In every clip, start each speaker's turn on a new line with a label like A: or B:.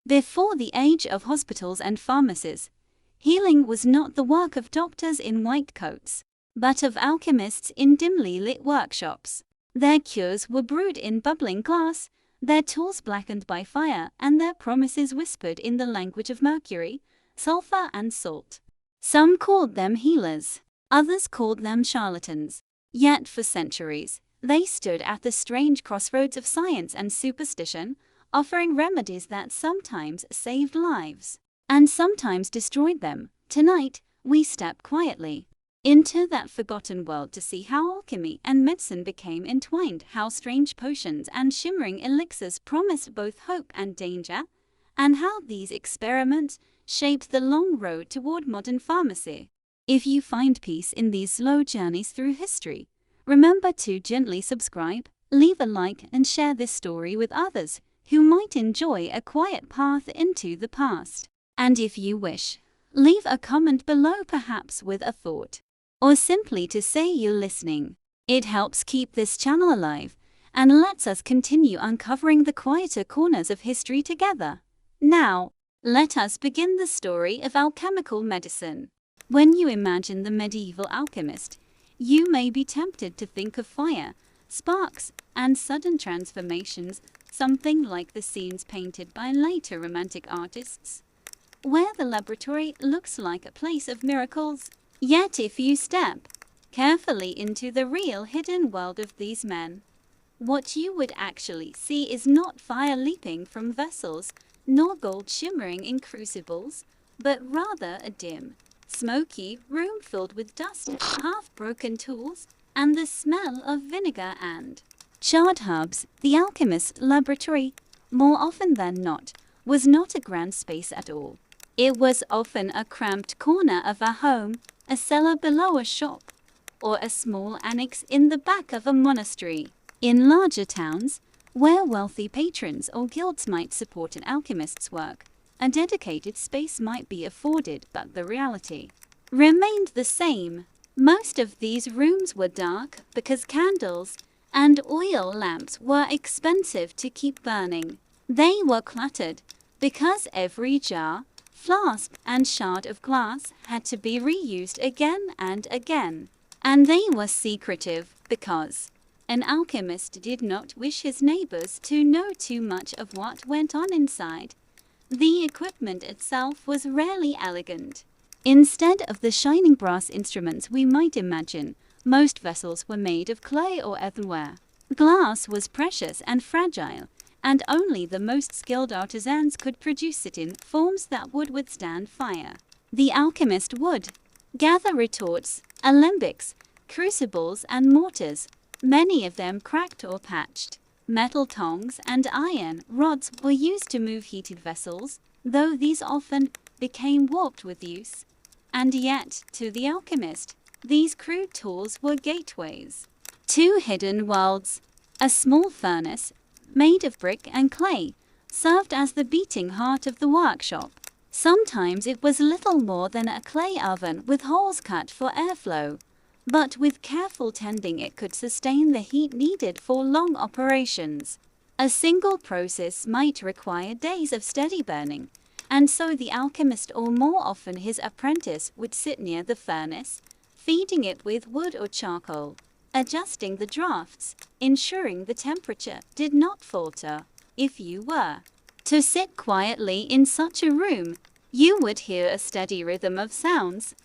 A: Before the age of hospitals and pharmacies, healing was not the work of doctors in white coats, but of alchemists in dimly lit workshops. Their cures were brewed in bubbling glass, their tools blackened by fire, and their promises whispered in the language of mercury, sulfur, and salt. Some called them healers, others called them charlatans. Yet for centuries, they stood at the strange crossroads of science and superstition, offering remedies that sometimes saved lives and sometimes destroyed them. Tonight, we step quietly into that forgotten world to see how alchemy and medicine became entwined, how strange potions and shimmering elixirs promised both hope and danger, and how these experiments shaped the long road toward modern pharmacy. If you find peace in these slow journeys through history, remember to gently subscribe, leave a like, and share this story with others who might enjoy a quiet path into the past. And if you wish, leave a comment below, perhaps with a thought, or simply to say you're listening. It helps keep this channel alive and lets us continue uncovering the quieter corners of history together. Now, let us begin the story of alchemical medicine. When you imagine the medieval alchemist, you may be tempted to think of fire, sparks, and sudden transformations, something like the scenes painted by later Romantic artists, where the laboratory looks like a place of miracles. Yet if you step carefully into the real hidden world of these men, what you would actually see is not fire leaping from vessels, nor gold shimmering in crucibles, but rather a dim, smoky room filled with dust, half-broken tools, and the smell of vinegar and charred herbs. The alchemist's laboratory, more often than not, was not a grand space at all. It was often a cramped corner of a home, a cellar below a shop, or a small annex in the back of a monastery. In larger towns, where wealthy patrons or guilds might support an alchemist's work, a dedicated space might be afforded, but the reality remained the same. Most of these rooms were dark because candles and oil lamps were expensive to keep burning. They were cluttered because every jar, flask, and shard of glass had to be reused again and again. And they were secretive because an alchemist did not wish his neighbors to know too much of what went on inside. The equipment itself was rarely elegant. Instead of the shining brass instruments we might imagine, most vessels were made of clay or earthenware. Glass was precious and fragile, and only the most skilled artisans could produce it in forms that would withstand fire. The alchemist would gather retorts, alembics, crucibles, and mortars, many of them cracked or patched. Metal tongs and iron rods were used to move heated vessels, though these often became warped with use. And yet, to the alchemist, these crude tools were gateways to hidden worlds. A small furnace, made of brick and clay, served as the beating heart of the workshop. Sometimes it was little more than a clay oven with holes cut for airflow, but with careful tending it could sustain the heat needed for long operations. A single process might require days of steady burning, and so the alchemist, or more often his apprentice, would sit near the furnace, feeding it with wood or charcoal, adjusting the drafts, ensuring the temperature did not falter. If you were to sit quietly in such a room, you would hear a steady rhythm of sounds,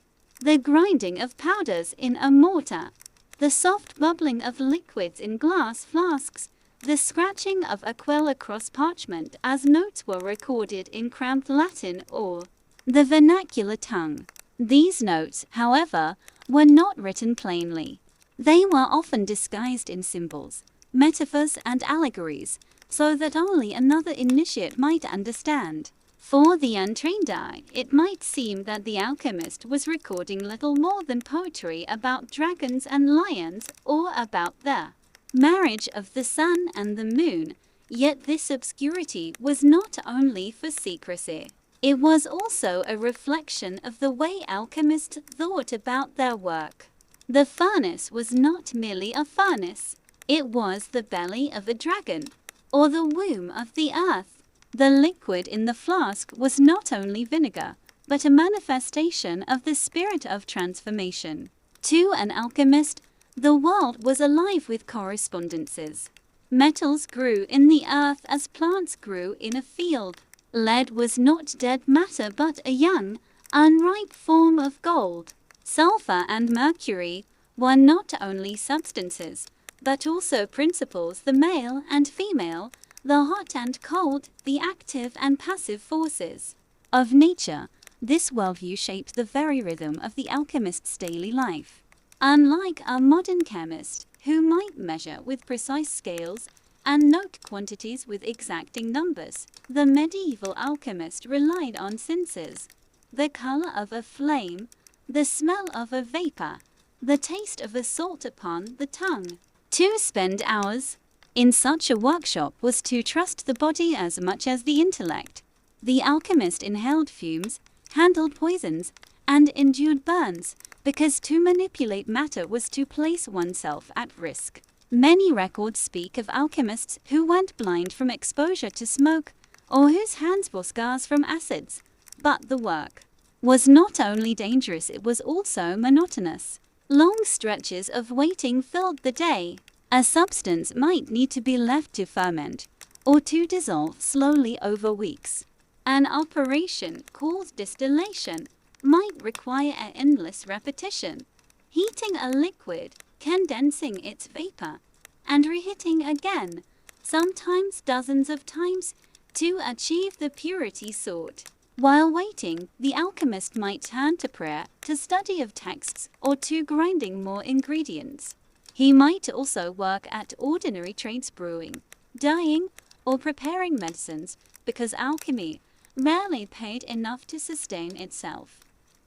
A: the grinding of powders in a mortar, the soft bubbling of liquids in glass flasks, the scratching of a quill across parchment as notes were recorded in cramped Latin or the vernacular tongue. These notes, however, were not written plainly. They were often disguised in symbols, metaphors, and allegories, so that only another initiate might understand. For the untrained eye, it might seem that the alchemist was recording little more than poetry about dragons and lions, or about the marriage of the sun and the moon. Yet this obscurity was not only for secrecy. It was also a reflection of the way alchemists thought about their work. The furnace was not merely a furnace. It was the belly of a dragon, or the womb of the earth. The liquid in the flask was not only vinegar, but a manifestation of the spirit of transformation. To an alchemist, the world was alive with correspondences. Metals grew in the earth as plants grew in a field. Lead was not dead matter but a young, unripe form of gold. Sulfur and mercury were not only substances, but also principles, the male and female, the hot and cold, the active and passive forces of nature. This worldview shaped the very rhythm of the alchemist's daily life. Unlike a modern chemist, who might measure with precise scales and note quantities with exacting numbers, the medieval alchemist relied on senses: the color of a flame, the smell of a vapor, the taste of a salt upon the tongue. To spend hours in such a workshop was to trust the body as much as the intellect. The alchemist inhaled fumes, handled poisons, and endured burns, because to manipulate matter was to place oneself at risk. Many records speak of alchemists who went blind from exposure to smoke, or whose hands bore scars from acids. But the work was not only dangerous, it was also monotonous. Long stretches of waiting filled the day. A substance might need to be left to ferment, or to dissolve slowly over weeks. An operation called distillation might require an endless repetition, heating a liquid, condensing its vapor, and reheating again, sometimes dozens of times, to achieve the purity sought. While waiting, the alchemist might turn to prayer, to study of texts, or to grinding more ingredients. He might also work at ordinary trades, brewing, dyeing, or preparing medicines, because alchemy rarely paid enough to sustain itself.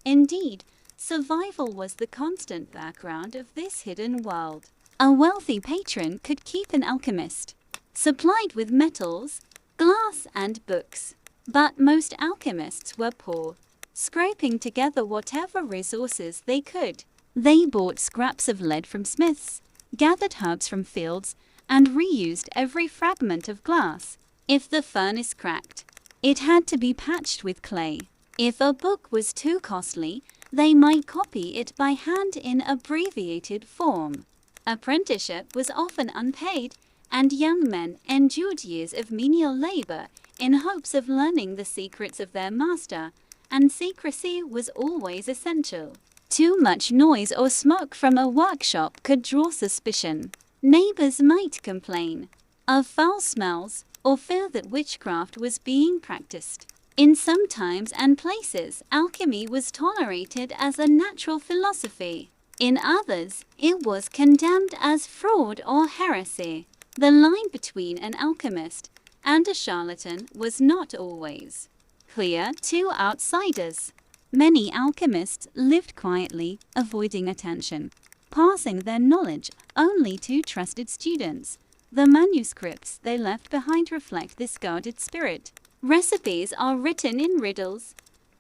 A: Indeed, survival was the constant background of this hidden world. A wealthy patron could keep an alchemist supplied with metals, glass, and books. But most alchemists were poor, scraping together whatever resources they could. They bought scraps of lead from smiths, gathered herbs from fields, and reused every fragment of glass. If the furnace cracked, it had to be patched with clay. If a book was too costly, they might copy it by hand in abbreviated form. Apprenticeship was often unpaid, and young men endured years of menial labor in hopes of learning the secrets of their master, and secrecy was always essential. Too much noise or smoke from a workshop could draw suspicion. Neighbors might complain of foul smells or fear that witchcraft was being practiced. In some times and places, alchemy was tolerated as a natural philosophy. In others, it was condemned as fraud or heresy. The line between an alchemist and a charlatan was not always clear to outsiders. Many alchemists lived quietly, avoiding attention, passing their knowledge only to trusted students. The manuscripts they left behind reflect this guarded spirit. Recipes are written in riddles.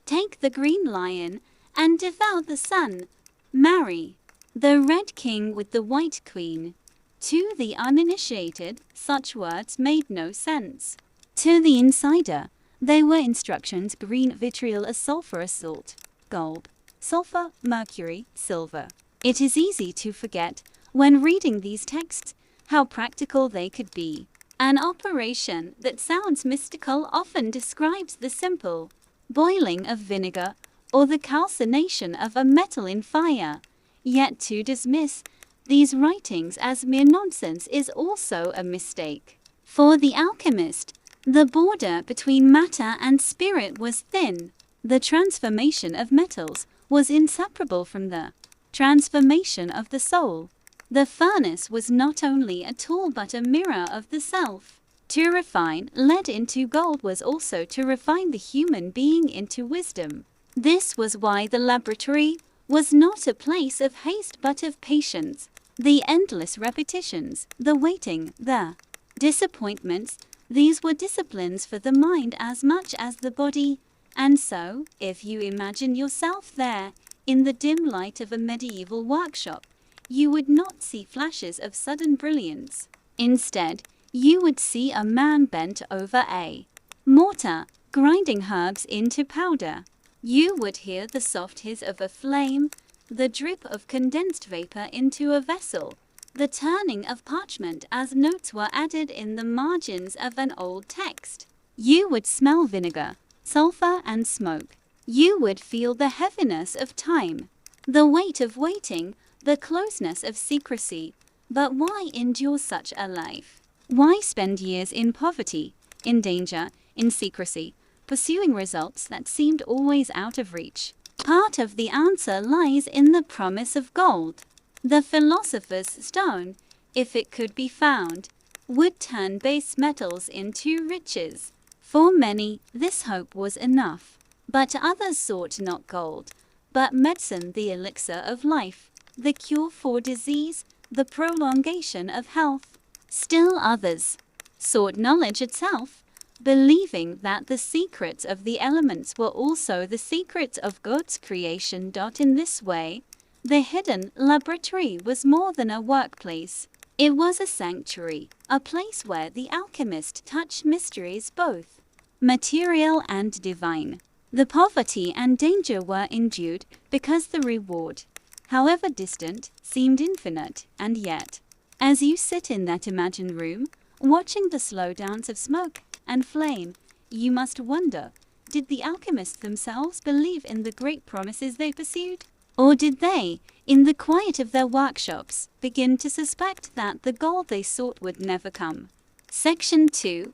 A: Take the green lion and devour the sun. Marry the red king with the white queen. To the uninitiated, such words made no sense. To the insider, they were instructions: green vitriol, a sulfurous salt, gold, sulfur, mercury, silver. It is easy to forget, when reading these texts, how practical they could be. An operation that sounds mystical often describes the simple boiling of vinegar or the calcination of a metal in fire. Yet to dismiss these writings as mere nonsense is also a mistake. For the alchemist, the border between matter and spirit was thin. The transformation of metals was inseparable from the transformation of the soul. The furnace was not only a tool but a mirror of the self. To refine lead into gold was also to refine the human being into wisdom. This was why the laboratory was not a place of haste but of patience. The endless repetitions, the waiting, the disappointments, these were disciplines for the mind as much as the body. And so, if you imagine yourself there, in the dim light of a medieval workshop, you would not see flashes of sudden brilliance. Instead, you would see a man bent over a mortar, grinding herbs into powder. You would hear the soft hiss of a flame, the drip of condensed vapor into a vessel, the turning of parchment as notes were added in the margins of an old text. You would smell vinegar, sulfur, and smoke. You would feel the heaviness of time, the weight of waiting, the closeness of secrecy. But why endure such a life? Why spend years in poverty, in danger, in secrecy, pursuing results that seemed always out of reach? Part of the answer lies in the promise of gold. The philosopher's stone, if it could be found, would turn base metals into riches. For many, this hope was enough. But others sought not gold, but medicine, the elixir of life, the cure for disease, the prolongation of health. Still others sought knowledge itself, believing that the secrets of the elements were also the secrets of God's creation. In this way, the hidden laboratory was more than a workplace. It was a sanctuary, a place where the alchemist touched mysteries both material and divine. The poverty and danger were endured because the reward, however distant, seemed infinite. And yet, as you sit in that imagined room, watching the slow dance of smoke and flame, you must wonder, did the alchemists themselves believe in the great promises they pursued? Or did they, in the quiet of their workshops, begin to suspect that the gold they sought would never come? Section 2.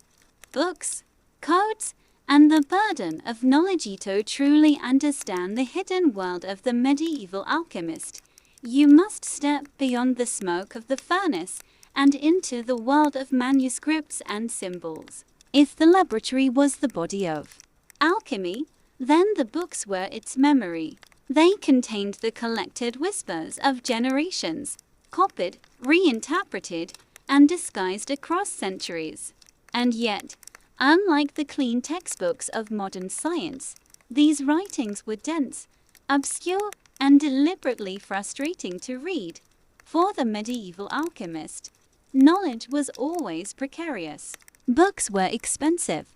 A: Books, Codes, and the burden of knowledge. To truly understand the hidden world of the medieval alchemist, you must step beyond the smoke of the furnace and into the world of manuscripts and symbols. If the laboratory was the body of alchemy, then the books were its memory. They contained the collected whispers of generations, copied, reinterpreted, and disguised across centuries. And yet, unlike the clean textbooks of modern science, these writings were dense, obscure, and deliberately frustrating to read. For the medieval alchemist, knowledge was always precarious. Books were expensive.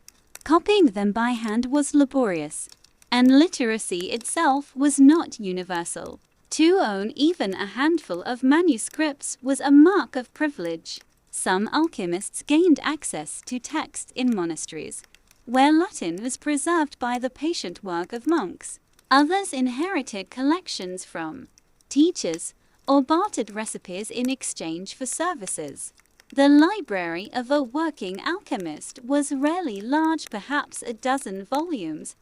A: Copying them by hand was laborious, and literacy itself was not universal. To own even a handful of manuscripts was a mark of privilege. Some alchemists gained access to texts in monasteries, where Latin was preserved by the patient work of monks. Others inherited collections from teachers or bartered recipes in exchange for services. The library of a working alchemist was rarely large, perhaps a dozen volumes,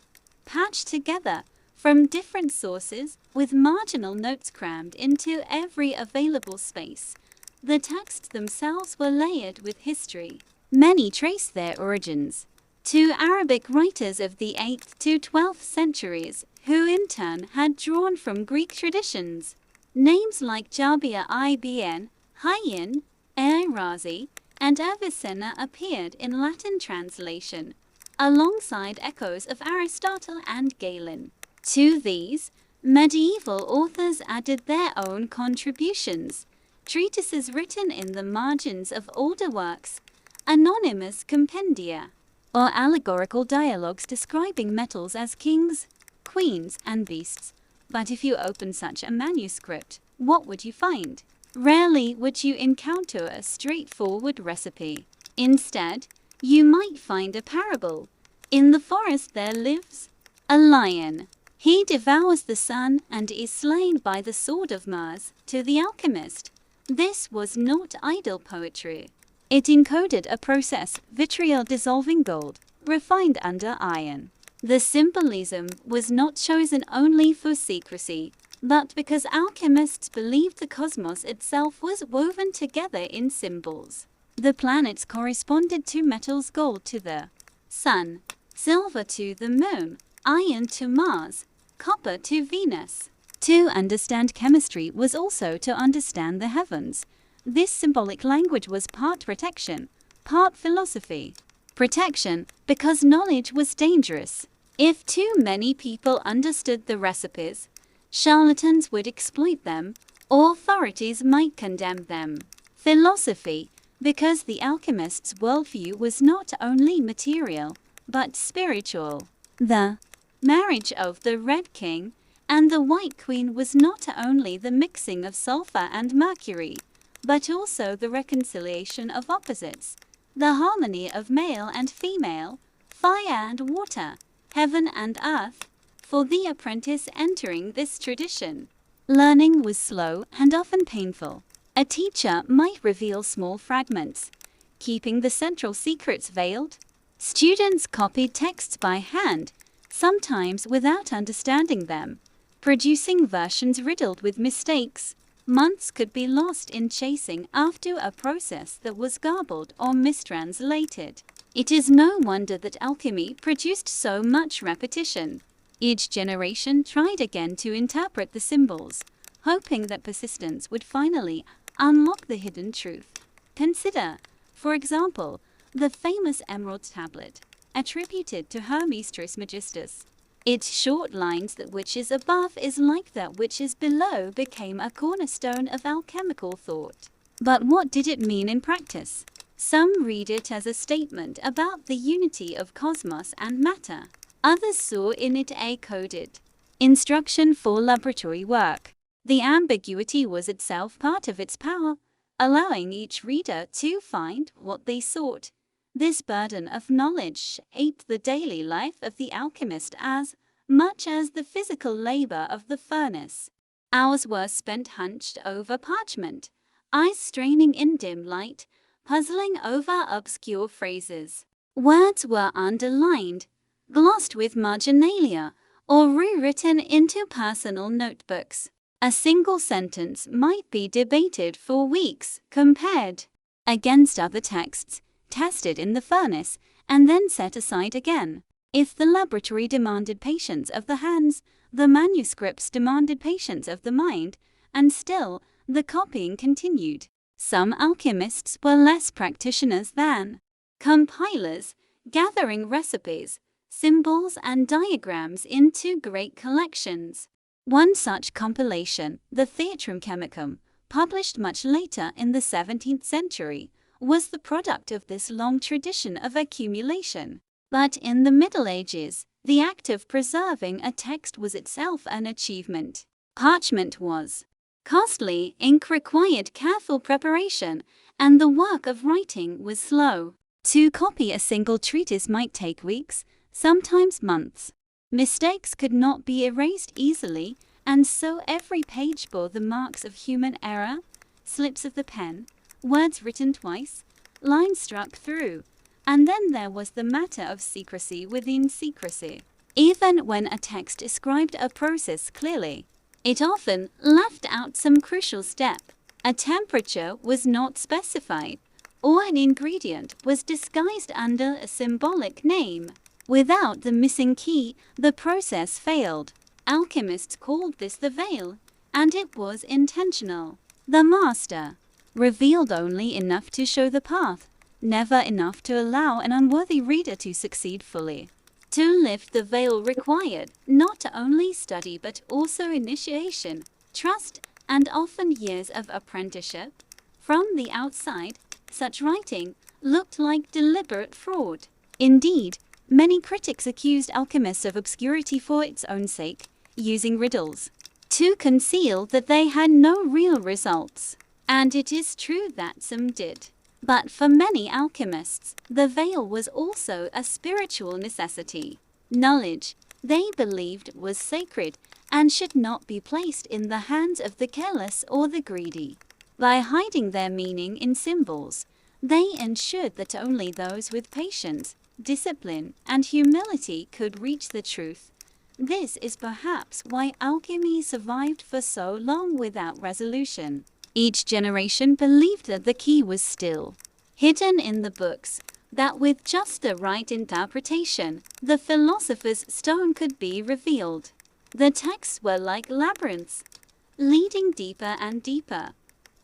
A: patched together from different sources with marginal notes crammed into every available space. The texts themselves were layered with history. Many trace their origins to Arabic writers of the 8th to 12th centuries, who in turn had drawn from Greek traditions. Names like Jabir ibn Hayyan, Al-Razi, and Avicenna appeared in Latin translation, alongside echoes of Aristotle and Galen. To these, medieval authors added their own contributions. Treatises written in the margins of older works, anonymous compendia, or allegorical dialogues describing metals as kings, queens, and beasts. But if you open such a manuscript, what would you find? Rarely would you encounter a straightforward recipe. Instead, you might find a parable. In the forest there lives a lion. He devours the sun and is slain by the sword of Mars. To the alchemist, this was not idle poetry. It encoded a process, vitriol dissolving gold, refined under iron. The symbolism was not chosen only for secrecy, but because alchemists believed the cosmos itself was woven together in symbols. The planets corresponded to metals: gold to the sun, silver to the moon, iron to Mars, copper to Venus. To understand chemistry was also to understand the heavens. This symbolic language was part protection, part philosophy. Protection, because knowledge was dangerous. If too many people understood the recipes, charlatans would exploit them, or authorities might condemn them. Philosophy, because the alchemist's worldview was not only material, but spiritual. The marriage of the Red King and the White Queen was not only the mixing of sulfur and mercury, but also the reconciliation of opposites, the harmony of male and female, fire and water, heaven and earth. For the apprentice entering this tradition, learning was slow and often painful. A teacher might reveal small fragments, keeping the central secrets veiled. Students copied texts by hand, sometimes without understanding them, producing versions riddled with mistakes. Months could be lost in chasing after a process that was garbled or mistranslated. It is no wonder that alchemy produced so much repetition. Each generation tried again to interpret the symbols, hoping that persistence would finally unlock the hidden truth. Consider, for example, the famous emerald tablet, attributed to Hermes Trismegistus. Its short lines that which is above is like that which is below became a cornerstone of alchemical thought. But what did it mean in practice? Some read it as a statement about the unity of cosmos and matter. Others saw in it a coded instruction for laboratory work. The ambiguity was itself part of its power, allowing each reader to find what they sought. This burden of knowledge shaped the daily life of the alchemist as much as the physical labor of the furnace. Hours were spent hunched over parchment, eyes straining in dim light, puzzling over obscure phrases. Words were underlined, glossed with marginalia, or rewritten into personal notebooks. A single sentence might be debated for weeks, compared against other texts, tested in the furnace, and then set aside again. If the laboratory demanded patience of the hands, the manuscripts demanded patience of the mind, and still, the copying continued. Some alchemists were less practitioners than compilers, gathering recipes, symbols and diagrams into great collections. One such compilation, the Theatrum Chemicum, published much later in the 17th century, was the product of this long tradition of accumulation. But in the Middle Ages, the act of preserving a text was itself an achievement. Parchment was costly, ink required careful preparation, and the work of writing was slow. To copy a single treatise might take weeks, sometimes months. Mistakes could not be erased easily, and so every page bore the marks of human error, slips of the pen, words written twice, lines struck through, and then there was the matter of secrecy within secrecy. Even when a text described a process clearly, it often left out some crucial step. A temperature was not specified, or an ingredient was disguised under a symbolic name. Without the missing key, the process failed. Alchemists called this the veil, and it was intentional. The master revealed only enough to show the path, never enough to allow an unworthy reader to succeed fully. To lift the veil required not only study but also initiation, trust, and often years of apprenticeship. From the outside, such writing looked like deliberate fraud. Indeed, many critics accused alchemists of obscurity for its own sake, using riddles to conceal that they had no real results. And it is true that some did. But for many alchemists, the veil was also a spiritual necessity. Knowledge, they believed, was sacred and should not be placed in the hands of the careless or the greedy. By hiding their meaning in symbols, they ensured that only those with patience, discipline, and humility could reach the truth. This is perhaps why alchemy survived for so long without resolution. Each generation believed that the key was still hidden in the books, that with just the right interpretation, the philosopher's stone could be revealed. The texts were like labyrinths, leading deeper and deeper,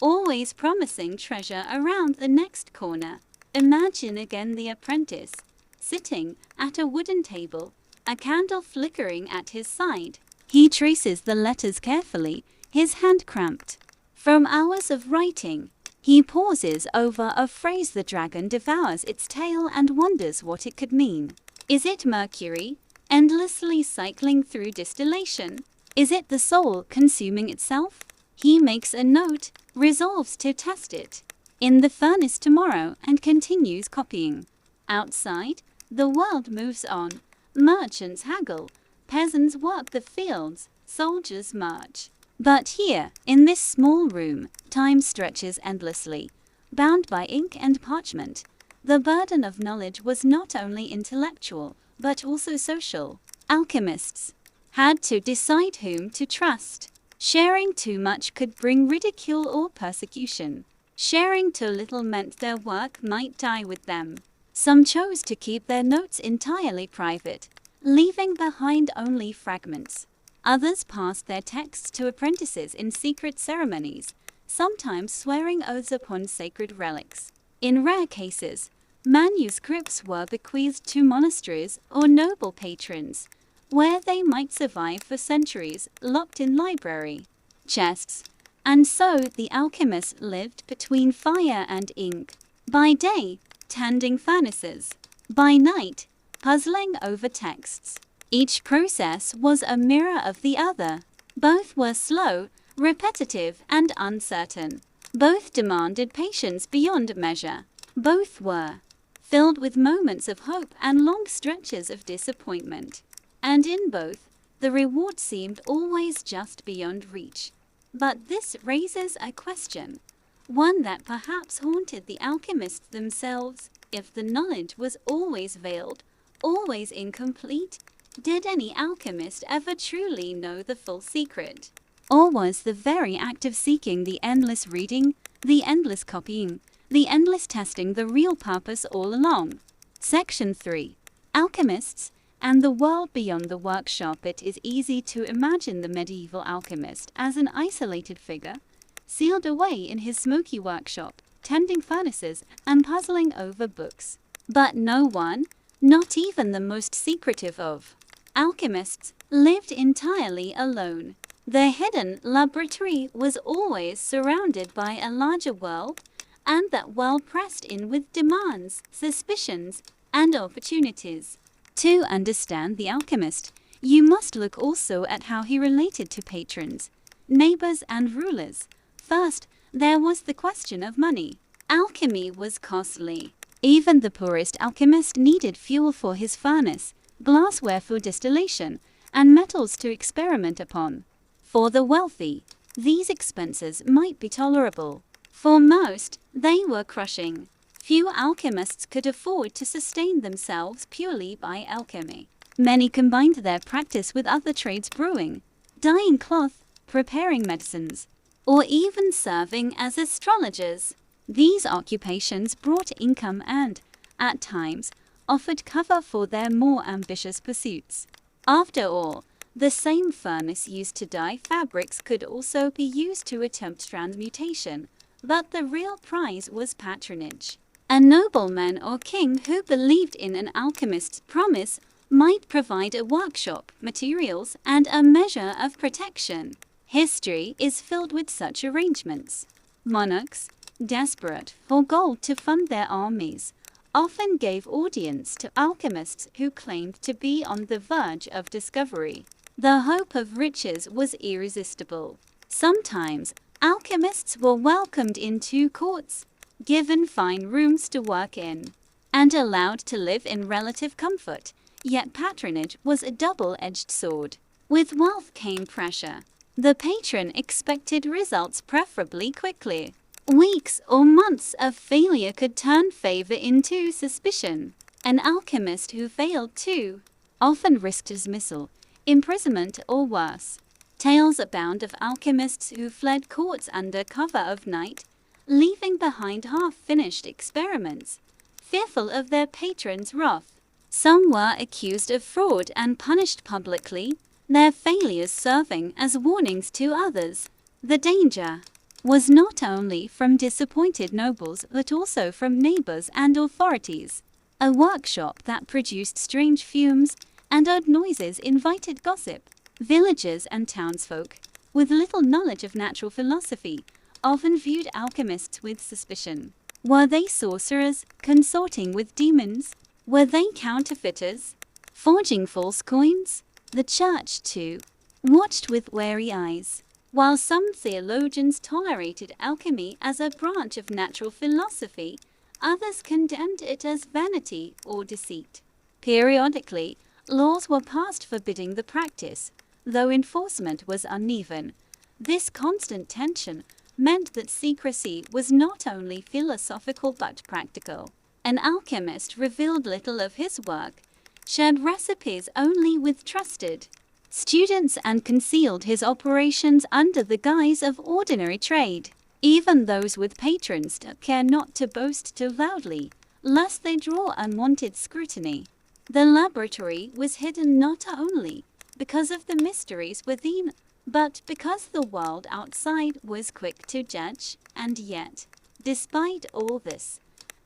A: always promising treasure around the next corner. Imagine again the apprentice, sitting at a wooden table, a candle flickering at his side. He traces the letters carefully, his hand cramped. From hours of writing, he pauses over a phrase. The dragon devours its tail and wonders what it could mean. Is it mercury, endlessly cycling through distillation? Is it the soul consuming itself? He makes a note, resolves to test it in the furnace tomorrow, and continues copying. Outside, the world moves on. Merchants haggle, peasants work the fields, soldiers march. But here, in this small room, time stretches endlessly. Bound by ink and parchment, the burden of knowledge was not only intellectual, but also social. Alchemists had to decide whom to trust. Sharing too much could bring ridicule or persecution. Sharing too little meant their work might die with them. Some chose to keep their notes entirely private, leaving behind only fragments. Others passed their texts to apprentices in secret ceremonies, sometimes swearing oaths upon sacred relics. In rare cases, manuscripts were bequeathed to monasteries or noble patrons, where they might survive for centuries, locked in library chests. And so the alchemists lived between fire and ink. By day, tending furnaces. By night, puzzling over texts. Each process was a mirror of the other. Both were slow, repetitive, and uncertain. Both demanded patience beyond measure. Both were filled with moments of hope and long stretches of disappointment. And in both, the reward seemed always just beyond reach. But this raises a question, one that perhaps haunted the alchemists themselves. If the knowledge was always veiled, always incomplete, did any alchemist ever truly know the full secret? Or was the very act of seeking the endless reading, the endless copying, the endless testing the real purpose all along? Section 3. Alchemists and the world beyond the workshop. It is easy to imagine the medieval alchemist as an isolated figure, sealed away in his smoky workshop, tending furnaces and puzzling over books. But no one, not even the most secretive of alchemists, lived entirely alone. Their hidden laboratory was always surrounded by a larger world, and that world pressed in with demands, suspicions, and opportunities. To understand the alchemist, you must look also at how he related to patrons, neighbors, and rulers. First, there was the question of money. Alchemy was costly. Even the poorest alchemist needed fuel for his furnace, glassware for distillation, and metals to experiment upon. For the wealthy, these expenses might be tolerable. For most, they were crushing. Few alchemists could afford to sustain themselves purely by alchemy. Many combined their practice with other trades: brewing, dyeing cloth, preparing medicines, or even serving as astrologers. These occupations brought income and, at times, offered cover for their more ambitious pursuits. After all, the same furnace used to dye fabrics could also be used to attempt transmutation, but the real prize was patronage. A nobleman or king who believed in an alchemist's promise might provide a workshop, materials, and a measure of protection. History is filled with such arrangements. Monarchs, desperate for gold to fund their armies, often gave audience to alchemists who claimed to be on the verge of discovery. The hope of riches was irresistible. Sometimes, alchemists were welcomed into courts, given fine rooms to work in, and allowed to live in relative comfort. Yet patronage was a double-edged sword. With wealth came pressure. The patron expected results preferably quickly. Weeks or months of failure could turn favor into suspicion. An alchemist who failed too often risked dismissal, imprisonment, or worse. Tales abound of alchemists who fled courts under cover of night, leaving behind half-finished experiments, fearful of their patron's wrath. Some were accused of fraud and punished publicly, their failures serving as warnings to others. The danger was not only from disappointed nobles but also from neighbors and authorities. A workshop that produced strange fumes and odd noises invited gossip. Villagers and townsfolk, with little knowledge of natural philosophy, often viewed alchemists with suspicion. Were they sorcerers, consorting with demons? Were they counterfeiters, forging false coins. The Church, too, watched with wary eyes. While some theologians tolerated alchemy as a branch of natural philosophy, others condemned it as vanity or deceit. Periodically, laws were passed forbidding the practice, though enforcement was uneven. This constant tension meant that secrecy was not only philosophical but practical. An alchemist revealed little of his work, shared recipes only with trusted students, and concealed his operations under the guise of ordinary trade. Even those with patrons took care not to boast too loudly, lest they draw unwanted scrutiny. The laboratory was hidden not only because of the mysteries within, but because the world outside was quick to judge. And yet, despite all this,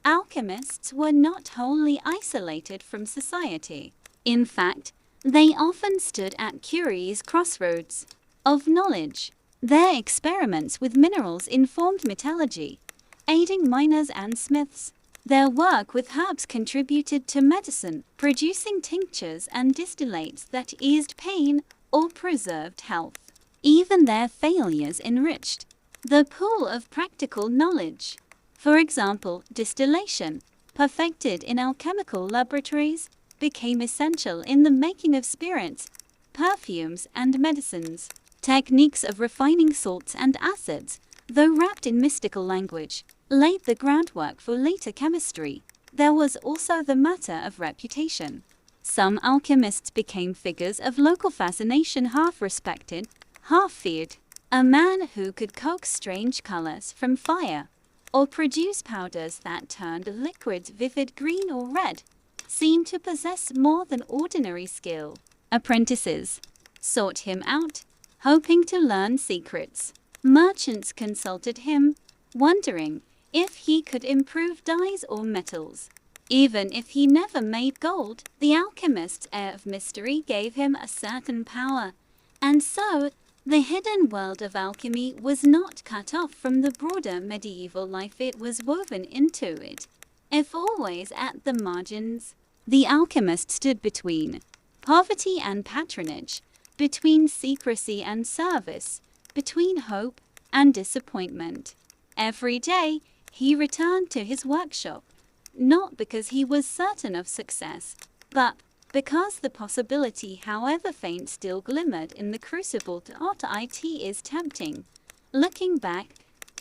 A: alchemists were not wholly isolated from society. In fact, they often stood at curious crossroads of knowledge. Their experiments with minerals informed metallurgy, aiding miners and smiths. Their work with herbs contributed to medicine, producing tinctures and distillates that eased pain or preserved health. Even their failures enriched the pool of practical knowledge. For example, distillation, perfected in alchemical laboratories, became essential in the making of spirits, perfumes, and medicines. Techniques of refining salts and acids, though wrapped in mystical language, laid the groundwork for later chemistry. There was also the matter of reputation. Some alchemists became figures of local fascination, half respected, half feared. A man who could coax strange colors from fire, or produce powders that turned liquids vivid green or red, seemed to possess more than ordinary skill. Apprentices sought him out, hoping to learn secrets. Merchants consulted him, wondering if he could improve dyes or metals. Even if he never made gold, the alchemist's air of mystery gave him a certain power. And so, the hidden world of alchemy was not cut off from the broader medieval life. It was woven into it, if always at the margins. The alchemist stood between poverty and patronage, between secrecy and service, between hope and disappointment. Every day, he returned to his workshop, not because he was certain of success, but because the possibility, however faint, still glimmered in the crucible. It is tempting, looking back,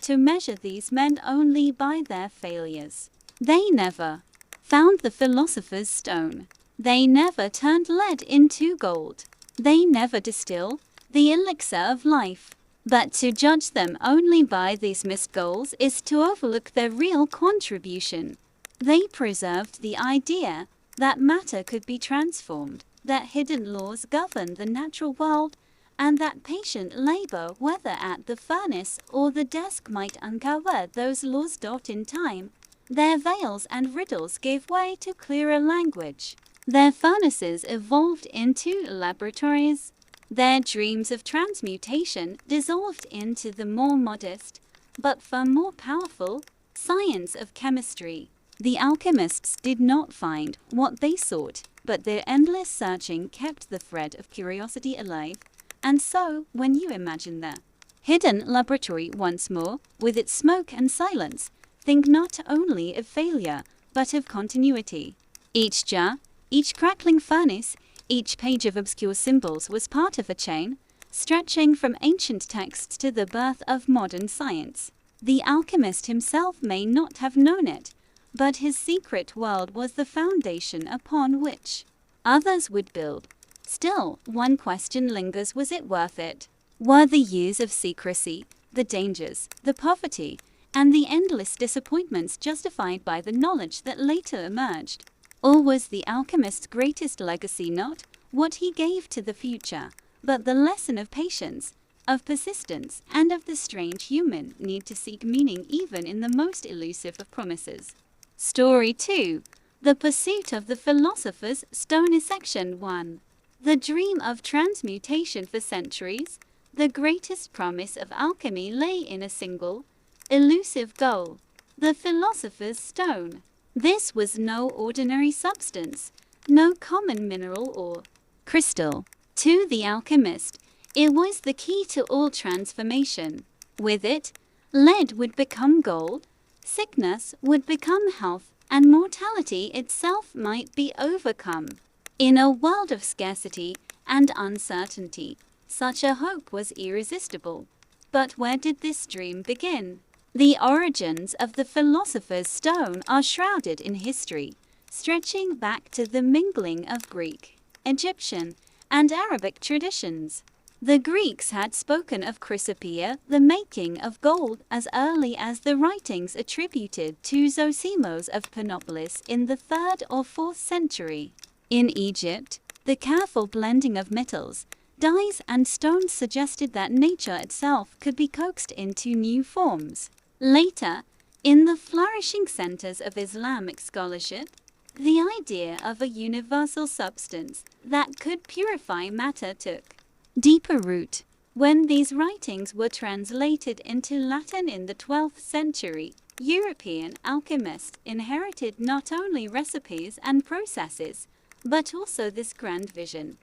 A: to measure these men only by their failures. They never found the philosopher's stone. They never turned lead into gold. They never distilled the elixir of life. But to judge them only by these missed goals is to overlook their real contribution. They preserved the idea that matter could be transformed, that hidden laws govern the natural world, and that patient labor, whether at the furnace or the desk, might uncover those laws. In time, their veils and riddles gave way to clearer language. Their furnaces evolved into laboratories. Their dreams of transmutation dissolved into the more modest, but far more powerful, science of chemistry. The alchemists did not find what they sought, but their endless searching kept the thread of curiosity alive. And so, when you imagine the hidden laboratory once more, with its smoke and silence, think not only of failure, but of continuity. Each jar, each crackling furnace, each page of obscure symbols was part of a chain, stretching from ancient texts to the birth of modern science. The alchemist himself may not have known it, but his secret world was the foundation upon which others would build. Still, one question lingers: was it worth it? Were the years of secrecy, the dangers, the poverty, and the endless disappointments justified by the knowledge that later emerged? Or was the alchemist's greatest legacy not what he gave to the future, but the lesson of patience, of persistence, and of the strange human need to seek meaning even in the most elusive of promises? Story 2. The Pursuit of the Philosopher's Stone is Section 1. The dream of transmutation. For centuries, the greatest promise of alchemy lay in a single, elusive goal: the philosopher's stone. This was no ordinary substance. no common mineral or crystal. To the alchemist, it was the key to all transformation. With it, lead would become gold, sickness would become health, and mortality itself might be overcome. In a world of scarcity and uncertainty, such a hope was irresistible. But where did this dream begin? The origins of the philosopher's stone are shrouded in history, stretching back to the mingling of Greek, Egyptian, and Arabic traditions. The Greeks had spoken of chrysopoeia, the making of gold, as early as the writings attributed to Zosimos of Panopolis in the 3rd or 4th century. In Egypt, the careful blending of metals, dyes, and stones suggested that nature itself could be coaxed into new forms. Later, in the flourishing centers of Islamic scholarship, the idea of a universal substance that could purify matter took deeper root. When these writings were translated into Latin in the 12th century, European alchemists inherited not only recipes and processes, but also this grand vision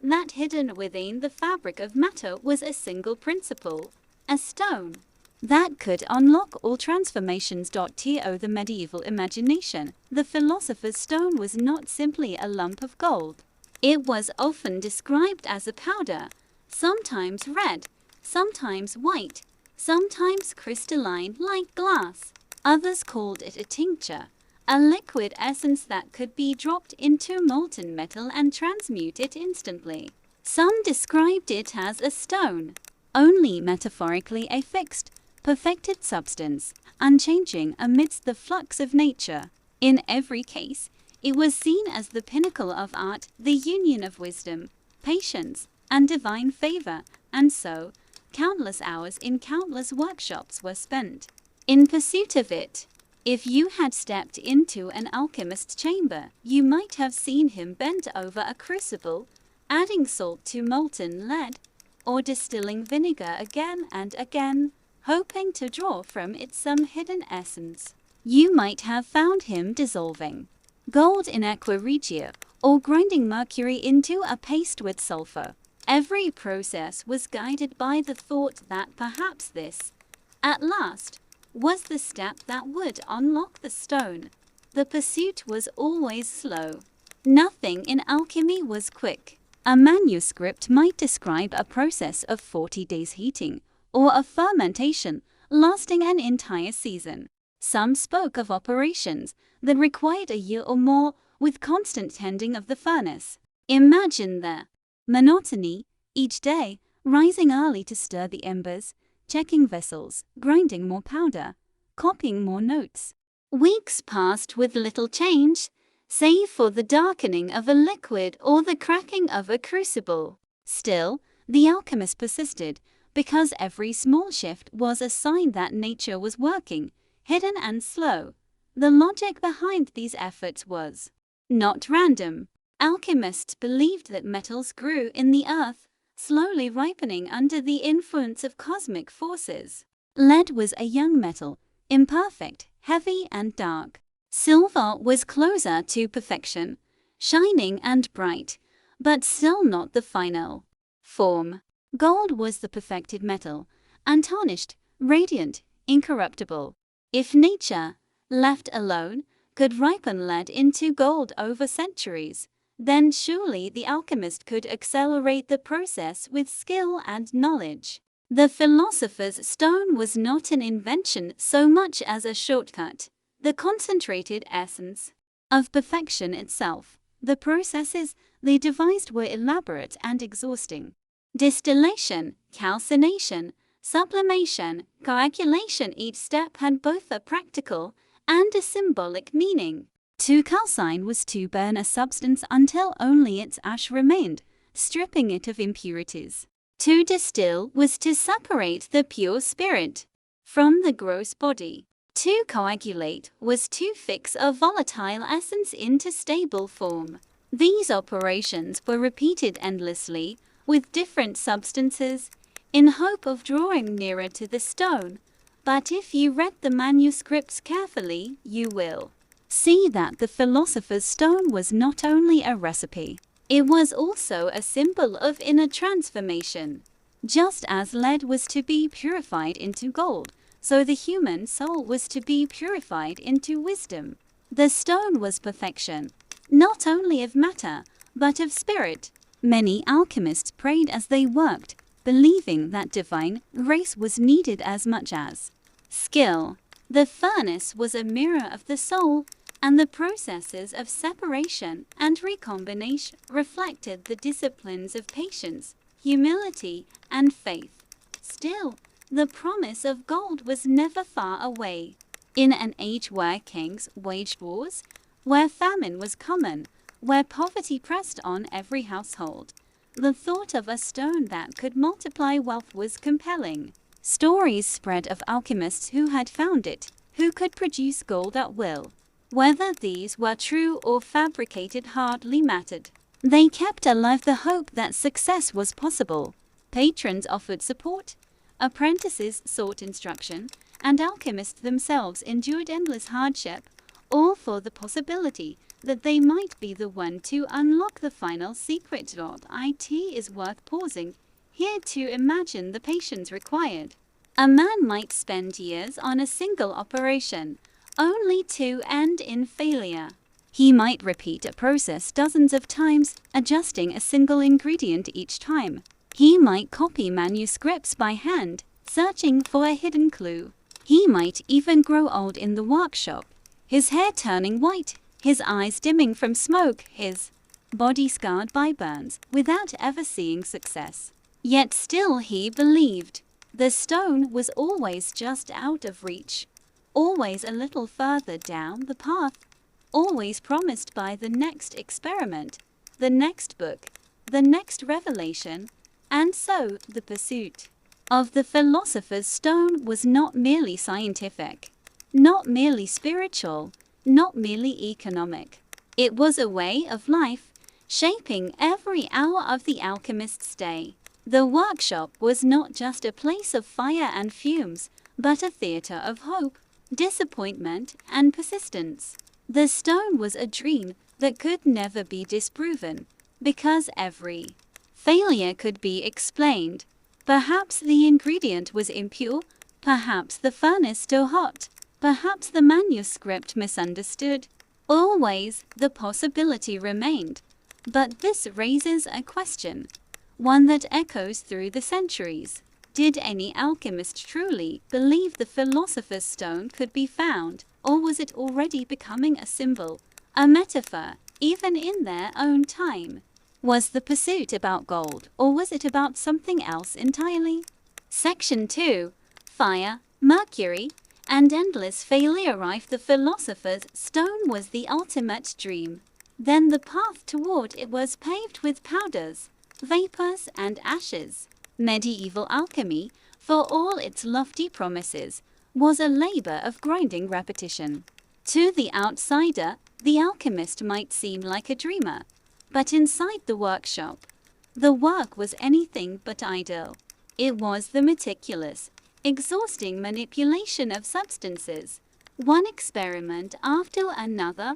A: that hidden within the fabric of matter was a single principle, a stone that could unlock all transformations. To the medieval imagination, the philosopher's stone was not simply a lump of gold. It was often described as a powder, sometimes red, sometimes white, sometimes crystalline like glass. Others called it a tincture, a liquid essence that could be dropped into molten metal and transmute it instantly. Some described it as a stone, only metaphorically a fixed, perfected substance, unchanging amidst the flux of nature. In every case, it was seen as the pinnacle of art, the union of wisdom, patience, and divine favor, and so, countless hours in countless workshops were spent in pursuit of it. If you had stepped into an alchemist's chamber, you might have seen him bent over a crucible, adding salt to molten lead, or distilling vinegar again and again, hoping to draw from it some hidden essence. You might have found him dissolving gold in aqua regia, or grinding mercury into a paste with sulfur. Every process was guided by the thought that perhaps this, at last, was the step that would unlock the stone. The pursuit was always slow. Nothing in alchemy was quick. A manuscript might describe a process of 40 days heating, or a fermentation lasting an entire season. Some spoke of operations that required a year or more, with constant tending of the furnace. Imagine the monotony, each day, rising early to stir the embers, checking vessels, grinding more powder, copying more notes. Weeks passed with little change, save for the darkening of a liquid or the cracking of a crucible. Still, the alchemist persisted, because every small shift was a sign that nature was working, hidden and slow. The logic behind these efforts was not random. Alchemists believed that metals grew in the earth, slowly ripening under the influence of cosmic forces. Lead was a young metal, imperfect, heavy, and dark. Silver was closer to perfection, shining and bright, but still not the final form. Gold was the perfected metal, untarnished, radiant, incorruptible. If nature, left alone, could ripen lead into gold over centuries, then surely the alchemist could accelerate the process with skill and knowledge. The philosopher's stone was not an invention so much as a shortcut, the concentrated essence of perfection itself. The processes they devised were elaborate and exhausting. Distillation, calcination, sublimation, coagulation, each step had both a practical and a symbolic meaning. To calcine was to burn a substance until only its ash remained, stripping it of impurities. To distill was to separate the pure spirit from the gross body. To coagulate was to fix a volatile essence into stable form. These operations were repeated endlessly, with different substances, in hope of drawing nearer to the stone. But if you read the manuscripts carefully, you will see that the philosopher's stone was not only a recipe, it was also a symbol of inner transformation. Just as lead was to be purified into gold, so the human soul was to be purified into wisdom. The stone was perfection, not only of matter, but of spirit. Many alchemists prayed as they worked, believing that divine grace was needed as much as skill. The furnace was a mirror of the soul, and the processes of separation and recombination reflected the disciplines of patience, humility, and faith. Still, the promise of gold was never far away. In an age where kings waged wars, where famine was common, where poverty pressed on every household, the thought of a stone that could multiply wealth was compelling. Stories spread of alchemists who had found it, who could produce gold at will. Whether these were true or fabricated hardly mattered. They kept alive the hope that success was possible. Patrons offered support, apprentices sought instruction, and alchemists themselves endured endless hardship, all for the possibility that they might be the one to unlock the final secret. It is worth pausing here to imagine the patience required. A man might spend years on a single operation, only to end in failure. He might repeat a process dozens of times, adjusting a single ingredient each time. He might copy manuscripts by hand, searching for a hidden clue. He might even grow old in the workshop, his hair turning white, his eyes dimming from smoke, his body scarred by burns, without ever seeing success. Yet still he believed. The stone was always just out of reach, always a little further down the path, always promised by the next experiment, the next book, the next revelation, and so the pursuit of the philosopher's stone was not merely scientific, not merely spiritual, not merely economic. It was a way of life, shaping every hour of the alchemist's day. The workshop was not just a place of fire and fumes, but a theater of hope, disappointment, and persistence. The stone was a dream that could never be disproven, because every failure could be explained. Perhaps the ingredient was impure, perhaps the furnace still hot, perhaps the manuscript misunderstood. Always the possibility remained. But this raises a question, one that echoes through the centuries. Did any alchemist truly believe the philosopher's stone could be found, or was it already becoming a symbol, a metaphor, even in their own time? Was the pursuit about gold, or was it about something else entirely? Section 2. Fire, Mercury, and endless failure. If the philosopher's stone was the ultimate dream, then the path toward it was paved with powders, vapors, and ashes. Medieval alchemy, for all its lofty promises, was a labor of grinding repetition. To the outsider, the alchemist might seem like a dreamer, but inside the workshop, the work was anything but idle. It was the meticulous, exhausting manipulation of substances, one experiment after another,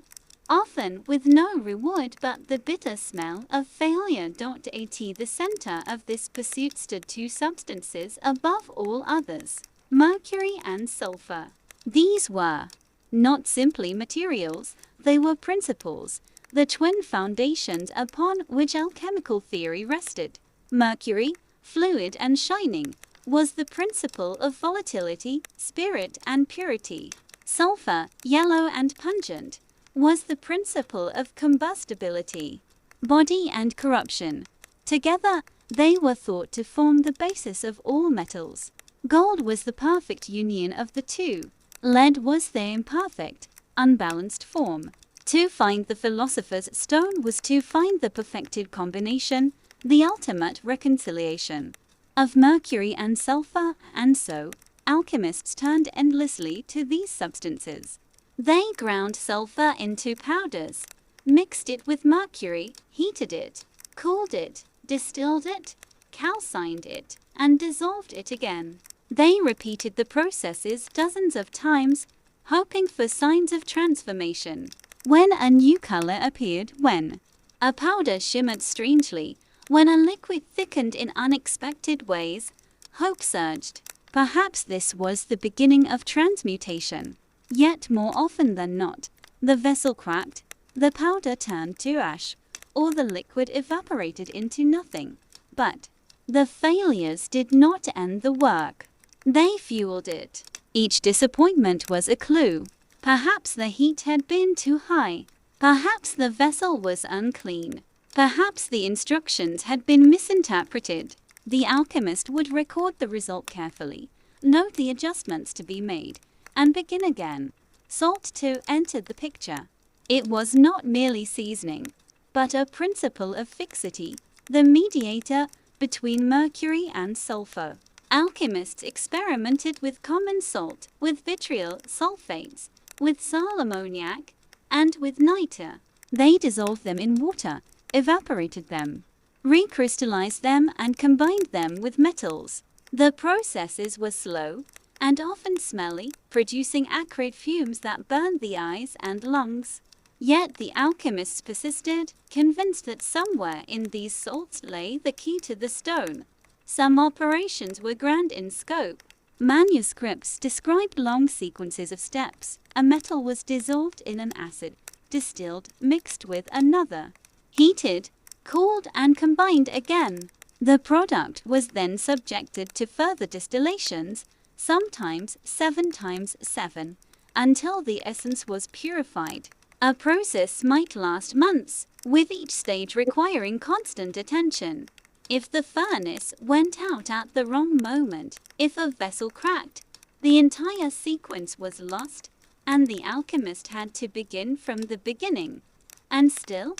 A: often with no reward but the bitter smell of failure. At the center of this pursuit stood two substances above all others, mercury and sulfur. These were not simply materials, they were principles, the twin foundations upon which alchemical theory rested. Mercury, fluid and shining, was the principle of volatility, spirit, and purity. Sulfur, yellow and pungent, was the principle of combustibility, body, and corruption. Together, they were thought to form the basis of all metals. Gold was the perfect union of the two. Lead was their imperfect, unbalanced form. To find the philosopher's stone was to find the perfected combination, the ultimate reconciliation of mercury and sulfur, and so alchemists turned endlessly to these substances. They ground sulfur into powders, mixed it with mercury, heated it, cooled it, distilled it, calcined it, and dissolved it again. They repeated the processes dozens of times, hoping for signs of transformation. When a new color appeared, when a powder shimmered strangely, when a liquid thickened in unexpected ways, hope surged. Perhaps this was the beginning of transmutation. Yet more often than not, the vessel cracked, the powder turned to ash, or the liquid evaporated into nothing. But the failures did not end the work. They fueled it. Each disappointment was a clue. Perhaps the heat had been too high. Perhaps the vessel was unclean. Perhaps the instructions had been misinterpreted. The alchemist would record the result carefully, note the adjustments to be made, and begin again. Salt too entered the picture. It was not merely seasoning, but a principle of fixity, the mediator between mercury and sulfur. Alchemists experimented with common salt, with vitriol sulfates, with sal ammoniac, and with nitre. They dissolved them in water, evaporated them, recrystallized them, and combined them with metals. The processes were slow and often smelly, producing acrid fumes that burned the eyes and lungs. Yet the alchemists persisted, convinced that somewhere in these salts lay the key to the stone. Some operations were grand in scope. Manuscripts described long sequences of steps. A metal was dissolved in an acid, distilled, mixed with another, heated, cooled, and combined again. The product was then subjected to further distillations, sometimes 7 times 7, until the essence was purified. A process might last months, with each stage requiring constant attention. If the furnace went out at the wrong moment, if a vessel cracked, the entire sequence was lost, and the alchemist had to begin from the beginning. And still,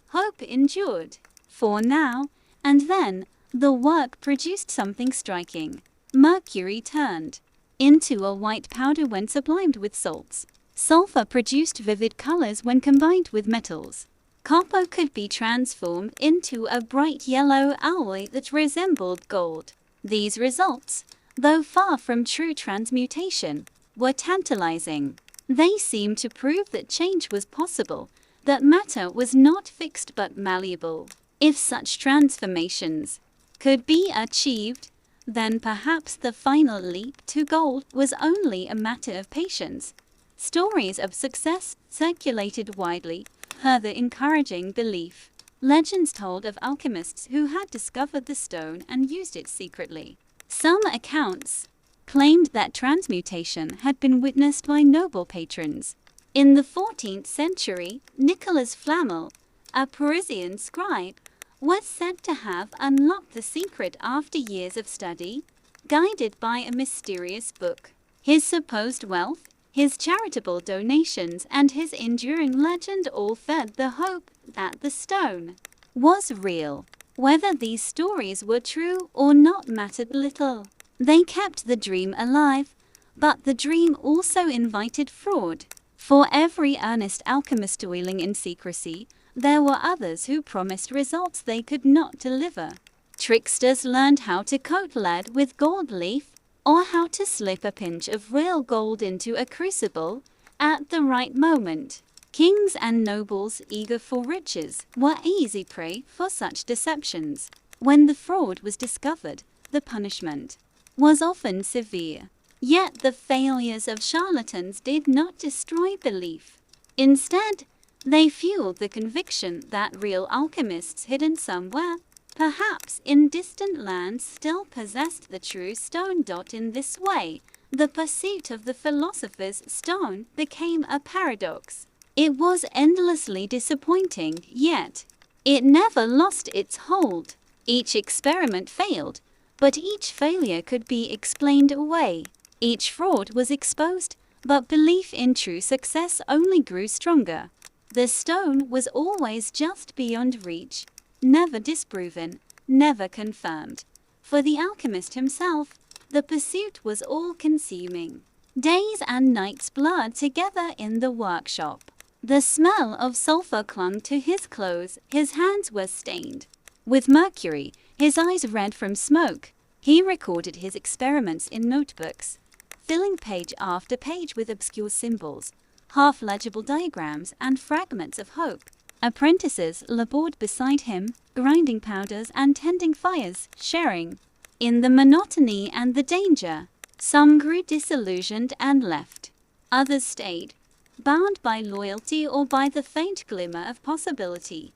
A: hope endured. For now and then, the work produced something striking. Mercury turned into a white powder when sublimed with salts. Sulfur produced vivid colors when combined with metals. Copper could be transformed into a bright yellow alloy that resembled gold. These results, though far from true transmutation, were tantalizing. They seemed to prove that change was possible, that matter was not fixed but malleable. If such transformations could be achieved, then perhaps the final leap to gold was only a matter of patience. Stories of success circulated widely, further encouraging belief. Legends told of alchemists who had discovered the stone and used it secretly. Some accounts claimed that transmutation had been witnessed by noble patrons. In the 14th century, Nicolas Flamel, a Parisian scribe, was said to have unlocked the secret after years of study, guided by a mysterious book. His supposed wealth, his charitable donations, and his enduring legend all fed the hope that the stone was real. Whether these stories were true or not mattered little. They kept the dream alive, but the dream also invited fraud. For every earnest alchemist toiling in secrecy, there were others who promised results they could not deliver. Tricksters learned how to coat lead with gold leaf, or how to slip a pinch of real gold into a crucible at the right moment. Kings and nobles, eager for riches, were easy prey for such deceptions. When the fraud was discovered, the punishment was often severe. Yet the failures of charlatans did not destroy belief. Instead, they fueled the conviction that real alchemists hidden somewhere, perhaps in distant lands, still possessed the true stone. In this way, the pursuit of the philosopher's stone became a paradox. It was endlessly disappointing, yet it never lost its hold. Each experiment failed, but each failure could be explained away. Each fraud was exposed, but belief in true success only grew stronger. The stone was always just beyond reach, never disproven, never confirmed. For the alchemist himself, the pursuit was all-consuming. Days and nights blurred together in the workshop. The smell of sulfur clung to his clothes, his hands were stained with mercury, his eyes red from smoke. He recorded his experiments in notebooks, filling page after page with obscure symbols, half-legible diagrams, and fragments of hope. Apprentices labored beside him, grinding powders and tending fires, sharing in the monotony and the danger. Some grew disillusioned and left. Others stayed, bound by loyalty or by the faint glimmer of possibility.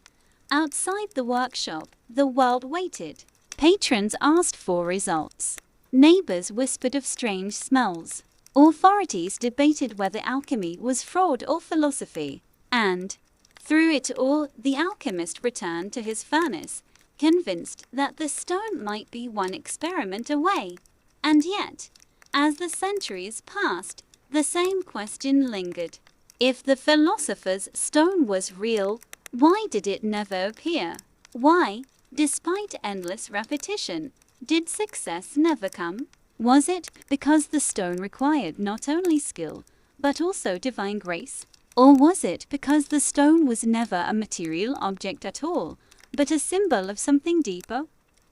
A: Outside the workshop, the world waited. Patrons asked for results. Neighbors whispered of strange smells. Authorities debated whether alchemy was fraud or philosophy. And, through it all, the alchemist returned to his furnace, convinced that the stone might be one experiment away. And yet, as the centuries passed, the same question lingered. If the philosopher's stone was real, why did it never appear? Why, despite endless repetition, did success never come? Was it because the stone required not only skill, but also divine grace? Or was it because the stone was never a material object at all, but a symbol of something deeper?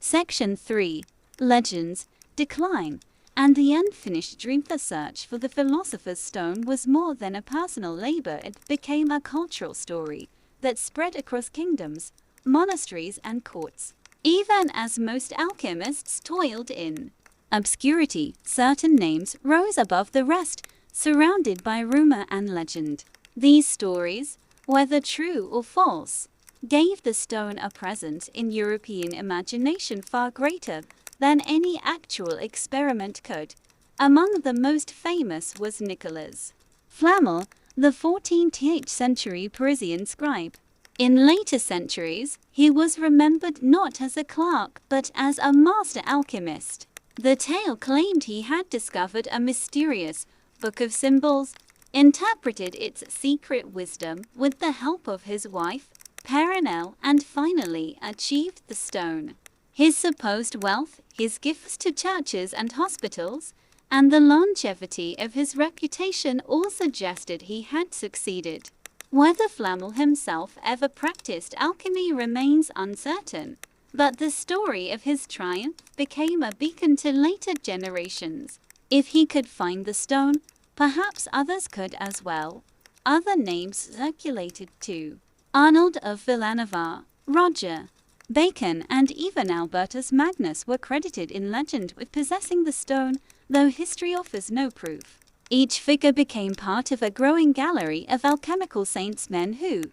A: Section 3. Legends, Decline, and the Unfinished Dream. The search for the philosopher's stone was more than a personal labor. It became a cultural story that spread across kingdoms, monasteries, and courts. Even as most alchemists toiled in obscurity, certain names rose above the rest, surrounded by rumor and legend. These stories, whether true or false, gave the stone a presence in European imagination far greater than any actual experiment could. Among the most famous was Nicolas Flamel, the 14th century Parisian scribe. In later centuries, he was remembered not as a clerk but as a master alchemist. The tale claimed he had discovered a mysterious book of symbols, interpreted its secret wisdom with the help of his wife, Perenelle, and finally achieved the stone. His supposed wealth, his gifts to churches and hospitals, and the longevity of his reputation all suggested he had succeeded. Whether Flamel himself ever practiced alchemy remains uncertain, but the story of his triumph became a beacon to later generations. If he could find the stone, perhaps others could as well. Other names circulated too. Arnold of Villanova, Roger Bacon, and even Albertus Magnus were credited in legend with possessing the stone, though history offers no proof. Each figure became part of a growing gallery of alchemical saints, men who,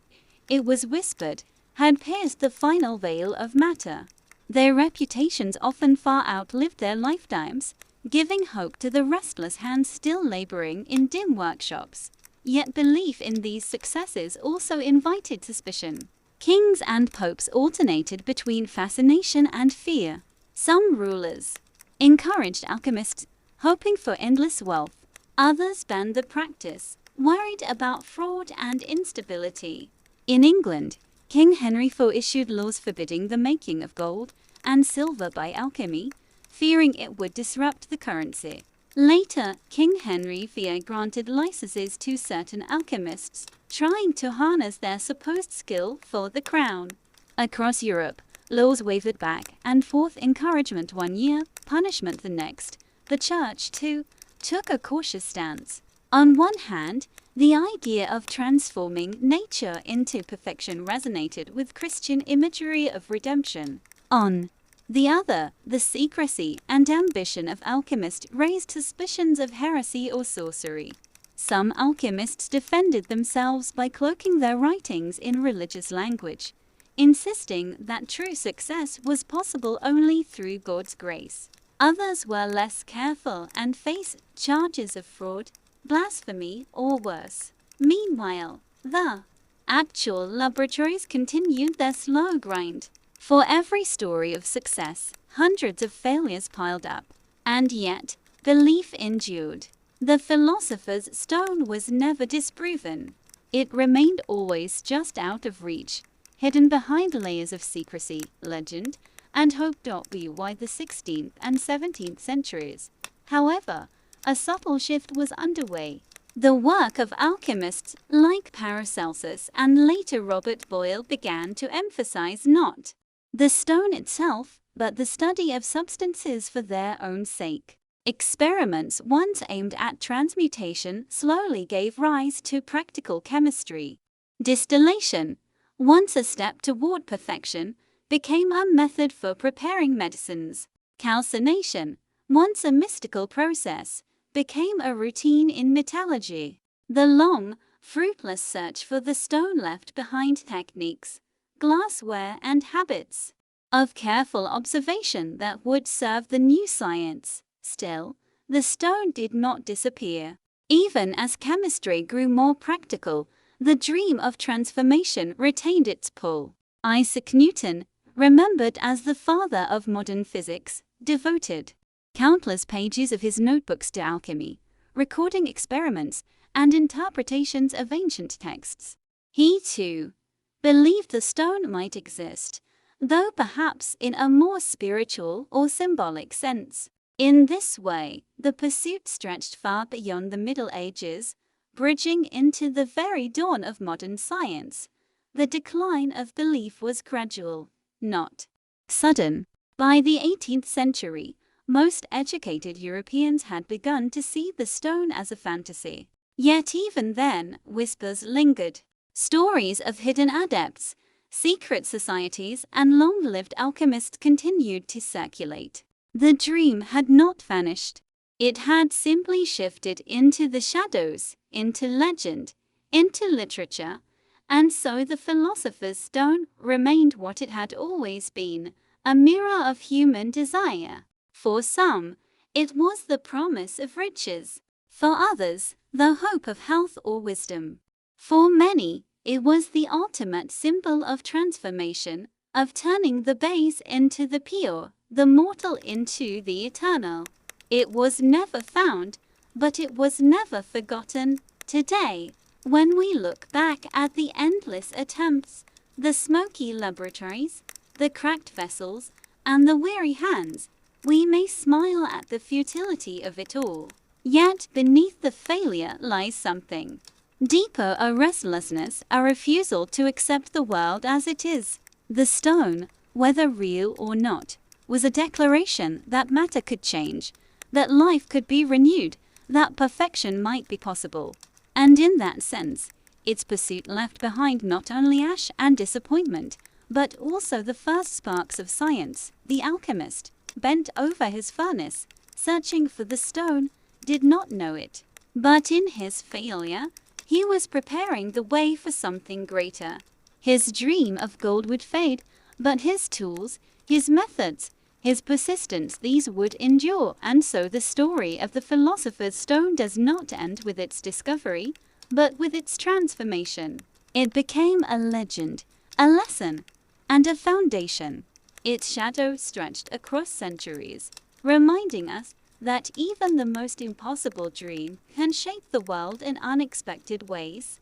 A: it was whispered, had pierced the final veil of matter. Their reputations often far outlived their lifetimes, giving hope to the restless hands still laboring in dim workshops. Yet belief in these successes also invited suspicion. Kings and popes alternated between fascination and fear. Some rulers encouraged alchemists, hoping for endless wealth. Others banned the practice, worried about fraud and instability. In England, King Henry IV issued laws forbidding the making of gold and silver by alchemy, fearing it would disrupt the currency. Later, King Henry V granted licenses to certain alchemists, trying to harness their supposed skill for the crown. Across Europe, laws wavered back and forth, encouragement one year, punishment the next. The Church, too, took a cautious stance. On one hand, the idea of transforming nature into perfection resonated with Christian imagery of redemption. On the other, the secrecy and ambition of alchemists raised suspicions of heresy or sorcery. Some alchemists defended themselves by cloaking their writings in religious language, insisting that true success was possible only through God's grace. Others were less careful and faced charges of fraud, blasphemy, or worse. Meanwhile, the actual laboratories continued their slow grind. For every story of success, hundreds of failures piled up. And yet, belief endured. The philosopher's stone was never disproven. It remained always just out of reach, hidden behind layers of secrecy, legend, and hope. By the 16th and 17th centuries, however, a subtle shift was underway. The work of alchemists like Paracelsus and later Robert Boyle began to emphasize not the stone itself, but the study of substances for their own sake. Experiments once aimed at transmutation slowly gave rise to practical chemistry. Distillation, once a step toward perfection, became a method for preparing medicines. Calcination, once a mystical process, became a routine in metallurgy. The long, fruitless search for the stone left behind techniques, glassware, and habits of careful observation that would serve the new science. Still, the stone did not disappear. Even as chemistry grew more practical, the dream of transformation retained its pull. Isaac Newton, remembered as the father of modern physics, devoted countless pages of his notebooks to alchemy, recording experiments and interpretations of ancient texts. He, too, believed the stone might exist, though perhaps in a more spiritual or symbolic sense. In this way, the pursuit stretched far beyond the Middle Ages, bridging into the very dawn of modern science. The decline of belief was gradual, not sudden. By the 18th century, most educated Europeans had begun to see the stone as a fantasy. Yet even then, whispers lingered. Stories of hidden adepts, secret societies, and long-lived alchemists continued to circulate. The dream had not vanished. It had simply shifted into the shadows, into legend, into literature, and so the philosopher's stone remained what it had always been, a mirror of human desire. For some, it was the promise of riches. For others, the hope of health or wisdom. For many, it was the ultimate symbol of transformation, of turning the base into the pure, the mortal into the eternal. It was never found, but it was never forgotten. Today, when we look back at the endless attempts, the smoky laboratories, the cracked vessels, and the weary hands, we may smile at the futility of it all. Yet beneath the failure lies something deeper, a restlessness, a refusal to accept the world as it is. The stone, whether real or not, was a declaration that matter could change, that life could be renewed, that perfection might be possible. And in that sense, its pursuit left behind not only ash and disappointment, but also the first sparks of science. The alchemist, bent over his furnace, searching for the stone, did not know it. But in his failure, he was preparing the way for something greater. His dream of gold would fade, but his tools, his methods, his persistence, these would endure. And so the story of the philosopher's stone does not end with its discovery, but with its transformation. It became a legend, a lesson, and a foundation. Its shadow stretched across centuries, reminding us that even the most impossible dream can shape the world in unexpected ways.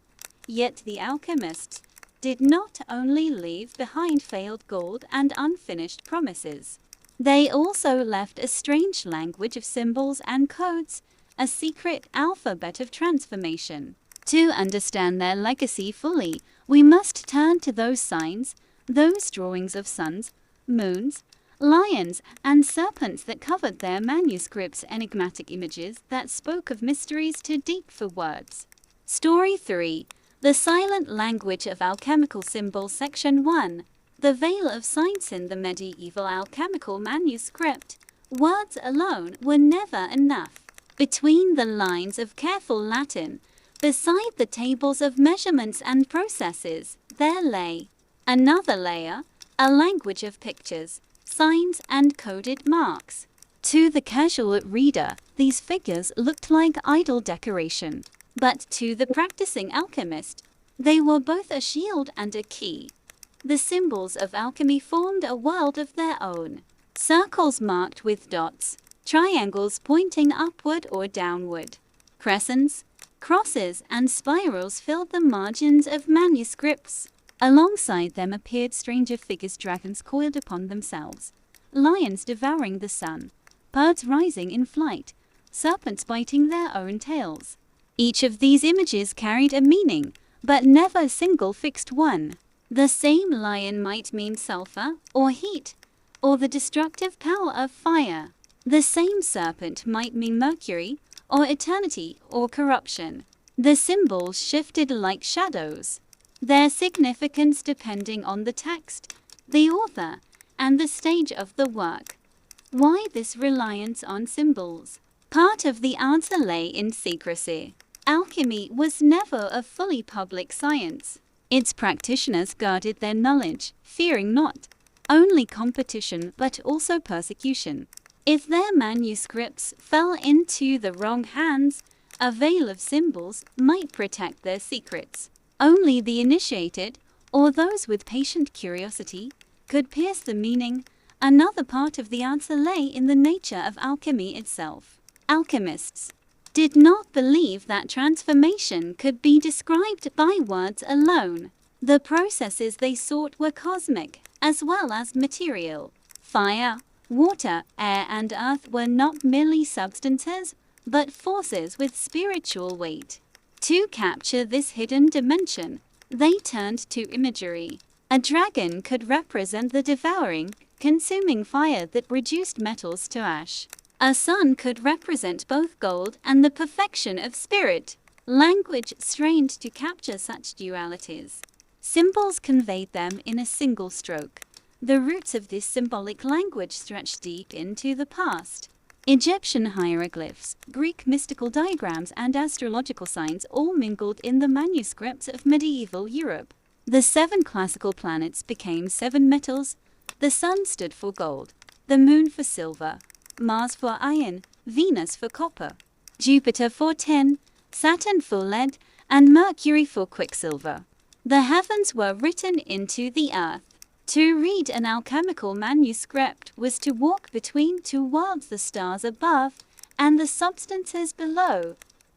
A: Yet the alchemists did not only leave behind failed gold and unfinished promises. They also left a strange language of symbols and codes, a secret alphabet of transformation. To understand their legacy fully, we must turn to those signs, those drawings of suns, moons, lions, and serpents that covered their manuscripts, enigmatic images that spoke of mysteries too deep for words. Story 3. The Silent Language of Alchemical Symbols. Section 1. The Veil of Science. In the medieval alchemical manuscript, words alone were never enough. Between the lines of careful Latin, beside the tables of measurements and processes, there lay another layer, a language of pictures, signs, and coded marks. To the casual reader, these figures looked like idle decoration. But to the practicing alchemist, they were both a shield and a key. The symbols of alchemy formed a world of their own. Circles marked with dots, triangles pointing upward or downward, crescents, crosses, and spirals filled the margins of manuscripts. Alongside them appeared stranger figures, dragons coiled upon themselves, lions devouring the sun, birds rising in flight, serpents biting their own tails. Each of these images carried a meaning, but never a single fixed one. The same lion might mean sulfur, or heat, or the destructive power of fire. The same serpent might mean Mercury, or eternity, or corruption. The symbols shifted like shadows, their significance depending on the text, the author, and the stage of the work. Why this reliance on symbols? Part of the answer lay in secrecy. Alchemy was never a fully public science. Its practitioners guarded their knowledge, fearing not only competition but also persecution. If their manuscripts fell into the wrong hands, a veil of symbols might protect their secrets. Only the initiated, or those with patient curiosity, could pierce the meaning. Another part of the answer lay in the nature of alchemy itself. Alchemists did not believe that transformation could be described by words alone. The processes they sought were cosmic, as well as material. Fire, water, air, and earth were not merely substances, but forces with spiritual weight. To capture this hidden dimension, they turned to imagery. A dragon could represent the devouring, consuming fire that reduced metals to ash. A sun could represent both gold and the perfection of spirit. Language strained to capture such dualities. Symbols conveyed them in a single stroke. The roots of this symbolic language stretched deep into the past. Egyptian hieroglyphs, Greek mystical diagrams, and astrological signs all mingled in the manuscripts of medieval Europe. The 7 classical planets became 7 metals. The sun stood for gold, the moon for silver, Mars for iron, Venus for copper, Jupiter for tin, Saturn for lead, and Mercury for quicksilver. The heavens were written into the earth. To read an alchemical manuscript was to walk between 2 worlds, the stars above and the substances below,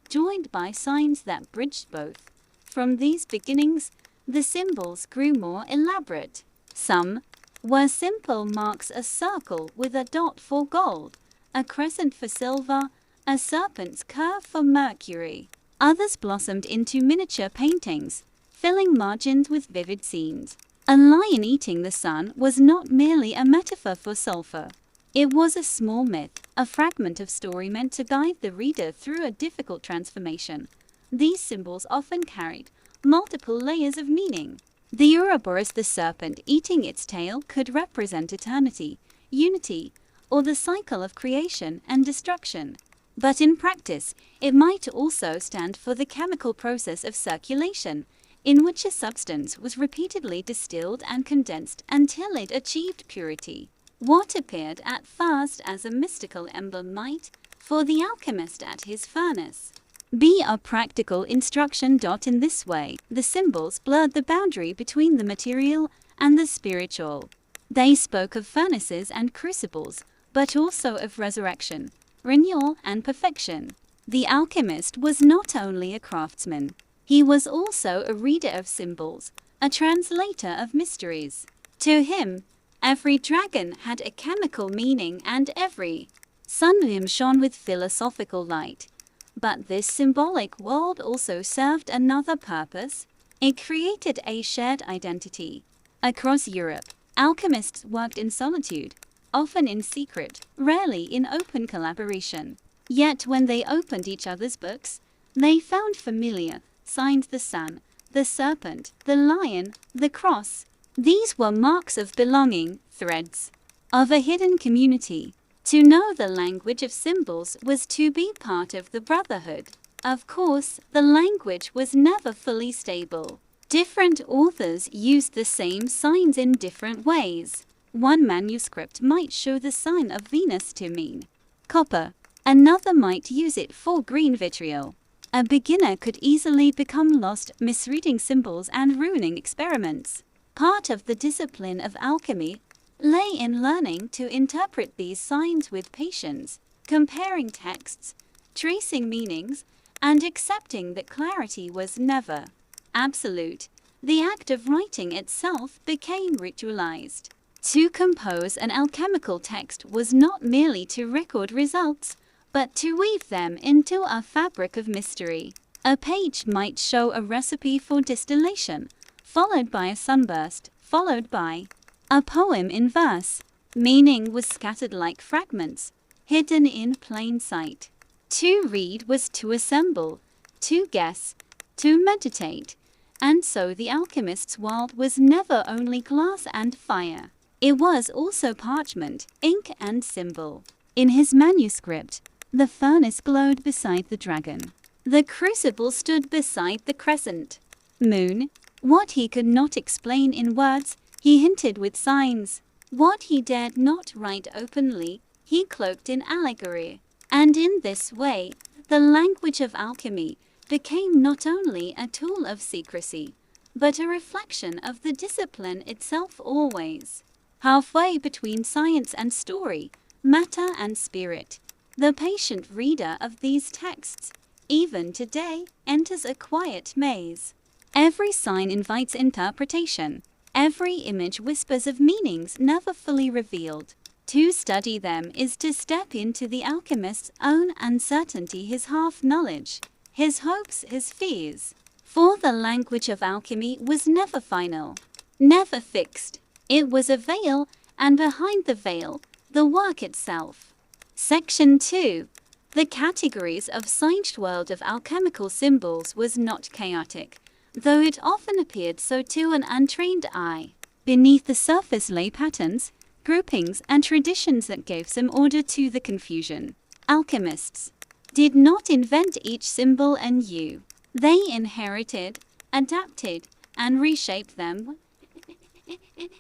A: joined by signs that bridged both. From these beginnings, the symbols grew more elaborate. Some were simple marks: a circle with a dot for gold, a crescent for silver, a serpent's curve for Mercury. Others blossomed into miniature paintings, filling margins with vivid scenes. A lion eating the sun was not merely a metaphor for sulfur. It was a small myth, a fragment of story meant to guide the reader through a difficult transformation. These symbols often carried multiple layers of meaning. The Ouroboros, the serpent eating its tail, could represent eternity, unity, or the cycle of creation and destruction. But in practice, it might also stand for the chemical process of circulation, in which a substance was repeatedly distilled and condensed until it achieved purity. What appeared at first as a mystical emblem might, for the alchemist at his furnace, be a practical instruction. In this way, the symbols blurred the boundary between the material and the spiritual. They spoke of furnaces and crucibles, but also of resurrection, renewal, and perfection. The alchemist was not only a craftsman, he was also a reader of symbols, a translator of mysteries. To him, every dragon had a chemical meaning and every sunbeam shone with philosophical light. But this symbolic world also served another purpose. It created a shared identity. Across Europe, alchemists worked in solitude, often in secret, rarely in open collaboration. Yet when they opened each other's books, they found familiar signs: the sun, the serpent, the lion, the cross. These were marks of belonging, threads of a hidden community. To know the language of symbols was to be part of the brotherhood. Of course, the language was never fully stable. Different authors used the same signs in different ways. One manuscript might show the sign of Venus to mean copper. Another might use it for green vitriol. A beginner could easily become lost, misreading symbols and ruining experiments. Part of the discipline of alchemy lay in learning to interpret these signs with patience, comparing texts, tracing meanings, and accepting that clarity was never absolute. The act of writing itself became ritualized. To compose an alchemical text was not merely to record results, but to weave them into a fabric of mystery. A page might show a recipe for distillation, followed by a sunburst, followed by a poem in verse. Meaning was scattered like fragments, hidden in plain sight. To read was to assemble, to guess, to meditate, and so the alchemist's world was never only glass and fire. It was also parchment, ink and symbol. In his manuscript, the furnace glowed beside the dragon. The crucible stood beside the crescent moon. What he could not explain in words, he hinted with signs. What he dared not write openly, he cloaked in allegory. And in this way, the language of alchemy became not only a tool of secrecy, but a reflection of the discipline itself always. Halfway between science and story, matter and spirit, the patient reader of these texts, even today, enters a quiet maze. Every sign invites interpretation. Every image whispers of meanings never fully revealed. To study them is to step into the alchemist's own uncertainty, his half-knowledge, his hopes, his fears. For the language of alchemy was never final, never fixed. It was a veil, and behind the veil, the work itself. Section 2. The categories of science world of alchemical symbols was not chaotic, though it often appeared so to an untrained eye. Beneath the surface lay patterns, groupings, and traditions that gave some order to the confusion. Alchemists did not invent each symbol anew. They inherited, adapted, and reshaped them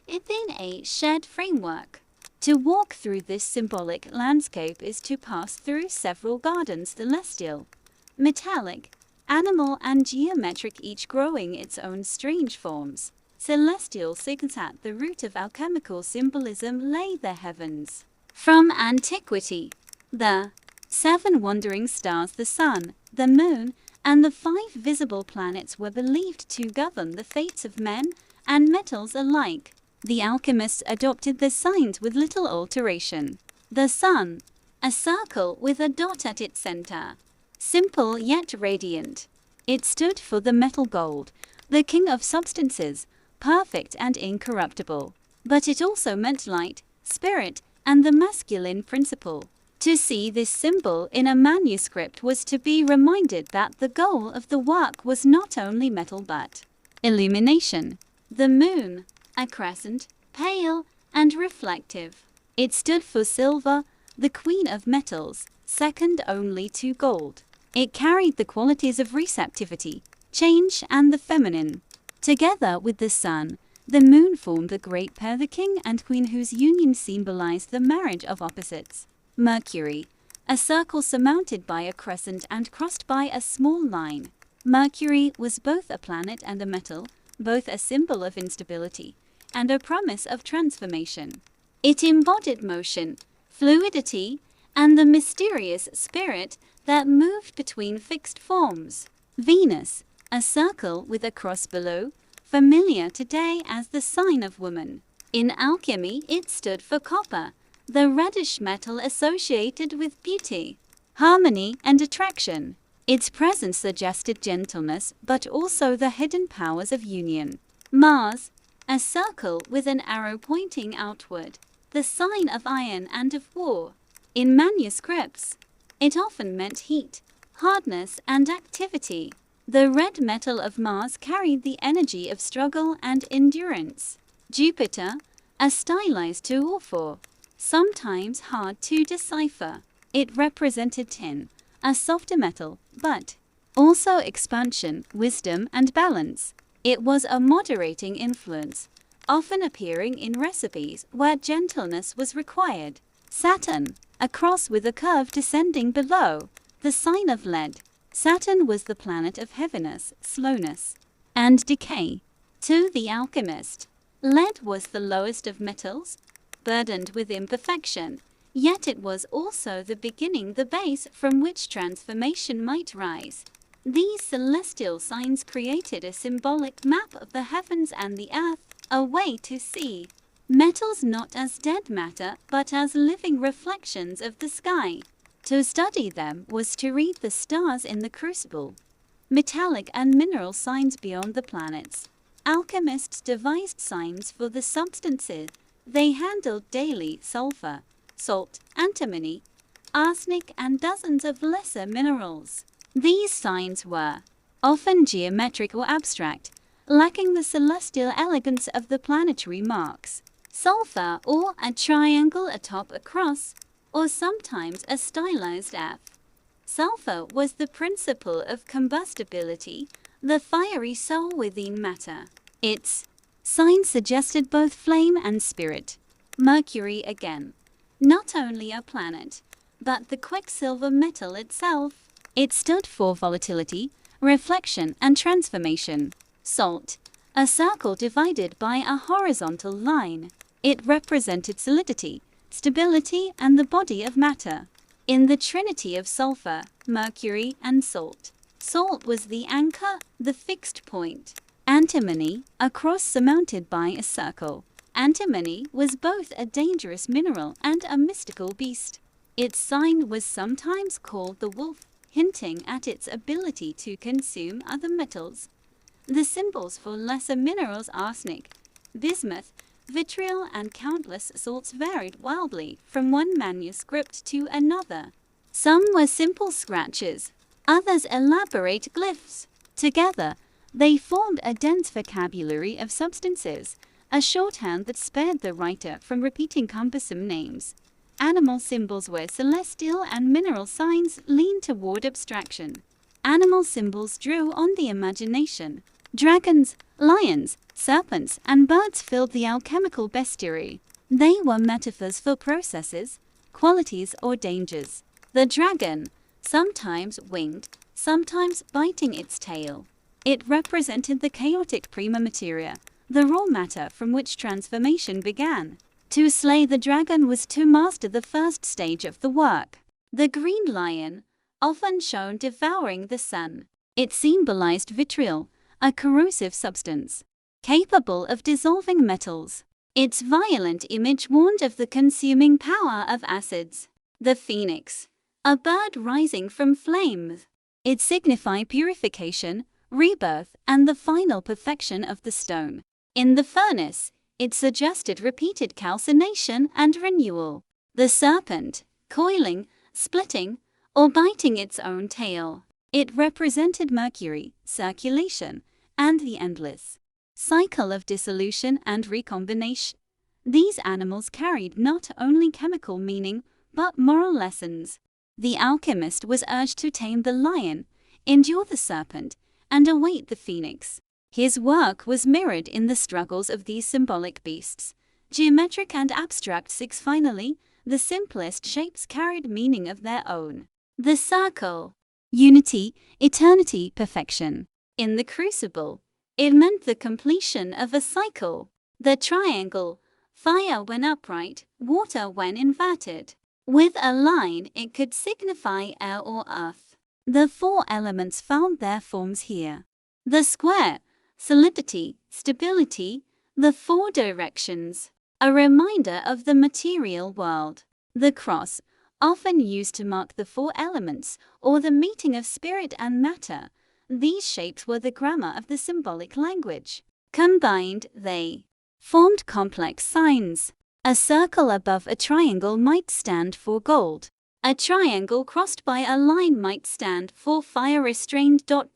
A: within a shared framework. To walk through this symbolic landscape is to pass through several gardens, celestial, metallic, animal, and geometric, each growing its own strange forms. Celestial, since at the root of alchemical symbolism lay the heavens. From antiquity, the 7 wandering stars, the sun, the moon, and the 5 visible planets were believed to govern the fates of men and metals alike. The alchemists adopted the signs with little alteration. The sun, a circle with a dot at its center, simple yet radiant. It stood for the metal gold, the king of substances, perfect and incorruptible. But it also meant light, spirit, and the masculine principle. To see this symbol in a manuscript was to be reminded that the goal of the work was not only metal but illumination. The moon, a crescent, pale and reflective. It stood for silver, the queen of metals, second only to gold. It carried the qualities of receptivity, change, and the feminine. Together with the sun, the moon formed the great pair, the king and queen, whose union symbolized the marriage of opposites. Mercury, a circle surmounted by a crescent and crossed by a small line. Mercury was both a planet and a metal, both a symbol of instability and a promise of transformation. It embodied motion, fluidity, and the mysterious spirit that moved between fixed forms. Venus, a circle with a cross below, familiar today as the sign of woman. In alchemy, it stood for copper, the reddish metal associated with beauty, harmony, and attraction. Its presence suggested gentleness, but also the hidden powers of union. Mars, a circle with an arrow pointing outward, the sign of iron and of war. In manuscripts, it often meant heat, hardness, and activity. The red metal of Mars carried the energy of struggle and endurance. Jupiter, a stylized two-or-four, sometimes hard to decipher. It represented tin, a softer metal, but also expansion, wisdom, and balance. It was a moderating influence, often appearing in recipes where gentleness was required. Saturn, a cross with a curve descending below, the sign of lead. Saturn was the planet of heaviness, slowness, and decay. To the alchemist, lead was the lowest of metals, burdened with imperfection, yet it was also the beginning, the base from which transformation might rise. These celestial signs created a symbolic map of the heavens and the earth, a way to see metals not as dead matter, but as living reflections of the sky. To study them was to read the stars in the crucible, metallic and mineral signs beyond the planets. Alchemists devised signs for the substances they handled daily: sulfur, salt, antimony, arsenic, and dozens of lesser minerals. These signs were often geometric or abstract, lacking the celestial elegance of the planetary marks. Sulfur, or a triangle atop a cross, or sometimes a stylized F. Sulfur was the principle of combustibility, the fiery soul within matter. Its sign suggested both flame and spirit. Mercury again, not only a planet, but the quicksilver metal itself. It stood for volatility, reflection, and transformation. Salt, a circle divided by a horizontal line. It represented solidity, stability, and the body of matter. In the trinity of sulfur, mercury, and salt, salt was the anchor, the fixed point. Antimony, a cross surmounted by a circle. Antimony was both a dangerous mineral and a mystical beast. Its sign was sometimes called the wolf, hinting at its ability to consume other metals. The symbols for lesser minerals, arsenic, bismuth, vitriol, and countless salts, varied wildly from one manuscript to another. Some were simple scratches, others elaborate glyphs. Together, they formed a dense vocabulary of substances, a shorthand that spared the writer from repeating cumbersome names. Animal symbols were celestial, and mineral signs leaned toward abstraction. Animal symbols drew on the imagination. Dragons, lions, serpents, and birds filled the alchemical bestiary. They were metaphors for processes, qualities, or dangers. The dragon, sometimes winged, sometimes biting its tail. It represented the chaotic prima materia, the raw matter from which transformation began. To slay the dragon was to master the first stage of the work. The green lion, often shown devouring the sun. It symbolized vitriol, a corrosive substance, capable of dissolving metals. Its violent image warned of the consuming power of acids. The phoenix, a bird rising from flames. It signified purification, rebirth, and the final perfection of the stone. In the furnace, it suggested repeated calcination and renewal. The serpent, coiling, splitting, or biting its own tail. It represented mercury, circulation, and the endless cycle of dissolution and recombination. These animals carried not only chemical meaning, but moral lessons. The alchemist was urged to tame the lion, endure the serpent, and await the phoenix. His work was mirrored in the struggles of these symbolic beasts. Geometric and abstract six. Finally, the simplest shapes carried meaning of their own. The circle, unity, eternity, perfection. In the crucible, it meant the completion of a cycle. The triangle, fire when upright, water when inverted. With a line, it could signify air or earth. The four elements found their forms here. The square, solidity, stability, the four directions, a reminder of the material world. The cross, often used to mark the four elements or the meeting of spirit and matter. These shapes were the grammar of the symbolic language. Combined, they formed complex signs. A circle above a triangle might stand for gold. A triangle crossed by a line might stand for fire restrained. To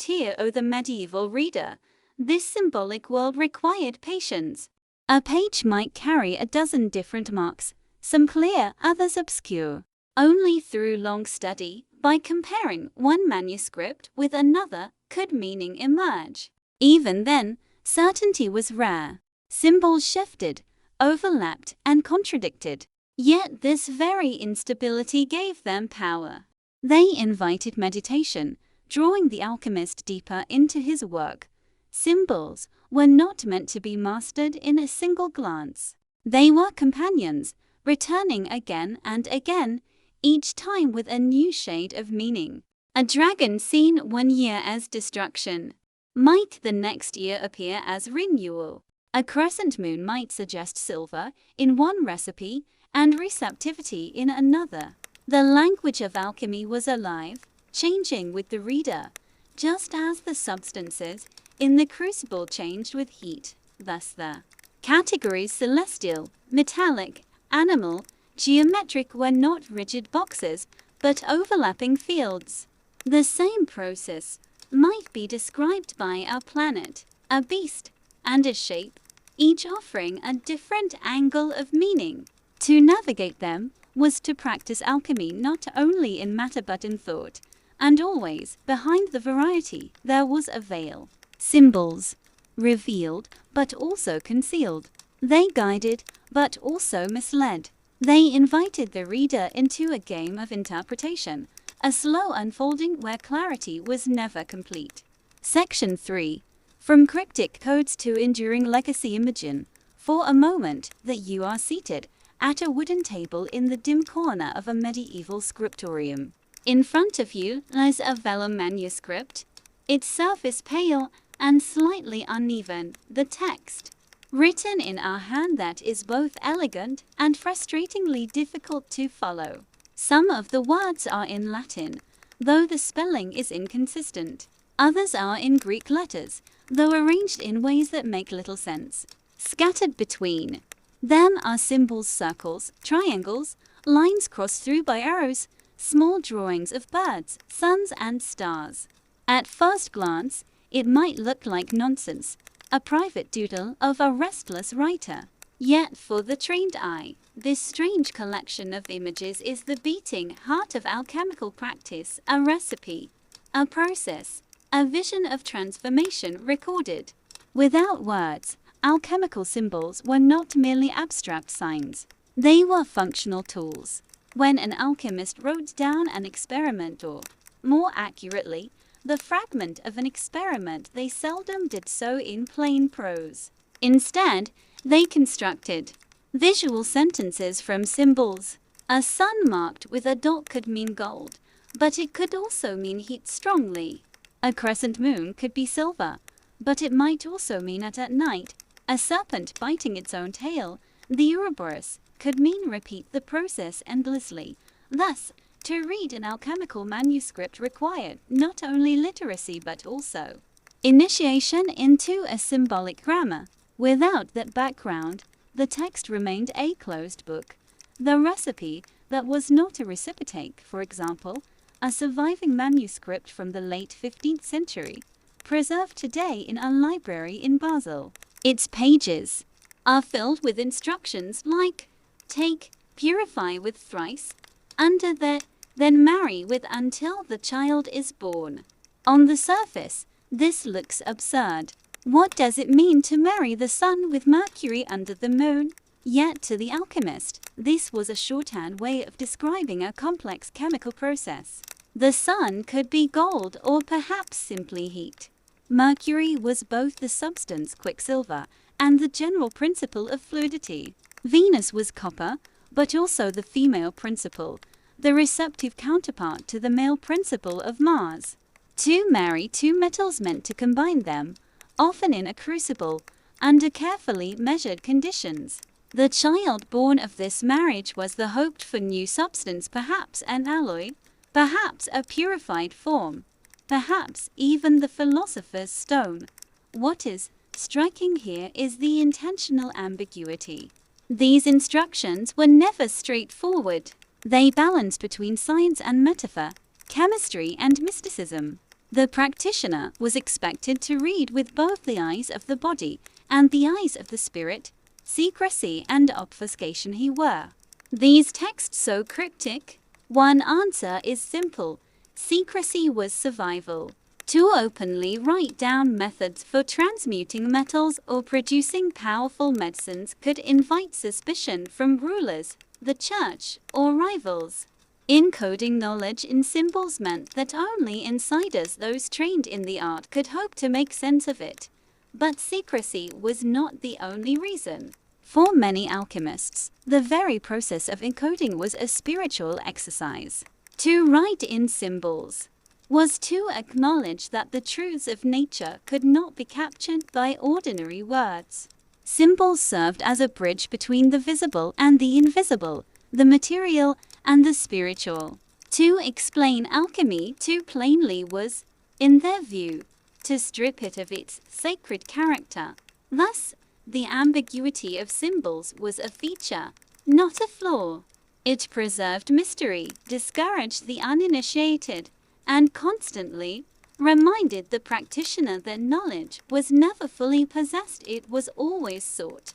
A: the medieval reader, this symbolic world required patience. A page might carry a dozen different marks, some clear, others obscure. Only through long study, by comparing one manuscript with another, could meaning emerge. Even then, certainty was rare. Symbols shifted, overlapped, and contradicted. Yet this very instability gave them power. They invited meditation, drawing the alchemist deeper into his work. Symbols were not meant to be mastered in a single glance. They were companions, returning again and again, each time with a new shade of meaning. A dragon seen one year as destruction might the next year appear as renewal. A crescent moon might suggest silver in one recipe and receptivity in another. The language of alchemy was alive, changing with the reader, just as the substances in the crucible changed with heat. Thus the categories celestial, metallic, animal, geometric were not rigid boxes, but overlapping fields. The same process might be described by a planet, a beast, and a shape, each offering a different angle of meaning. To navigate them was to practice alchemy not only in matter but in thought, and always, behind the variety, there was a veil. Symbols revealed, but also concealed. They guided, but also misled. They invited the reader into a game of interpretation, a slow unfolding where clarity was never complete. Section 3. From cryptic codes to enduring legacy. Imagine, for a moment, that you are seated at a wooden table in the dim corner of a medieval scriptorium. In front of you lies a vellum manuscript, its surface pale and slightly uneven, the text, written in a hand that is both elegant and frustratingly difficult to follow. Some of the words are in Latin, though the spelling is inconsistent. Others are in Greek letters, though arranged in ways that make little sense. Scattered between them are symbols, circles, triangles, lines crossed through by arrows, small drawings of birds, suns, and stars. At first glance, it might look like nonsense, a private doodle of a restless writer. Yet for the trained eye, this strange collection of images is the beating heart of alchemical practice, a recipe, a process, a vision of transformation recorded. Without words, alchemical symbols were not merely abstract signs. They were functional tools. When an alchemist wrote down an experiment, or, more accurately, the fragment of an experiment, they seldom did so in plain prose. Instead, they constructed visual sentences from symbols. A sun marked with a dot could mean gold, but it could also mean heat strongly. A crescent moon could be silver, but it might also mean that at night, a serpent biting its own tail, the Ouroboros, could mean repeat the process endlessly. Thus, to read an alchemical manuscript required not only literacy but also initiation into a symbolic grammar. Without that background, the text remained a closed book. The recipe that was not a receptacle, for example, a surviving manuscript from the late 15th century, preserved today in a library in Basel. Its pages are filled with instructions like take, purify with thrice, under that, then marry with until the child is born. On the surface, this looks absurd. What does it mean to marry the sun with Mercury under the moon? Yet to the alchemist, this was a shorthand way of describing a complex chemical process. The sun could be gold or perhaps simply heat. Mercury was both the substance quicksilver and the general principle of fluidity. Venus was copper, but also the female principle, the receptive counterpart to the male principle of Mars. To marry two metals meant to combine them, often in a crucible, under carefully measured conditions. The child born of this marriage was the hoped-for new substance, perhaps an alloy, perhaps a purified form, perhaps even the philosopher's stone. What is striking here is the intentional ambiguity. These instructions were never straightforward. They balanced between science and metaphor, chemistry and mysticism. The practitioner was expected to read with both the eyes of the body and the eyes of the spirit. Secrecy and obfuscation he were. These texts so cryptic? One answer is simple. Secrecy was survival. To openly write down methods for transmuting metals or producing powerful medicines could invite suspicion from rulers, the church, or rivals. Encoding knowledge in symbols meant that only insiders, those trained in the art, could hope to make sense of it. But secrecy was not the only reason. For many alchemists, the very process of encoding was a spiritual exercise. To write in symbols was to acknowledge that the truths of nature could not be captured by ordinary words. Symbols served as a bridge between the visible and the invisible, the material and the spiritual. To explain alchemy too plainly was, in their view, to strip it of its sacred character. Thus, the ambiguity of symbols was a feature, not a flaw. It preserved mystery, discouraged the uninitiated, and constantly reminded the practitioner that knowledge was never fully possessed. It was always sought,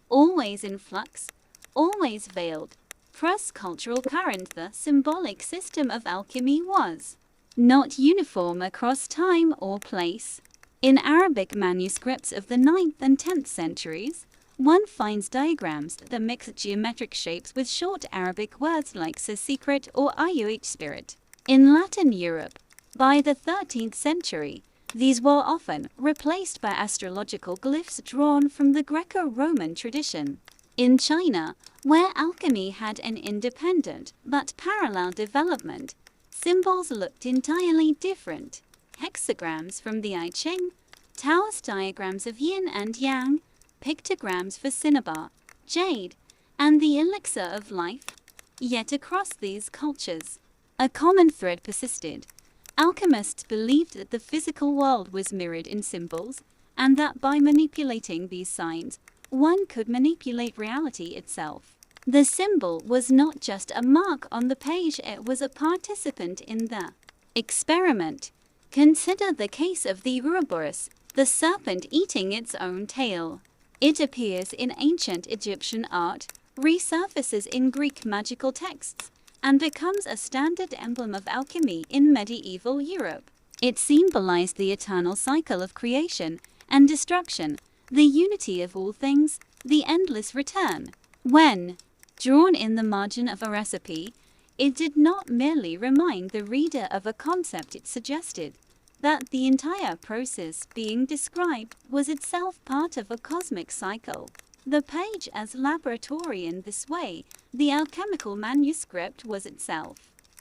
A: always in flux, always veiled. Cross-cultural current. The symbolic system of alchemy was not uniform across time or place. In Arabic manuscripts of the 9th and 10th centuries, one finds diagrams that mix geometric shapes with short Arabic words like secret or ayuh spirit. In Latin Europe, by the 13th century, these were often replaced by astrological glyphs drawn from the Greco-Roman tradition. In China, where alchemy had an independent but parallel development, symbols looked entirely different. Hexagrams from the I Ching, Taoist diagrams of yin and yang, pictograms for cinnabar, jade, and the elixir of life. Yet across these cultures, a common thread persisted. Alchemists believed that the physical world was mirrored in symbols, and that by manipulating these signs, one could manipulate reality itself. The symbol was not just a mark on the page, it was a participant in the experiment. Consider the case of the Ouroboros, the serpent eating its own tail. It appears in ancient Egyptian art, resurfaces in Greek magical texts, and becomes a standard emblem of alchemy in medieval Europe. It symbolized the eternal cycle of creation and destruction, the unity of all things, the endless return. When drawn in the margin of a recipe, it did not merely remind the reader of a concept, it suggested that the entire process being described was itself part of a cosmic cycle. The page as laboratory. In this way, the alchemical manuscript was itself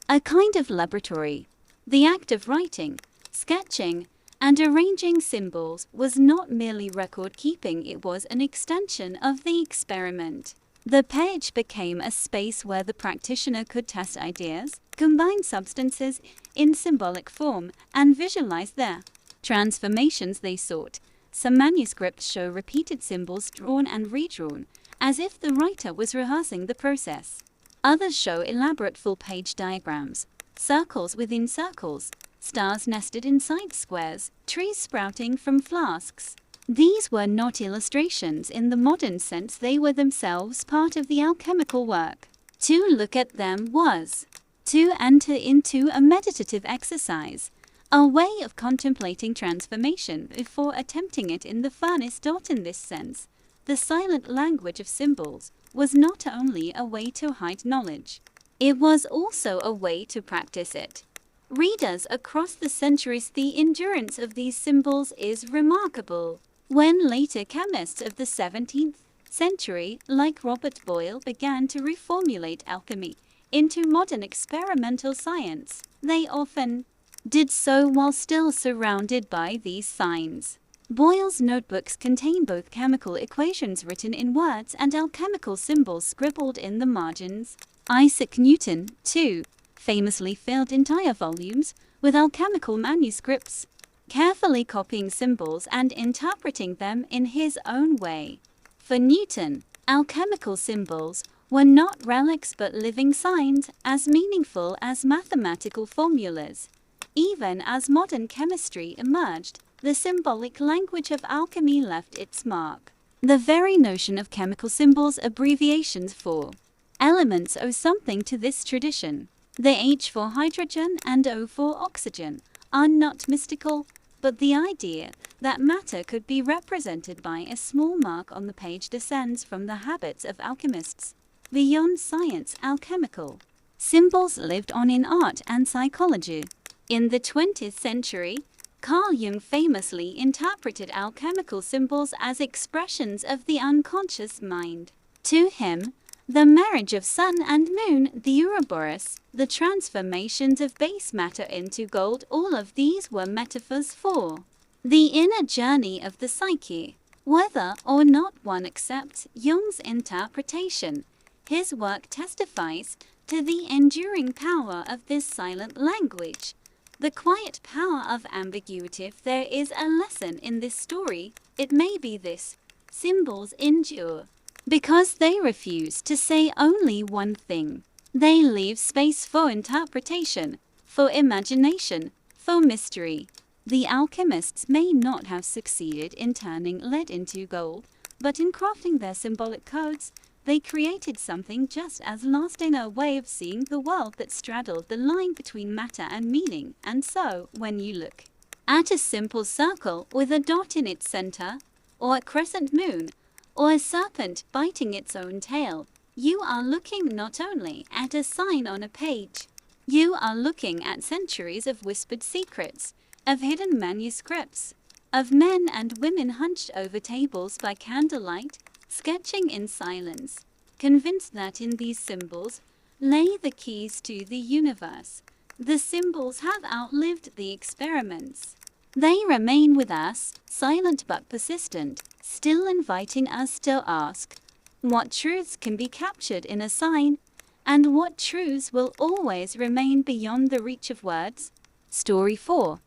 A: a kind of laboratory. The act of writing, sketching, and arranging symbols was not merely record-keeping, it was an extension of the experiment. The page became a space where the practitioner could test ideas, combine substances in symbolic form, and visualize their transformations they sought. Some manuscripts show repeated symbols drawn and redrawn, as if the writer was rehearsing the process. Others show elaborate full-page diagrams, circles within circles, stars nested inside squares, trees sprouting from flasks. These were not illustrations in the modern sense, they were themselves part of the alchemical work. To look at them was to enter into a meditative exercise, a way of contemplating transformation before attempting it in the furnace. In this sense, the silent language of symbols was not only a way to hide knowledge, it was also a way to practice it. Readers across the centuries, the endurance of these symbols is remarkable. When later chemists of the 17th century, like Robert Boyle, began to reformulate alchemy into modern experimental science, they often did so while still surrounded by these signs. Boyle's notebooks contain both chemical equations written in words and alchemical symbols scribbled in the margins. Isaac Newton, too, famously filled entire volumes with alchemical manuscripts, carefully copying symbols and interpreting them in his own way. For Newton, alchemical symbols were not relics but living signs, as meaningful as mathematical formulas. Even as modern chemistry emerged, the symbolic language of alchemy left its mark. The very notion of chemical symbols, abbreviations for elements, owe something to this tradition. The H for hydrogen and O for oxygen are not mystical, but the idea that matter could be represented by a small mark on the page descends from the habits of alchemists. Beyond science, alchemical symbols lived on in art and psychology. In the 20th century, Carl Jung famously interpreted alchemical symbols as expressions of the unconscious mind. To him, the marriage of sun and moon, the Ouroboros, the transformations of base matter into gold, all of these were metaphors for the inner journey of the psyche. Whether or not one accepts Jung's interpretation, his work testifies to the enduring power of this silent language, the quiet power of ambiguity. If there is a lesson in this story, it may be this: symbols endure because they refuse to say only one thing. They leave space for interpretation, for imagination, for mystery. The alchemists may not have succeeded in turning lead into gold, but in crafting their symbolic codes, they created something just as lasting, a way of seeing the world that straddled the line between matter and meaning. And so, when you look at a simple circle with a dot in its center, or a crescent moon, or a serpent biting its own tail, you are looking not only at a sign on a page, you are looking at centuries of whispered secrets, of hidden manuscripts, of men and women hunched over tables by candlelight, sketching in silence, convinced that in these symbols lay the keys to the universe. The symbols have outlived the experiments. They remain with us, silent but persistent, still inviting us to ask, what truths can be captured in a sign, and what truths will always remain beyond the reach of words? Story 4.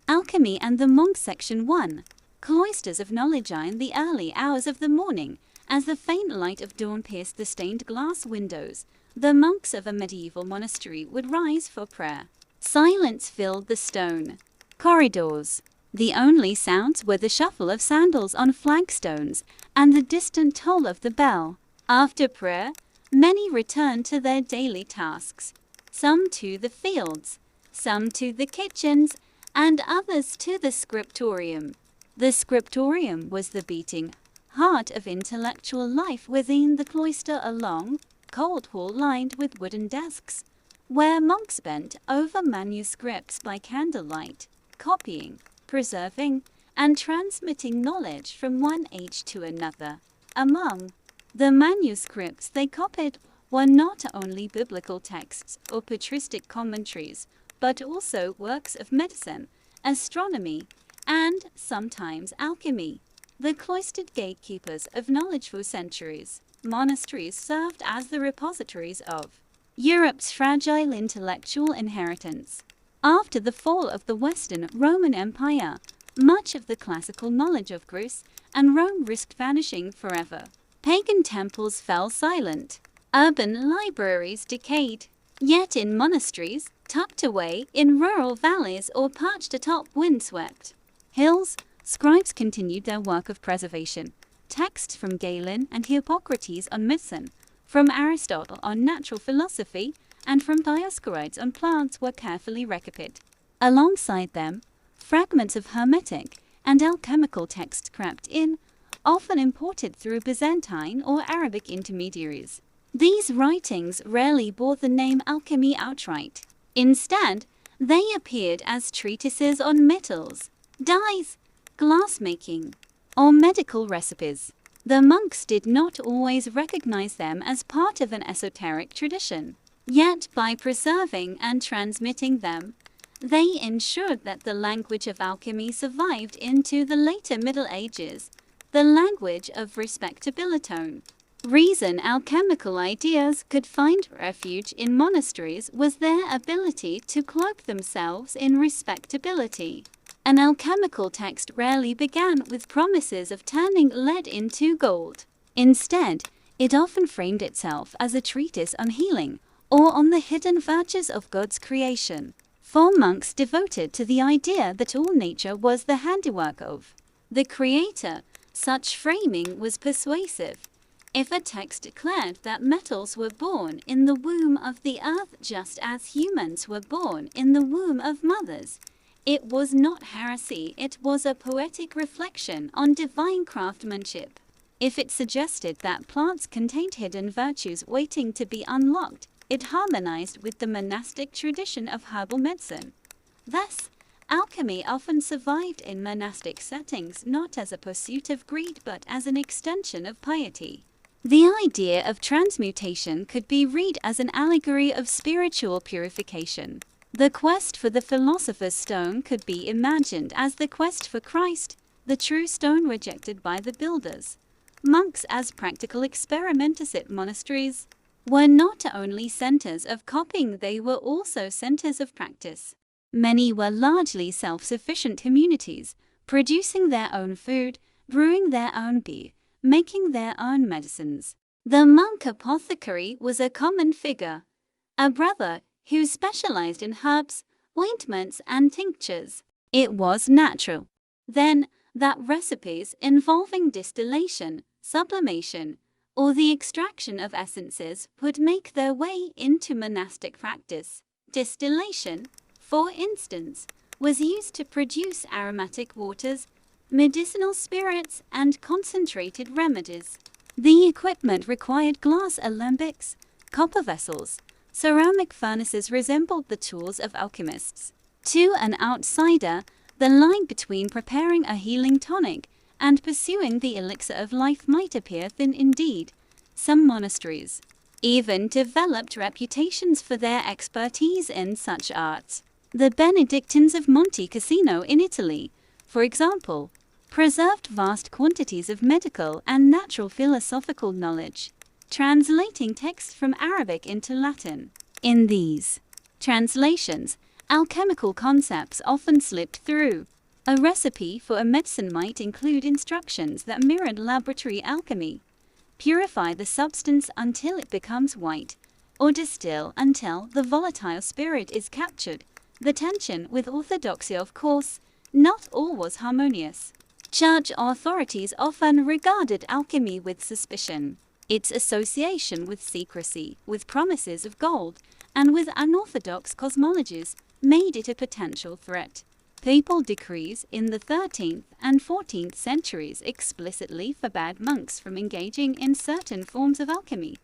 A: Alchemy and the Monk. Section 1. Cloisters of knowledge. In the early hours of the morning, as the faint light of dawn pierced the stained glass windows, the monks of a medieval monastery would rise for prayer. Silence filled the stone corridors. The only sounds were the shuffle of sandals on flagstones and the distant toll of the bell. After prayer, many returned to their daily tasks, some to the fields, some to the kitchens, and others to the scriptorium. The scriptorium was the beating heart of intellectual life within the cloister, a long, cold hall lined with wooden desks, where monks bent over manuscripts by candlelight, copying, preserving, and transmitting knowledge from one age to another. Among the manuscripts they copied were not only biblical texts or patristic commentaries, but also works of medicine, astronomy, and sometimes alchemy. The cloistered gatekeepers of knowledge for centuries, monasteries served as the repositories of Europe's fragile intellectual inheritance. After the fall of the Western Roman Empire, much of the classical knowledge of Greece and Rome risked vanishing forever. Pagan temples fell silent. Urban libraries decayed. Yet in monasteries, tucked away in rural valleys or perched atop windswept hills, scribes continued their work of preservation. Texts from Galen and Hippocrates on medicine, from Aristotle on natural philosophy, and from Dioscorides on plants were carefully recopied. Alongside them, fragments of Hermetic and alchemical texts crept in, often imported through Byzantine or Arabic intermediaries. These writings rarely bore the name alchemy outright. Instead, they appeared as treatises on metals, dyes, glassmaking, or medical recipes. The monks did not always recognize them as part of an esoteric tradition. Yet, by preserving and transmitting them, they ensured that the language of alchemy survived into the later Middle Ages, the language of respectability. Reason alchemical ideas could find refuge in monasteries was their ability to cloak themselves in respectability. An alchemical text rarely began with promises of turning lead into gold. Instead, it often framed itself as a treatise on healing or on the hidden virtues of God's creation. For monks devoted to the idea that all nature was the handiwork of the Creator, such framing was persuasive. If a text declared that metals were born in the womb of the earth just as humans were born in the womb of mothers, it was not heresy, it was a poetic reflection on divine craftsmanship. If it suggested that plants contained hidden virtues waiting to be unlocked, it harmonized with the monastic tradition of herbal medicine. Thus, alchemy often survived in monastic settings not as a pursuit of greed but as an extension of piety. The idea of transmutation could be read as an allegory of spiritual purification. The quest for the philosopher's stone could be imagined as the quest for Christ, the true stone rejected by the builders. Monks, as practical experimenters at monasteries, were not only centers of copying, they were also centers of practice. Many were largely self-sufficient communities, producing their own food, brewing their own beer, making their own medicines. The monk apothecary was a common figure. a brother who specialized in herbs, ointments, and tinctures. It was natural, then, that recipes involving distillation, sublimation, or the extraction of essences would make their way into monastic practice. Distillation, for instance, was used to produce aromatic waters, medicinal spirits, and concentrated remedies. The equipment required glass alembics, copper vessels. Ceramic furnaces resembled the tools of alchemists. To an outsider, the line between preparing a healing tonic and pursuing the elixir of life might appear thin indeed. Some monasteries even developed reputations for their expertise in such arts. The Benedictines of Monte Cassino in Italy, for example, preserved vast quantities of medical and natural philosophical knowledge, translating texts from Arabic into Latin. In these translations, alchemical concepts often slipped through. A recipe for a medicine might include instructions that mirrored laboratory alchemy: purify the substance until it becomes white, or distill until the volatile spirit is captured. The tension with orthodoxy, of course, not all was harmonious. Church authorities often regarded alchemy with suspicion. Its association with secrecy, with promises of gold, and with unorthodox cosmologies made it a potential threat. Papal decrees in the 13th and 14th centuries explicitly forbade monks from engaging in certain forms of alchemy,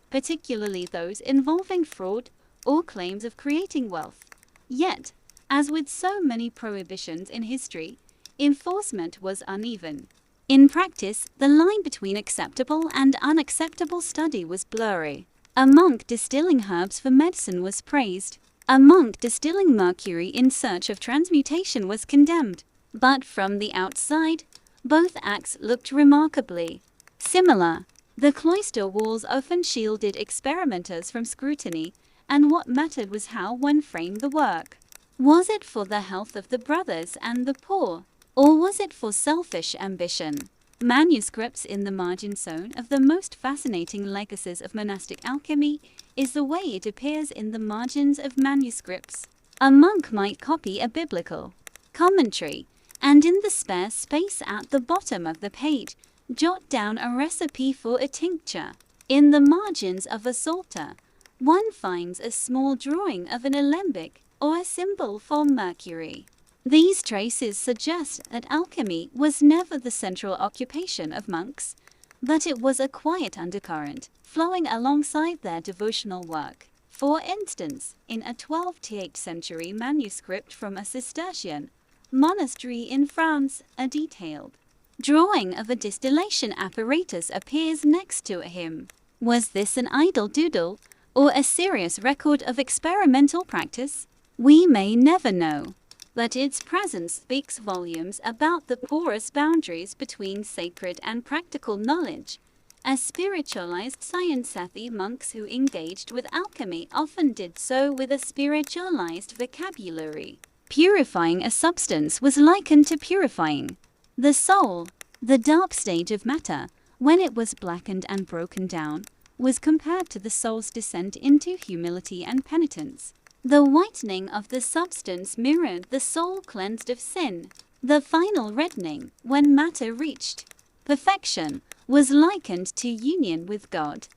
A: particularly those involving fraud or claims of creating wealth. Yet, as with so many prohibitions in history, enforcement was uneven. In practice, the line between acceptable and unacceptable study was blurry. A monk distilling herbs for medicine was praised. A monk distilling mercury in search of transmutation was condemned. But from the outside, both acts looked remarkably similar. The cloister walls often shielded experimenters from scrutiny, and what mattered was how one framed the work. Was it for the health of the brothers and the poor, or was it for selfish ambition? Manuscripts in the margin zone of the most fascinating legacies of monastic alchemy is the way it appears in the margins of manuscripts. A monk might copy a biblical commentary, and in the spare space at the bottom of the page, jot down a recipe for a tincture. In the margins of a psalter, one finds a small drawing of an alembic or a symbol for mercury. These traces suggest that alchemy was never the central occupation of monks, but it was a quiet undercurrent flowing alongside their devotional work. For instance, in a 12th to 8th century manuscript from a Cistercian monastery in France, a detailed drawing of a distillation apparatus appears next to a hymn. Was this an idle doodle, or a serious record of experimental practice? We may never know, but its presence speaks volumes about the porous boundaries between sacred and practical knowledge. As spiritualized scienceathy monks who engaged with alchemy often did so with a spiritualized vocabulary. Purifying a substance was likened to purifying the soul. The dark stage of matter, when it was blackened and broken down, was compared to the soul's descent into humility and penitence. The whitening of the substance mirrored the soul cleansed of sin. The final reddening, when matter reached perfection, was likened to union with God.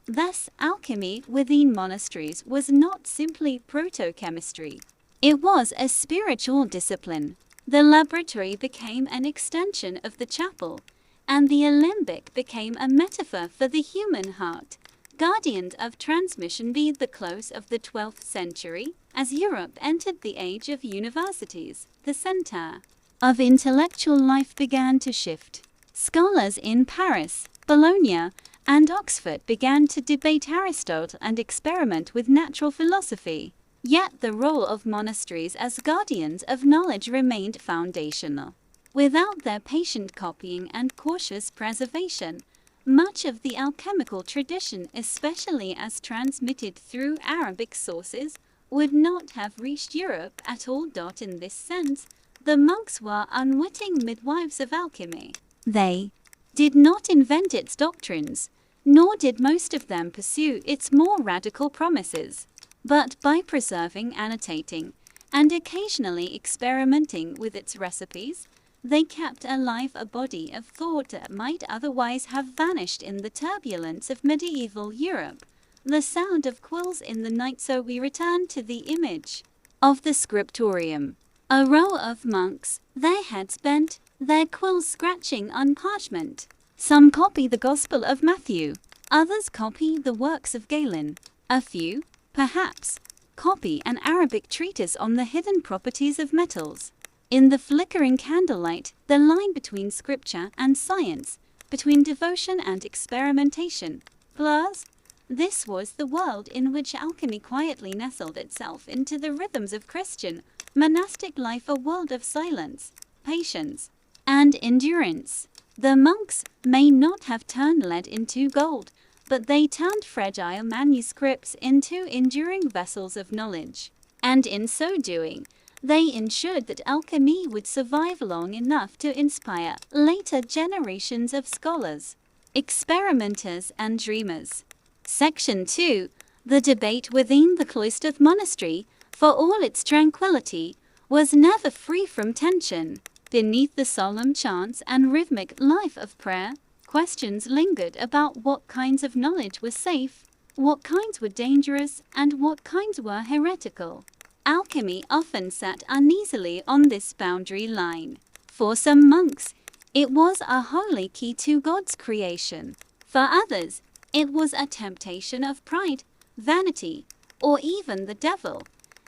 A: Thus, alchemy within monasteries was not simply proto-chemistry. It was a spiritual discipline. The laboratory became an extension of the chapel, and the alembic became a metaphor for the human heart. Guardian of transmission be the close of the 12th century, as Europe entered the age of universities, the center of intellectual life began to shift. Scholars in Paris, Bologna, and Oxford began to debate Aristotle and experiment with natural philosophy. Yet the role of monasteries as guardians of knowledge remained foundational. Without their patient copying and cautious preservation, much of the alchemical tradition, especially as transmitted through Arabic sources, would not have reached Europe at all. In this sense, the monks were unwitting midwives of alchemy. They did not invent its doctrines, nor did most of them pursue its more radical promises. but by preserving, annotating, and occasionally experimenting with its recipes, they kept alive a body of thought that might otherwise have vanished in the turbulence of medieval Europe. The sound of quills in the night. So we return to the image of the scriptorium. A row of monks, their heads bent, their quills scratching on parchment. Some copy the Gospel of Matthew, others copy the works of Galen. A few, perhaps, copy an Arabic treatise on the hidden properties of metals. In the flickering candlelight, the line between scripture and science, between devotion and experimentation, blurs. This was the world in which alchemy quietly nestled itself into the rhythms of Christian, monastic life, a world of silence, patience, and endurance. The monks may not have turned lead into gold, but they turned fragile manuscripts into enduring vessels of knowledge. And in so doing, they ensured that alchemy would survive long enough to inspire later generations of scholars, experimenters, and dreamers. Section 2. The debate within the cloistered monastery, for all its tranquility, was never free from tension. Beneath the solemn chants and rhythmic life of prayer, questions lingered about what kinds of knowledge were safe, what kinds were dangerous, and what kinds were heretical. Alchemy often sat uneasily on this boundary line. For some monks, it was a holy key to God's creation. For others, it was a temptation of pride, vanity, or even the devil.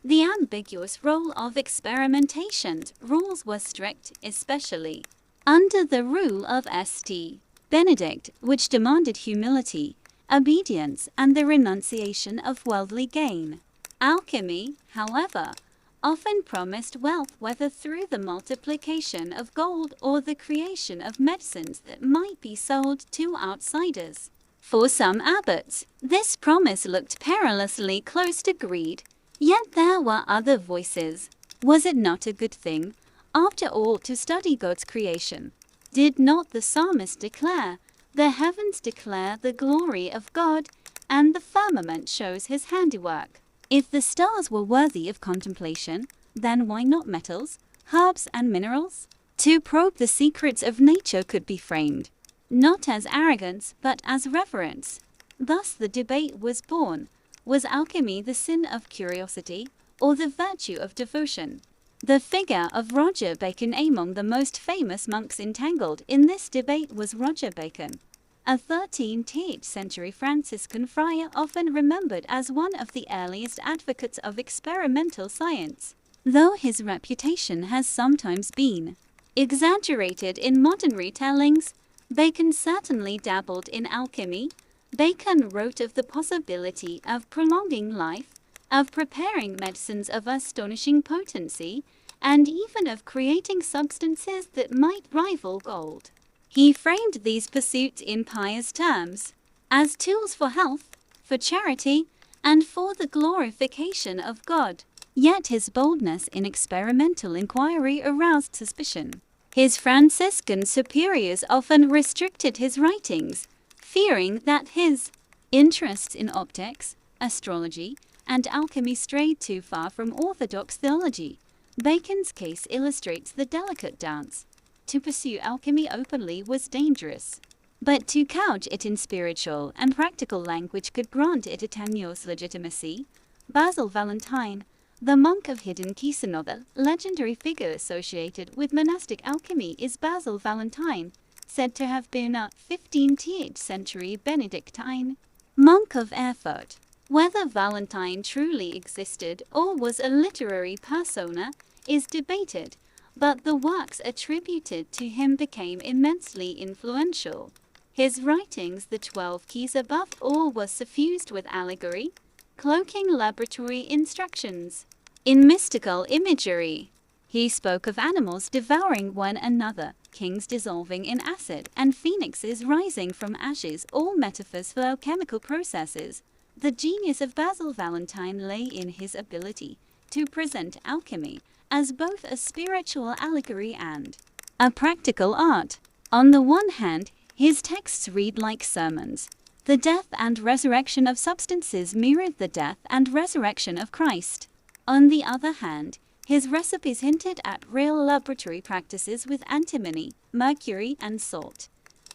A: The ambiguous role of experimentation rules were strict, especially under the rule of St. Benedict, which demanded humility, obedience, and the renunciation of worldly gain. Alchemy, however, often promised wealth, whether through the multiplication of gold or the creation of medicines that might be sold to outsiders. For some abbots, this promise looked perilously close to greed, yet there were other voices. Was it not a good thing, after all, to study God's creation? Did not the psalmist declare, "The heavens declare the glory of God, and the firmament shows his handiwork"? If the stars were worthy of contemplation, then why not metals, herbs, and minerals? To probe the secrets of nature could be framed, not as arrogance, but as reverence. Thus the debate was born. Was alchemy the sin of curiosity, or the virtue of devotion? The figure of Roger Bacon, among the most famous monks entangled in this debate, was Roger Bacon, a 13th century Franciscan friar often remembered as one of the earliest advocates of experimental science. Though his reputation has sometimes been exaggerated in modern retellings, Bacon certainly dabbled in alchemy. Bacon wrote of the possibility of prolonging life, of preparing medicines of astonishing potency, and even of creating substances that might rival gold. He framed these pursuits in pious terms, as tools for health, for charity, and for the glorification of God. Yet his boldness in experimental inquiry aroused suspicion. His Franciscan superiors often restricted his writings, fearing that his interests in optics, astrology, and alchemy strayed too far from orthodox theology. Bacon's case illustrates the delicate dance. To pursue alchemy openly was dangerous, but to couch it in spiritual and practical language could grant it a tenuous legitimacy. Basil Valentine, the monk of hidden Chisinau, the legendary figure associated with monastic alchemy, is Basil Valentine, said to have been a 15th century Benedictine monk of Erfurt. Whether Valentine truly existed or was a literary persona is debated, but the works attributed to him became immensely influential. His writings, the 12 Keys above all, were suffused with allegory, cloaking laboratory instructions in mystical imagery. He spoke of animals devouring one another, kings dissolving in acid, and phoenixes rising from ashes, all metaphors for alchemical processes. The genius of Basil Valentine lay in his ability to present alchemy as both a spiritual allegory and a practical art. On the one hand, his texts read like sermons, The death and resurrection of substances mirrored the death and resurrection of Christ. On the other hand, his recipes hinted at real laboratory practices with antimony, mercury, and salt.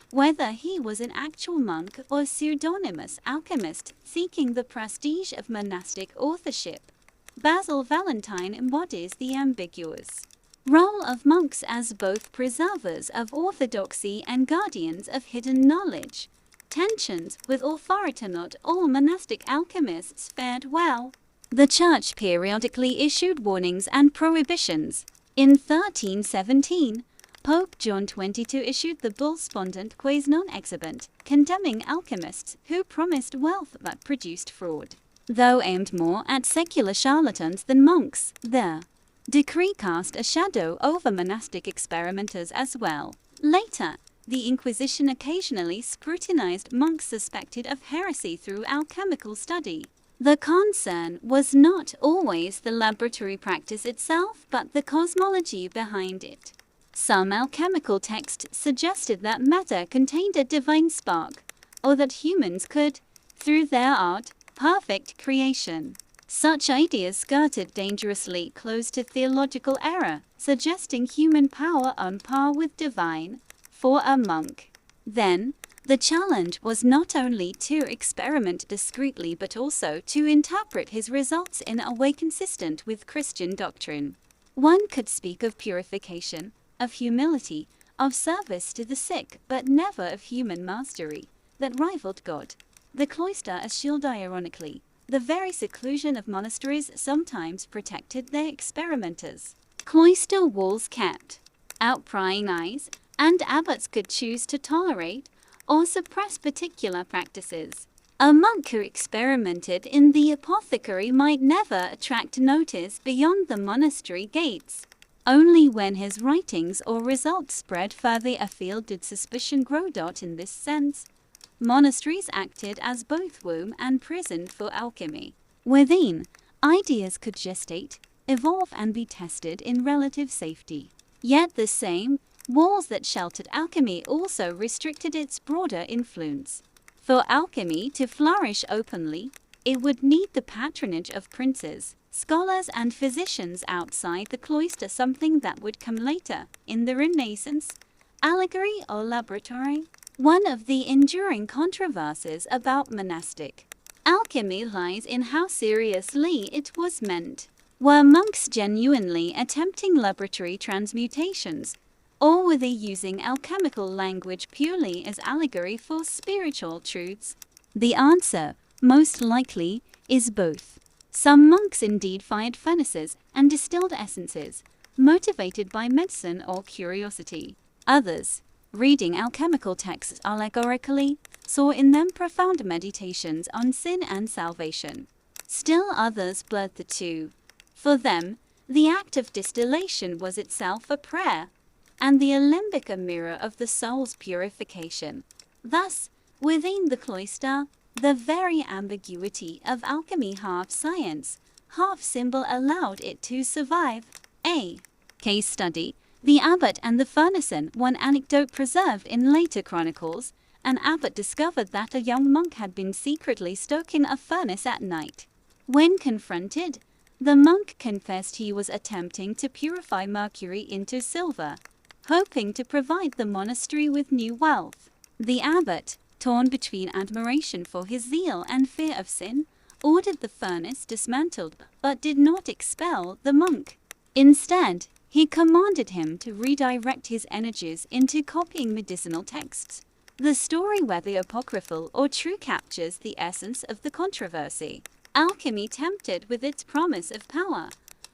A: Whether he was an actual monk or pseudonymous alchemist seeking the prestige of monastic authorship, Basil Valentine embodies the ambiguous role of monks as both preservers of orthodoxy and guardians of hidden knowledge. Tensions with authority. Not all monastic alchemists fared well. The Church periodically issued warnings and prohibitions. In 1317, Pope John XXII issued the bull Spondent Quas non exhibent, condemning alchemists who promised wealth but produced fraud. Though aimed more at secular charlatans than monks, the decree cast a shadow over monastic experimenters as well. Later, the Inquisition occasionally scrutinized monks suspected of heresy through alchemical study. The concern was not always the laboratory practice itself, but the cosmology behind it. Some alchemical texts suggested that matter contained a divine spark, or that humans could, through their art, perfect creation. Such ideas skirted dangerously close to theological error, suggesting human power on par with divine for a monk. Then, the challenge was not only to experiment discreetly but also to interpret his results in a way consistent with Christian doctrine. One could speak of purification, of humility, of service to the sick, but never of human mastery that rivaled God. The cloister eschewed ironically. The very seclusion of monasteries sometimes protected their experimenters. Cloister walls kept out prying eyes, and abbots could choose to tolerate or suppress particular practices. A monk who experimented in the apothecary might never attract notice beyond the monastery gates. Only when his writings or results spread further afield did suspicion grow. In this sense, monasteries acted as both womb and prison for alchemy. Within, ideas could gestate, evolve, and be tested in relative safety. Yet the same walls that sheltered alchemy also restricted its broader influence. For alchemy to flourish openly, it would need the patronage of princes, scholars, and physicians outside the cloister, something that would come later, in the Renaissance, allegory or laboratory. One of the enduring controversies about monastic alchemy lies in how seriously it was meant. Were monks genuinely attempting laboratory transmutations, or were they using alchemical language purely as allegory for spiritual truths? The answer, most likely, is both. Some monks indeed fired furnaces and distilled essences, motivated by medicine or curiosity. Others, reading alchemical texts allegorically, saw in them profound meditations on sin and salvation. Still others blurred the two. For them, the act of distillation was itself a prayer, and the alembic a mirror of the soul's purification. Thus, within the cloister, the very ambiguity of alchemy, half science, half symbol, allowed it to survive. A case study: the abbot and the furnace. One anecdote preserved in later chronicles: an abbot discovered that a young monk had been secretly stoking a furnace at night. When confronted, the monk confessed he was attempting to purify mercury into silver, hoping to provide the monastery with new wealth. The abbot, torn between admiration for his zeal and fear of sin, ordered the furnace dismantled, but did not expel the monk. Instead, he commanded him to redirect his energies into copying medicinal texts. The story, whether apocryphal or true, captures the essence of the controversy. Alchemy tempted with its promise of power,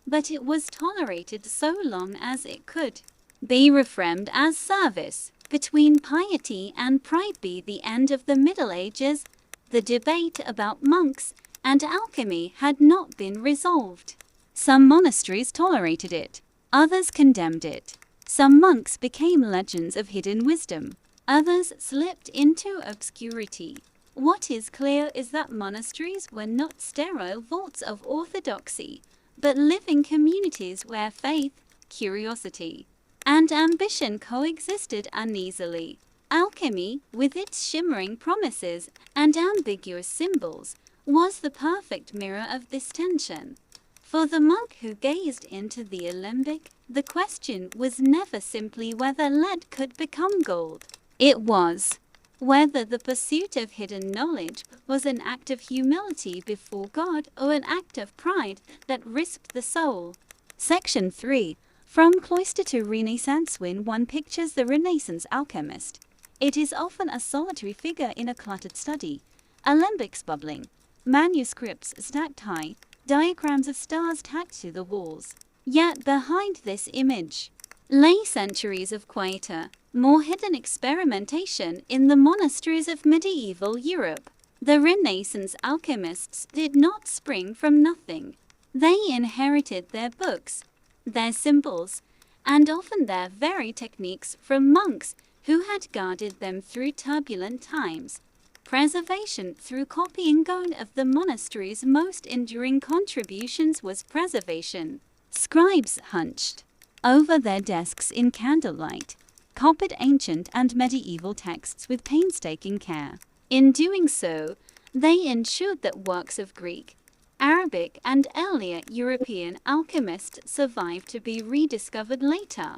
A: but it was tolerated so long as it could be reframed as service. Between piety and pride be the end of the Middle Ages, the debate about monks and alchemy had not been resolved. Some monasteries tolerated it, others condemned it. Some monks became legends of hidden wisdom, others slipped into obscurity. What is clear is that monasteries were not sterile vaults of orthodoxy, but living communities where faith, curiosity, and ambition coexisted uneasily. Alchemy, with its shimmering promises and ambiguous symbols, was the perfect mirror of this tension. For the monk who gazed into the alembic, the question was never simply whether lead could become gold. It was whether the pursuit of hidden knowledge was an act of humility before God or an act of pride that risked the soul. Section 3. From cloister to Renaissance. When one pictures the Renaissance alchemist, it is often a solitary figure in a cluttered study, alembics bubbling, manuscripts stacked high, diagrams of stars tacked to the walls. Yet behind this image lay centuries of quieter, more hidden experimentation in the monasteries of medieval Europe. The Renaissance alchemists did not spring from nothing. They inherited their books, their symbols, and often their very techniques from monks who had guarded them through turbulent times. Preservation through copying. One of the monastery's most enduring contributions was preservation. Scribes hunched over their desks in candlelight, copied ancient and medieval texts with painstaking care. In doing so, they ensured that works of Greek, Arabic, and earlier European alchemists survived to be rediscovered later.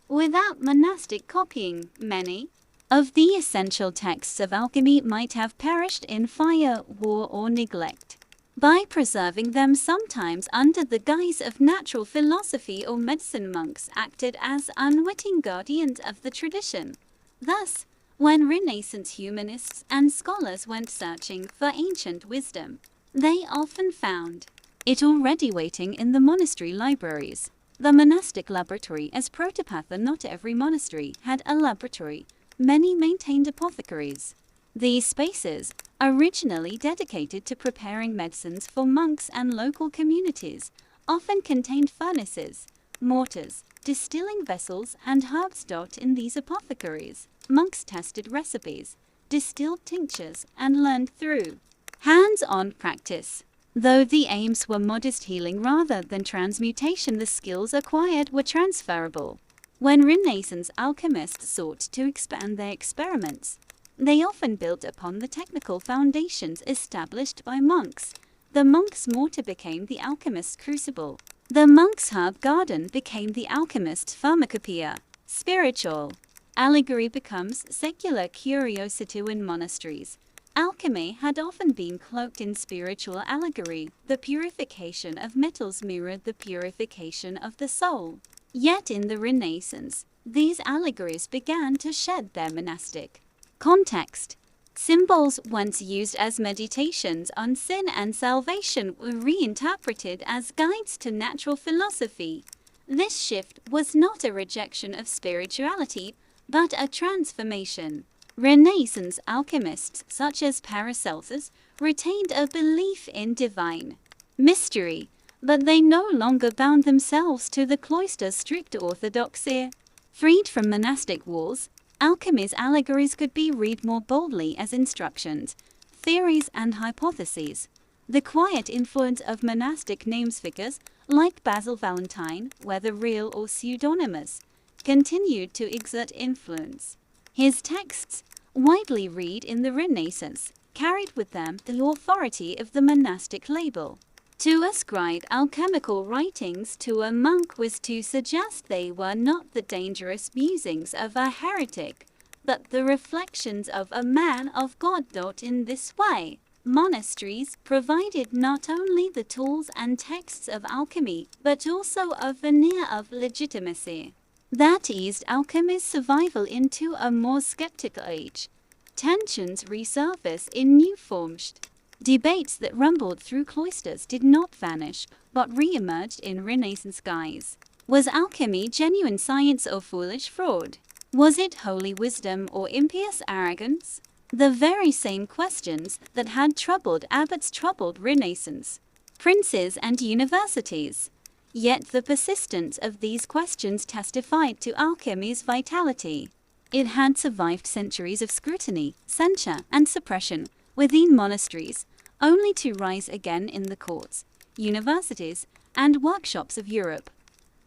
A: Without monastic copying, many of the essential texts of alchemy might have perished in fire, war, or neglect. By preserving them, sometimes under the guise of natural philosophy or medicine, monks acted as unwitting guardians of the tradition. Thus, when Renaissance humanists and scholars went searching for ancient wisdom, they often found it already waiting in the monastery libraries. The monastic laboratory as protopatha. Not every monastery had a laboratory. Many maintained apothecaries. These spaces, originally dedicated to preparing medicines for monks and local communities, often contained furnaces, mortars, distilling vessels, and herbs. In these apothecaries, monks tested recipes, distilled tinctures, and learned through hands-on practice. Though the aims were modest healing rather than transmutation, the skills acquired were transferable. When Renaissance alchemists sought to expand their experiments, they often built upon the technical foundations established by monks. The monk's mortar became the alchemist's crucible. The monk's herb garden became the alchemist's pharmacopoeia. Spiritual allegory becomes secular curiosity. In monasteries, alchemy had often been cloaked in spiritual allegory. The purification of metals mirrored the purification of the soul. Yet in the Renaissance, these allegories began to shed their monastic context. Symbols once used as meditations on sin and salvation were reinterpreted as guides to natural philosophy. This shift was not a rejection of spirituality, but a transformation. Renaissance alchemists such as Paracelsus retained a belief in divine mystery, but they no longer bound themselves to the cloister's strict orthodoxy. Freed from monastic walls, alchemy's allegories could be read more boldly as instructions, theories, and hypotheses. The quiet influence of monastic names figures like Basil Valentine, whether real or pseudonymous, continued to exert influence. His texts, widely read in the Renaissance, carried with them the authority of the monastic label. To ascribe alchemical writings to a monk was to suggest they were not the dangerous musings of a heretic, but the reflections of a man of God. In this way, monasteries provided not only the tools and texts of alchemy, but also a veneer of legitimacy that eased alchemy's survival into a more skeptical age. Tensions resurface in new forms. Debates that rumbled through cloisters did not vanish, but re-emerged in Renaissance guise. Was alchemy genuine science or foolish fraud? Was it holy wisdom or impious arrogance? The very same questions that had troubled abbots troubled Renaissance princes and universities. Yet the persistence of these questions testified to alchemy's vitality. It had survived centuries of scrutiny, censure, and suppression within monasteries, only to rise again in the courts, universities, and workshops of Europe.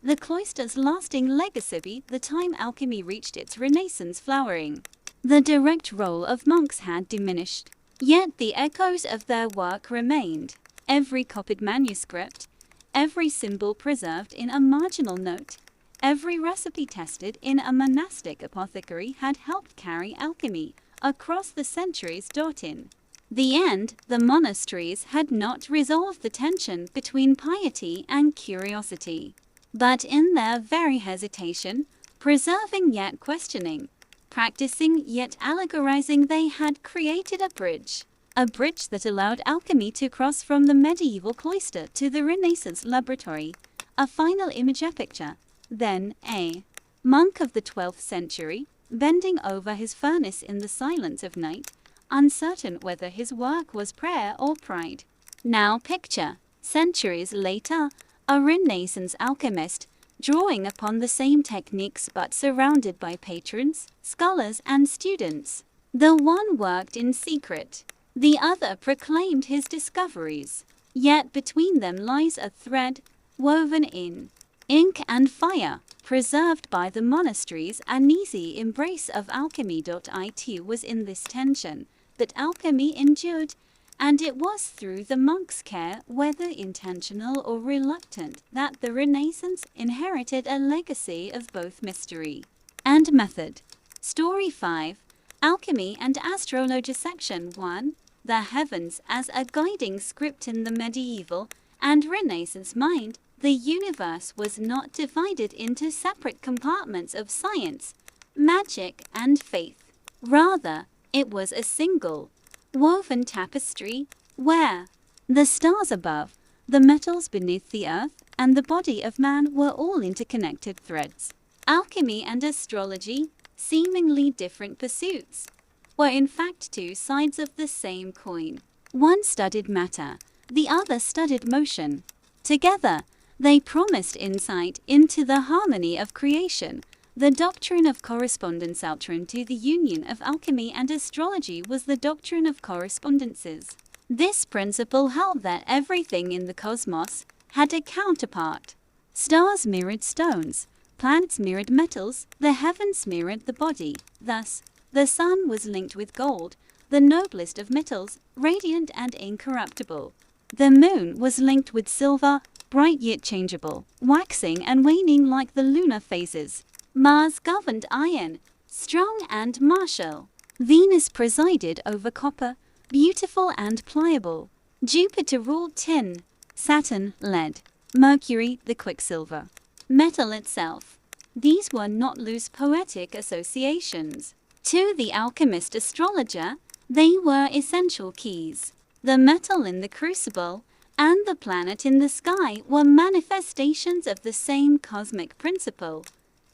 A: The cloister's lasting legacy. The time alchemy reached its Renaissance flowering. The direct role of monks had diminished, yet the echoes of their work remained. Every copied manuscript, every symbol preserved in a marginal note, every recipe tested in a monastic apothecary had helped carry alchemy across the centuries. In the end, the monasteries had not resolved the tension between piety and curiosity, but in their very hesitation, preserving yet questioning, practicing yet allegorizing, they had created a bridge that allowed alchemy to cross from the medieval cloister to the Renaissance laboratory, a final image picture. Then, a monk of the 12th century, bending over his furnace in the silence of night, uncertain whether his work was prayer or pride. Now picture, centuries later, a Renaissance alchemist, drawing upon the same techniques but surrounded by patrons, scholars, and students. The one worked in secret, the other proclaimed his discoveries. Yet between them lies a thread, woven in ink and fire, preserved by the monastery's uneasy embrace of alchemy. It was in this tension that alchemy endured, and it was through the monks' care, whether intentional or reluctant, that the Renaissance inherited a legacy of both mystery and method. Story 5. Alchemy and Astrology. Section 1. The heavens as a guiding script. In the medieval and Renaissance mind, the universe was not divided into separate compartments of science, magic, and faith. Rather, it was a single, woven tapestry, where the stars above, the metals beneath the earth, and the body of man were all interconnected threads. Alchemy and astrology, seemingly different pursuits, were in fact two sides of the same coin. One studied matter, the other studied motion. Together, they promised insight into the harmony of creation. The doctrine of correspondence. Alternate to the union of alchemy and astrology was the doctrine of correspondences. This principle held that everything in the cosmos had a counterpart. Stars mirrored stones, planets mirrored metals, the heavens mirrored the body. Thus, the sun was linked with gold, the noblest of metals, radiant and incorruptible. The moon was linked with silver, bright yet changeable, waxing and waning like the lunar phases. Mars governed iron, strong and martial. Venus presided over copper, beautiful and pliable. Jupiter ruled tin, Saturn lead, Mercury the quicksilver. Metal itself. These were not loose poetic associations. To the alchemist astrologer, they were essential keys. The metal in the crucible and the planet in the sky were manifestations of the same cosmic principle.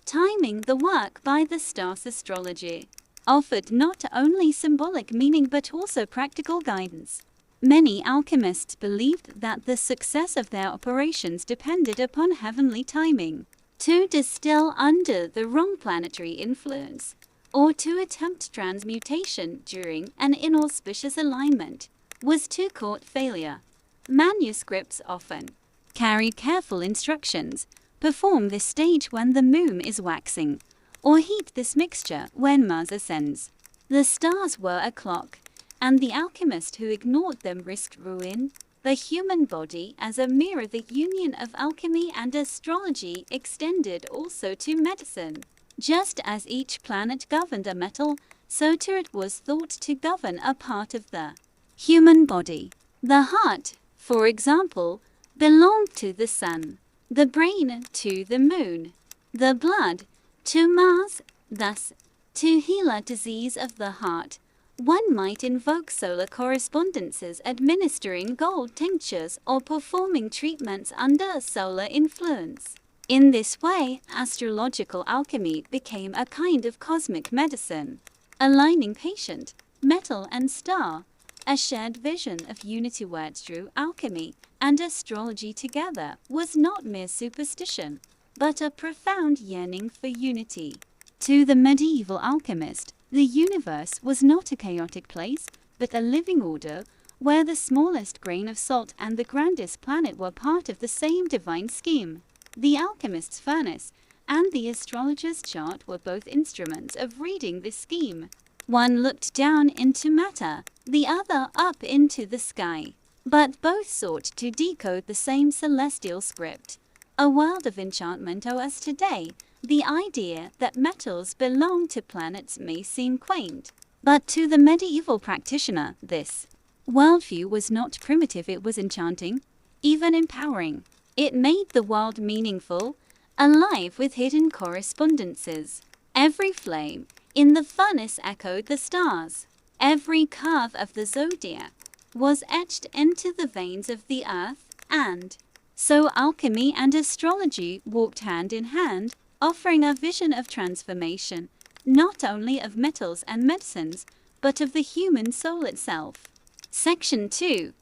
A: Timing the work by the stars. Astrology offered not only symbolic meaning but also practical guidance. Many alchemists believed that the success of their operations depended upon heavenly timing. To distill under the wrong planetary influence, or to attempt transmutation during an inauspicious alignment, was to court failure. Manuscripts often carried careful instructions. Perform this stage when the moon is waxing, or heat this mixture when Mars ascends. The stars were a clock, and the alchemist who ignored them risked ruin. The human body as a mirror. The union of alchemy and astrology extended also to medicine. Just as each planet governed a metal, so too it was thought to govern a part of the human body. The heart, for example, belonged to the sun, the brain to the moon, the blood to Mars. Thus, to heal a disease of the heart, one might invoke solar correspondences, administering gold tinctures or performing treatments under solar influence. In this way, astrological alchemy became a kind of cosmic medicine, aligning patient, metal, and star, a shared vision of unity where true alchemy and astrology together was not mere superstition, but a profound yearning for unity. To the medieval alchemist, the universe was not a chaotic place, but a living order, where the smallest grain of salt and the grandest planet were part of the same divine scheme. The alchemist's furnace and the astrologer's chart were both instruments of reading this scheme. One looked down into matter, the other up into the sky. But both sought to decode the same celestial script. A world of enchantment. As today, the idea that metals belong to planets may seem quaint. But to the medieval practitioner, this worldview was not primitive, it was enchanting, even empowering. It made the world meaningful, alive with hidden correspondences. Every flame in the furnace echoed the stars. Every curve of the zodiac was etched into the veins of the earth, and so alchemy and astrology walked hand in hand, offering a vision of transformation, not only of metals and medicines, but of the human soul itself. Section 2.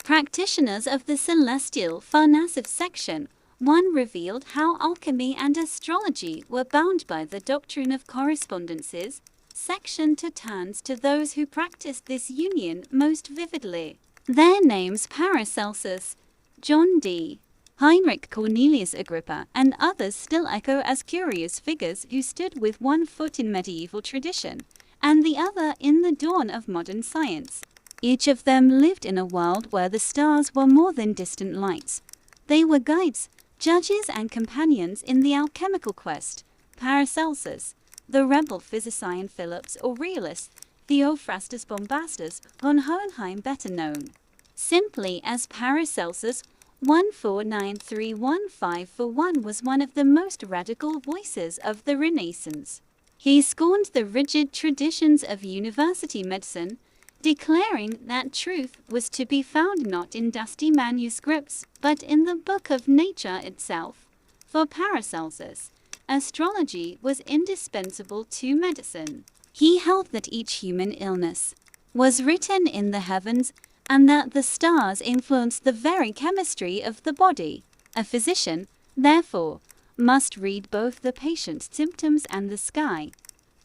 A: Practitioners of the Celestial Furnace. Section 1 revealed how alchemy and astrology were bound by the doctrine of correspondences. Section 2 turns to those who practiced this union most vividly. Their names: Paracelsus, John Dee, Heinrich Cornelius Agrippa, and others still echo as curious figures who stood with one foot in medieval tradition and the other in the dawn of modern science. Each of them lived in a world where the stars were more than distant lights. They were guides, judges, and companions in the alchemical quest. Paracelsus, the rebel physicist; Phillips Aurelius, Theophrastus Bombastus von Hohenheim, better known simply as Paracelsus 14931541, was one of the most radical voices of the Renaissance. He scorned the rigid traditions of university medicine, declaring that truth was to be found not in dusty manuscripts, but in the book of nature itself. For Paracelsus, astrology was indispensable to medicine. He held that each human illness was written in the heavens, and that the stars influenced the very chemistry of the body. A physician, therefore, must read both the patient's symptoms and the sky.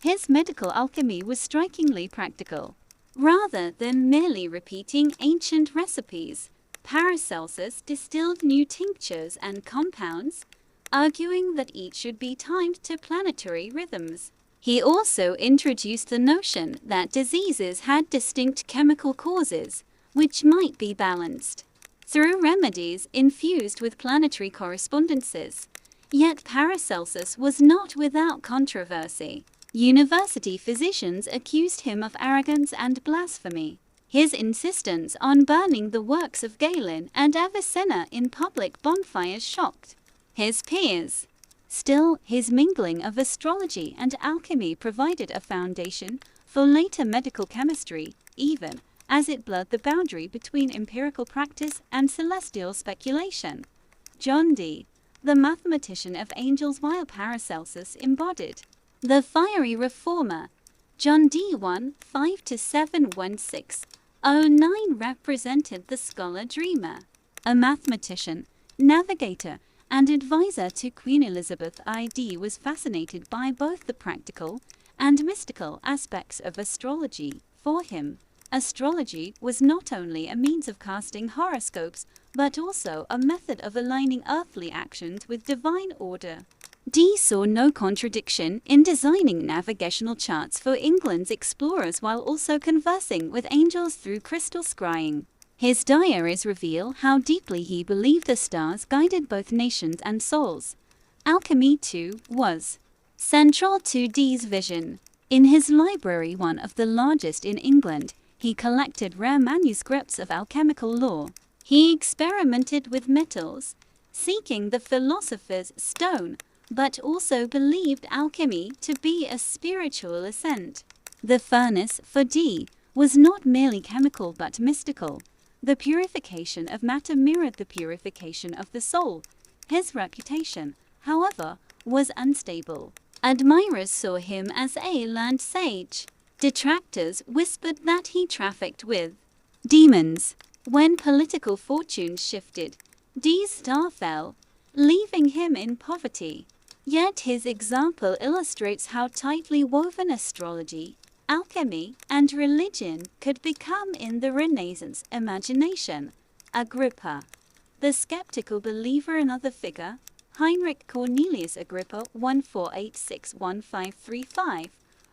A: His medical alchemy was strikingly practical. Rather than merely repeating ancient recipes, Paracelsus distilled new tinctures and compounds, arguing that each should be timed to planetary rhythms. He also introduced the notion that diseases had distinct chemical causes, which might be balanced through remedies infused with planetary correspondences. Yet Paracelsus was not without controversy. University physicians accused him of arrogance and blasphemy. His insistence on burning the works of Galen and Avicenna in public bonfires shocked his peers. Still, his mingling of astrology and alchemy provided a foundation for later medical chemistry, even as it blurred the boundary between empirical practice and celestial speculation. John Dee, the mathematician of angels, while Paracelsus embodied the fiery reformer. John Dee 1-5-7-1609 represented the scholar dreamer, a mathematician, navigator, and advisor to Queen Elizabeth. Dee was fascinated by both the practical and mystical aspects of astrology. For him, astrology was not only a means of casting horoscopes, but also a method of aligning earthly actions with divine order. Dee saw no contradiction in designing navigational charts for England's explorers while also conversing with angels through crystal scrying. His diaries reveal how deeply he believed the stars guided both nations and souls. Alchemy, too, was central to Dee's vision. In his library, one of the largest in England, he collected rare manuscripts of alchemical lore. He experimented with metals, seeking the philosopher's stone, but also believed alchemy to be a spiritual ascent. The furnace, for Dee, was not merely chemical but mystical. The purification of matter mirrored the purification of the soul. His reputation, however, was unstable. Admirers saw him as a learned sage. Detractors whispered that he trafficked with demons. When political fortunes shifted, Dee's star fell, leaving him in poverty. Yet his example illustrates how tightly woven astrology, alchemy, and religion could become in the Renaissance. Imagination. Agrippa, the skeptical believer. Another figure, Heinrich Cornelius Agrippa 1486-1535,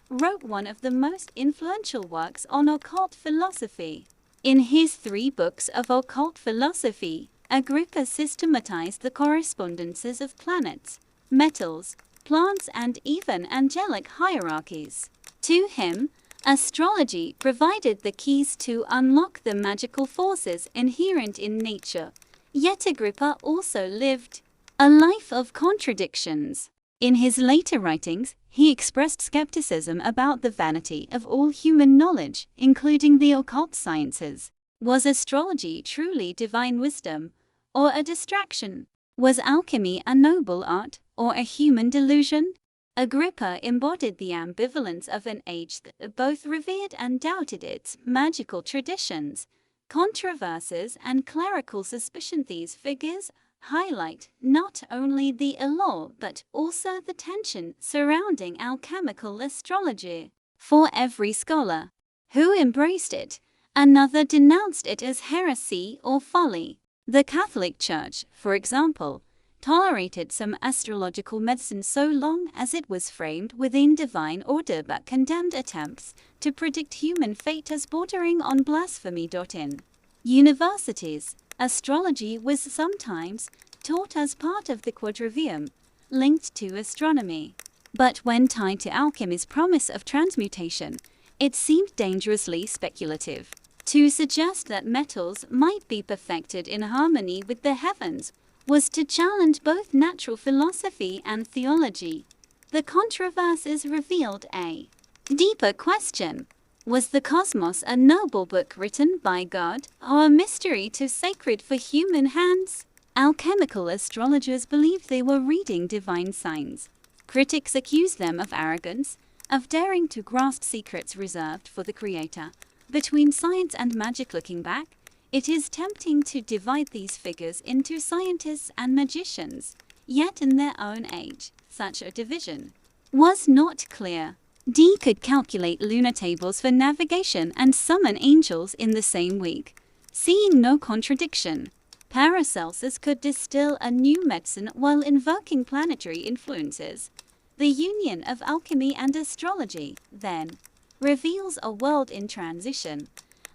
A: wrote one of the most influential works on occult philosophy. In his 3 books of occult philosophy, Agrippa systematized the correspondences of planets, metals, plants, and even angelic hierarchies. To him, astrology provided the keys to unlock the magical forces inherent in nature. Yet Agrippa also lived a life of contradictions. In his later writings, he expressed skepticism about the vanity of all human knowledge, including the occult sciences. Was astrology truly divine wisdom, or a distraction? Was alchemy a noble art, or a human delusion? Agrippa embodied the ambivalence of an age that both revered and doubted its magical traditions, controversies, and clerical suspicion. These figures highlight not only the allure but also the tension surrounding alchemical astrology. For every scholar who embraced it, another denounced it as heresy or folly. The Catholic Church, for example, tolerated some astrological medicine so long as it was framed within divine order, but condemned attempts to predict human fate as bordering on blasphemy. In universities, astrology was sometimes taught as part of the quadrivium, linked to astronomy. But when tied to alchemy's promise of transmutation, it seemed dangerously speculative. To suggest that metals might be perfected in harmony with the heavens was to challenge both natural philosophy and theology. The controversies revealed a deeper question. Was the cosmos a noble book written by God, or a mystery too sacred for human hands? Alchemical astrologers believed they were reading divine signs. Critics accused them of arrogance, of daring to grasp secrets reserved for the Creator. Between science and magic, looking back, it is tempting to divide these figures into scientists and magicians. Yet in their own age, such a division was not clear. Dee could calculate lunar tables for navigation and summon angels in the same week, seeing no contradiction. Paracelsus could distill a new medicine while invoking planetary influences. The union of alchemy and astrology, then, reveals a world in transition,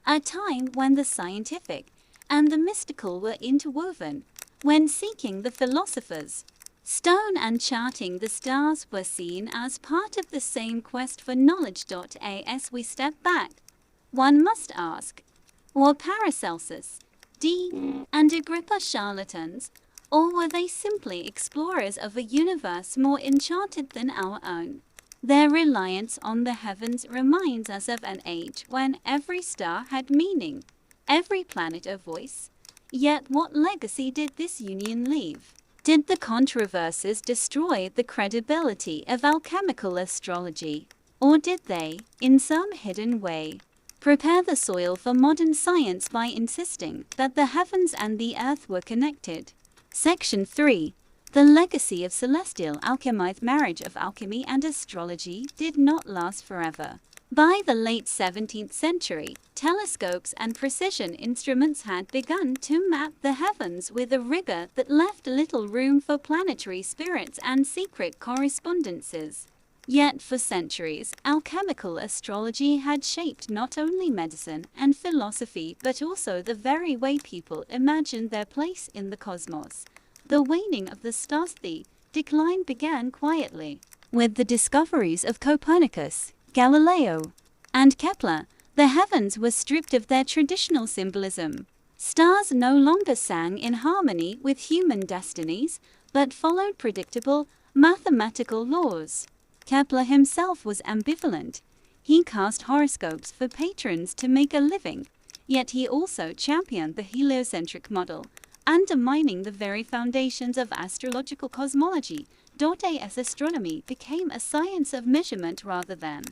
A: a time when the scientific and the mystical were interwoven. When seeking the philosopher's stone and charting the stars were seen as part of the same quest for knowledge. As we step back, one must ask, were Paracelsus, Dee, and Agrippa charlatans, or were they simply explorers of a universe more enchanted than our own? Their reliance on the heavens reminds us of an age when every star had meaning, every planet a voice. Yet what legacy did this union leave? Did the controversies destroy the credibility of alchemical astrology, or did they, in some hidden way, prepare the soil for modern science by insisting that the heavens and the earth were connected? Section 3. The legacy of celestial alchemy. Marriage of alchemy and astrology did not last forever. By the late 17th century, telescopes and precision instruments had begun to map the heavens with a rigor that left little room for planetary spirits and secret correspondences. Yet for centuries, alchemical astrology had shaped not only medicine and philosophy but also the very way people imagined their place in the cosmos. The waning of the stars. The decline began quietly. With the discoveries of Copernicus, Galileo, and Kepler, the heavens were stripped of their traditional symbolism. Stars no longer sang in harmony with human destinies, but followed predictable, mathematical laws. Kepler himself was ambivalent. He cast horoscopes for patrons to make a living, yet he also championed the heliocentric model, undermining the very foundations of astrological cosmology. As astronomy became a science of measurement rather than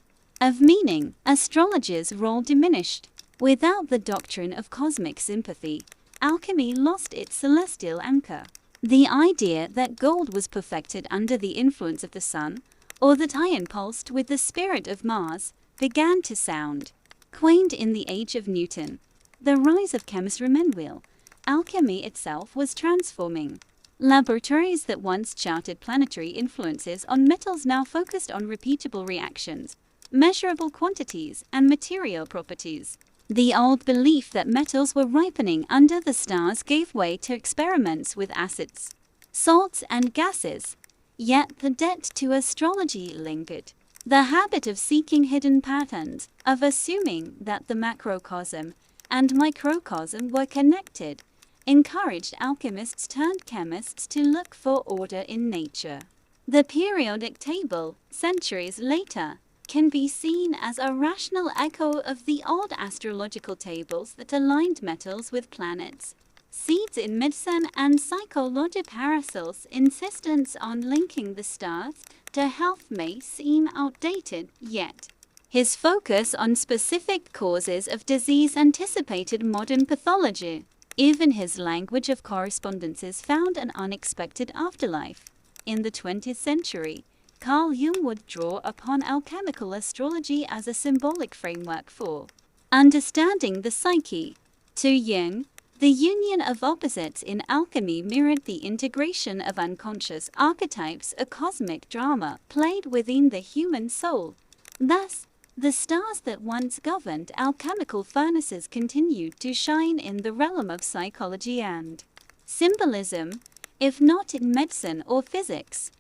A: of meaning, astrology's role diminished. Without the doctrine of cosmic sympathy, alchemy lost its celestial anchor. The idea that gold was perfected under the influence of the sun, or that iron pulsed with the spirit of Mars, began to sound quaint in the age of Newton. The rise of chemistry. Meanwhile, alchemy itself was transforming. Laboratories that once charted planetary influences on metals now focused on repeatable reactions, measurable quantities, and material properties. The old belief that metals were ripening under the stars gave way to experiments with acids, salts, and gases. Yet the debt to astrology lingered. The habit of seeking hidden patterns, of assuming that the macrocosm and microcosm were connected, encouraged alchemists turned chemists to look for order in nature. The periodic table, centuries later, can be seen as a rational echo of the old astrological tables that aligned metals with planets. Seeds in medicine and psychology. Paracel's insistence on linking the stars to health may seem outdated, yet his focus on specific causes of disease anticipated modern pathology. Even his language of correspondences found an unexpected afterlife. In the 20th century, Carl Jung would draw upon alchemical astrology as a symbolic framework for understanding the psyche. To Jung, the union of opposites in alchemy mirrored the integration of unconscious archetypes, a cosmic drama played within the human soul. Thus, the stars that once governed alchemical furnaces continued to shine in the realm of psychology and symbolism, if not in medicine or physics.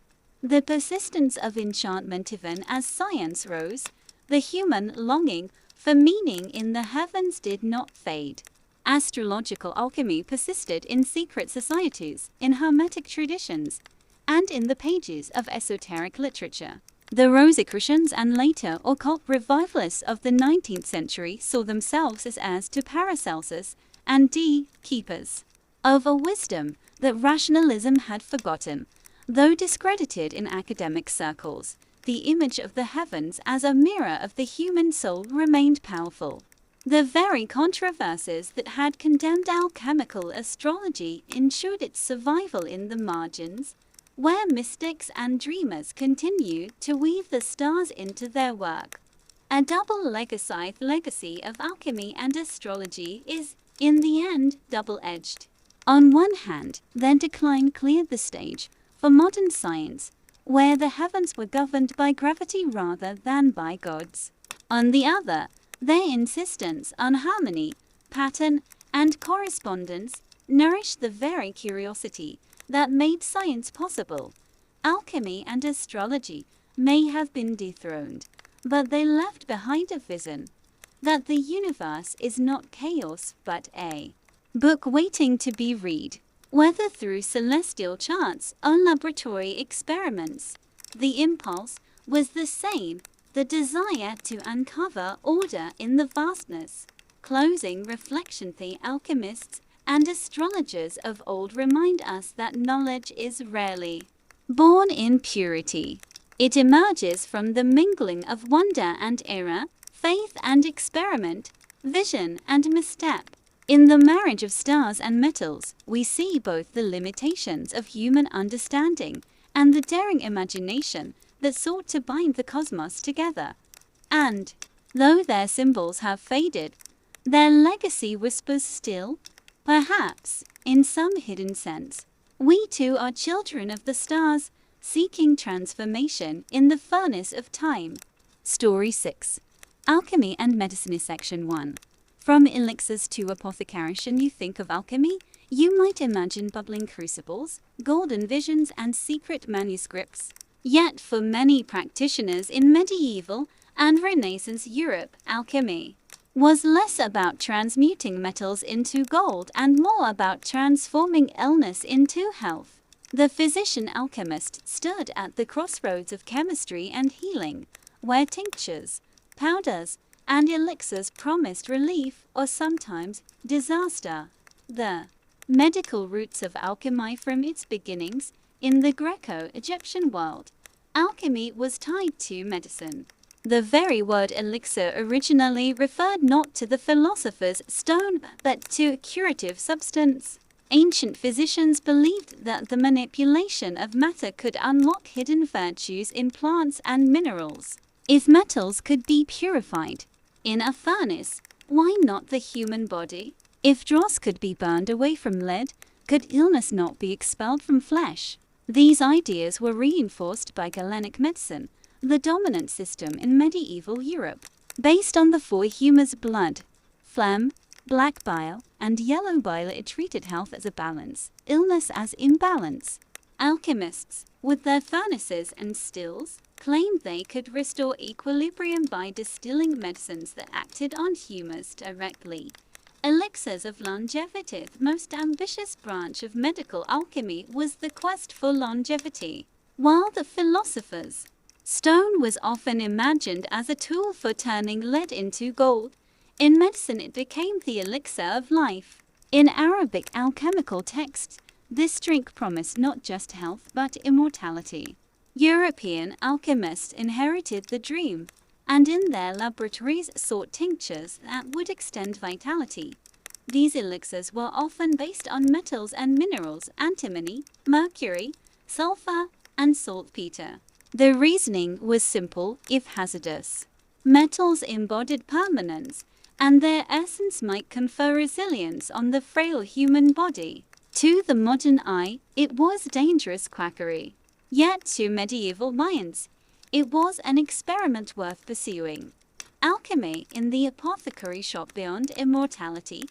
A: The persistence of enchantment. Even as science rose, the human longing for meaning in the heavens did not fade. Astrological alchemy persisted in secret societies, in hermetic traditions, and in the pages of esoteric literature. The Rosicrucians and later occult revivalists of the 19th century saw themselves as heirs to Paracelsus and keepers of a wisdom that rationalism had forgotten. Though discredited in academic circles, the image of the heavens as a mirror of the human soul remained powerful. The very controversies that had condemned alchemical astrology ensured its survival in the margins, where mystics and dreamers continue to weave the stars into their work. A double legacy of alchemy and astrology is, in the end, double-edged. On one hand, their decline cleared the stage for modern science, where the heavens were governed by gravity rather than by gods. On the other, their insistence on harmony, pattern, and correspondence nourished the very curiosity that made science possible. Alchemy and astrology may have been dethroned, but they left behind a vision that the universe is not chaos but a book waiting to be read. Whether through celestial charts or laboratory experiments, the impulse was the same: the desire to uncover order in the vastness. Closing reflection. The alchemists and astrologers of old remind us that knowledge is rarely born in purity. It emerges from the mingling of wonder and error, faith and experiment, vision and misstep. In the marriage of stars and metals, we see both the limitations of human understanding and the daring imagination that sought to bind the cosmos together. And, though their symbols have faded, their legacy whispers still. Perhaps, in some hidden sense, we too are children of the stars, seeking transformation in the furnace of time. Story 6. Alchemy and Medicine. Section 1. From elixirs to apothecaries. When you think of alchemy, you might imagine bubbling crucibles, golden visions, and secret manuscripts. Yet for many practitioners in medieval and Renaissance Europe, alchemy was less about transmuting metals into gold and more about transforming illness into health. The physician alchemist stood at the crossroads of chemistry and healing, where tinctures, powders, and elixirs promised relief or sometimes disaster. The medical roots of alchemy. From its beginnings in the Greco-Egyptian world, alchemy was tied to medicine. The very word elixir originally referred not to the philosopher's stone but to a curative substance. Ancient physicians believed that the manipulation of matter could unlock hidden virtues in plants and minerals. If metals could be purified in a furnace, why not the human body? If dross could be burned away from lead, could illness not be expelled from flesh? These ideas were reinforced by Galenic medicine, the dominant system in medieval Europe. Based on the four humours blood, phlegm, black bile, and yellow bile, it treated health as a balance, illness as imbalance. Alchemists, with their furnaces and stills, claimed they could restore equilibrium by distilling medicines that acted on humours directly. Elixirs of longevity. The most ambitious branch of medical alchemy was the quest for longevity. While the philosophers' stone was often imagined as a tool for turning lead into gold, in medicine it became the elixir of life. In Arabic alchemical texts, this drink promised not just health but immortality. European alchemists inherited the dream, and in their laboratories sought tinctures that would extend vitality. These elixirs were often based on metals and minerals: antimony, mercury, sulfur, and saltpeter. The reasoning was simple, if hazardous. Metals embodied permanence, and their essence might confer resilience on the frail human body. To the modern eye, it was dangerous quackery. Yet to medieval minds, it was an experiment worth pursuing. Alchemy in the apothecary shop. Beyond immortality,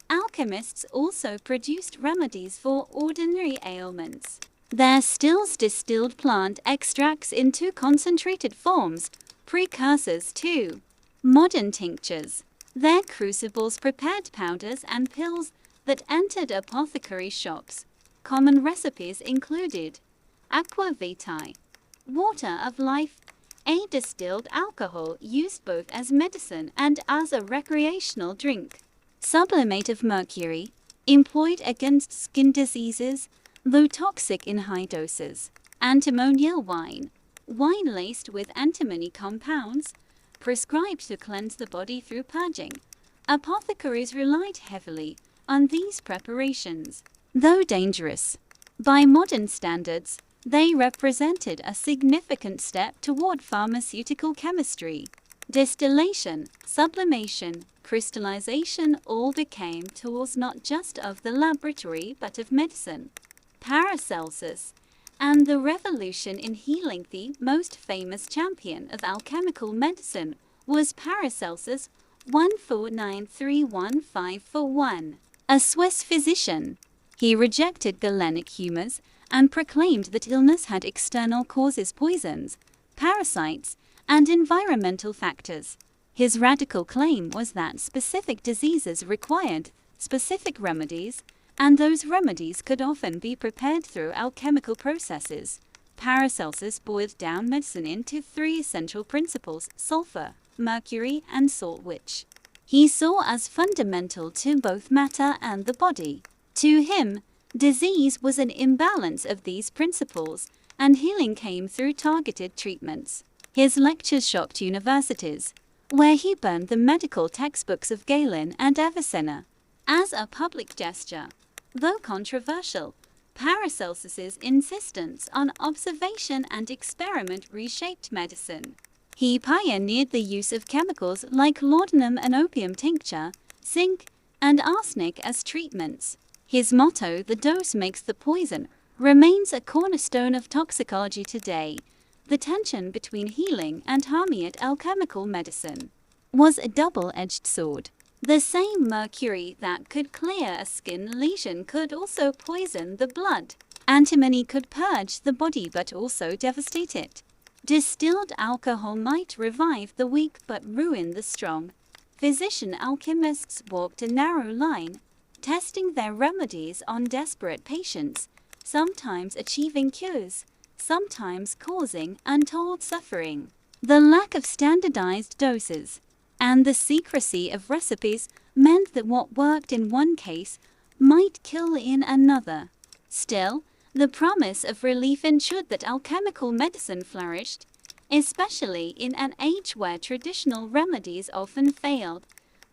A: alchemists also produced remedies for ordinary ailments. Their stills distilled plant extracts into concentrated forms, precursors to modern tinctures. Their crucibles prepared powders and pills that entered apothecary shops. Common recipes included aqua vitae, water of life, a distilled alcohol used both as medicine and as a recreational drink. Sublimate of mercury, employed against skin diseases, though toxic in high doses. Antimonial wine, wine laced with antimony compounds, prescribed to cleanse the body through purging. Apothecaries relied heavily on these preparations. Though dangerous by modern standards, they represented a significant step toward pharmaceutical chemistry. Distillation, sublimation, crystallization all became tools not just of the laboratory but of medicine. Paracelsus and the revolution in healing. The most famous champion of alchemical medicine was Paracelsus, 1493-1541, a Swiss physician. He rejected Galenic humours and proclaimed that illness had external causes: poisons, parasites, and environmental factors. His radical claim was that specific diseases required specific remedies, and those remedies could often be prepared through alchemical processes. Paracelsus boiled down medicine into three essential principles: sulfur, mercury, and salt, which he saw as fundamental to both matter and the body. To him, disease was an imbalance of these principles, and healing came through targeted treatments. His lectures shocked universities, where he burned the medical textbooks of Galen and Avicenna. As a public gesture, though controversial, Paracelsus's insistence on observation and experiment reshaped medicine. He pioneered the use of chemicals like laudanum and opium tincture, zinc, and arsenic as treatments. His motto, "The dose makes the poison," remains a cornerstone of toxicology today. The tension between healing and harming at alchemical medicine was a double-edged sword. The same mercury that could clear a skin lesion could also poison the blood. Antimony could purge the body but also devastate it. Distilled alcohol might revive the weak but ruin the strong. Physician alchemists walked a narrow line, testing their remedies on desperate patients, sometimes achieving cures, sometimes causing untold suffering. The lack of standardized doses and the secrecy of recipes meant that what worked in one case might kill in another. Still, the promise of relief ensured that alchemical medicine flourished, especially in an age where traditional remedies often failed.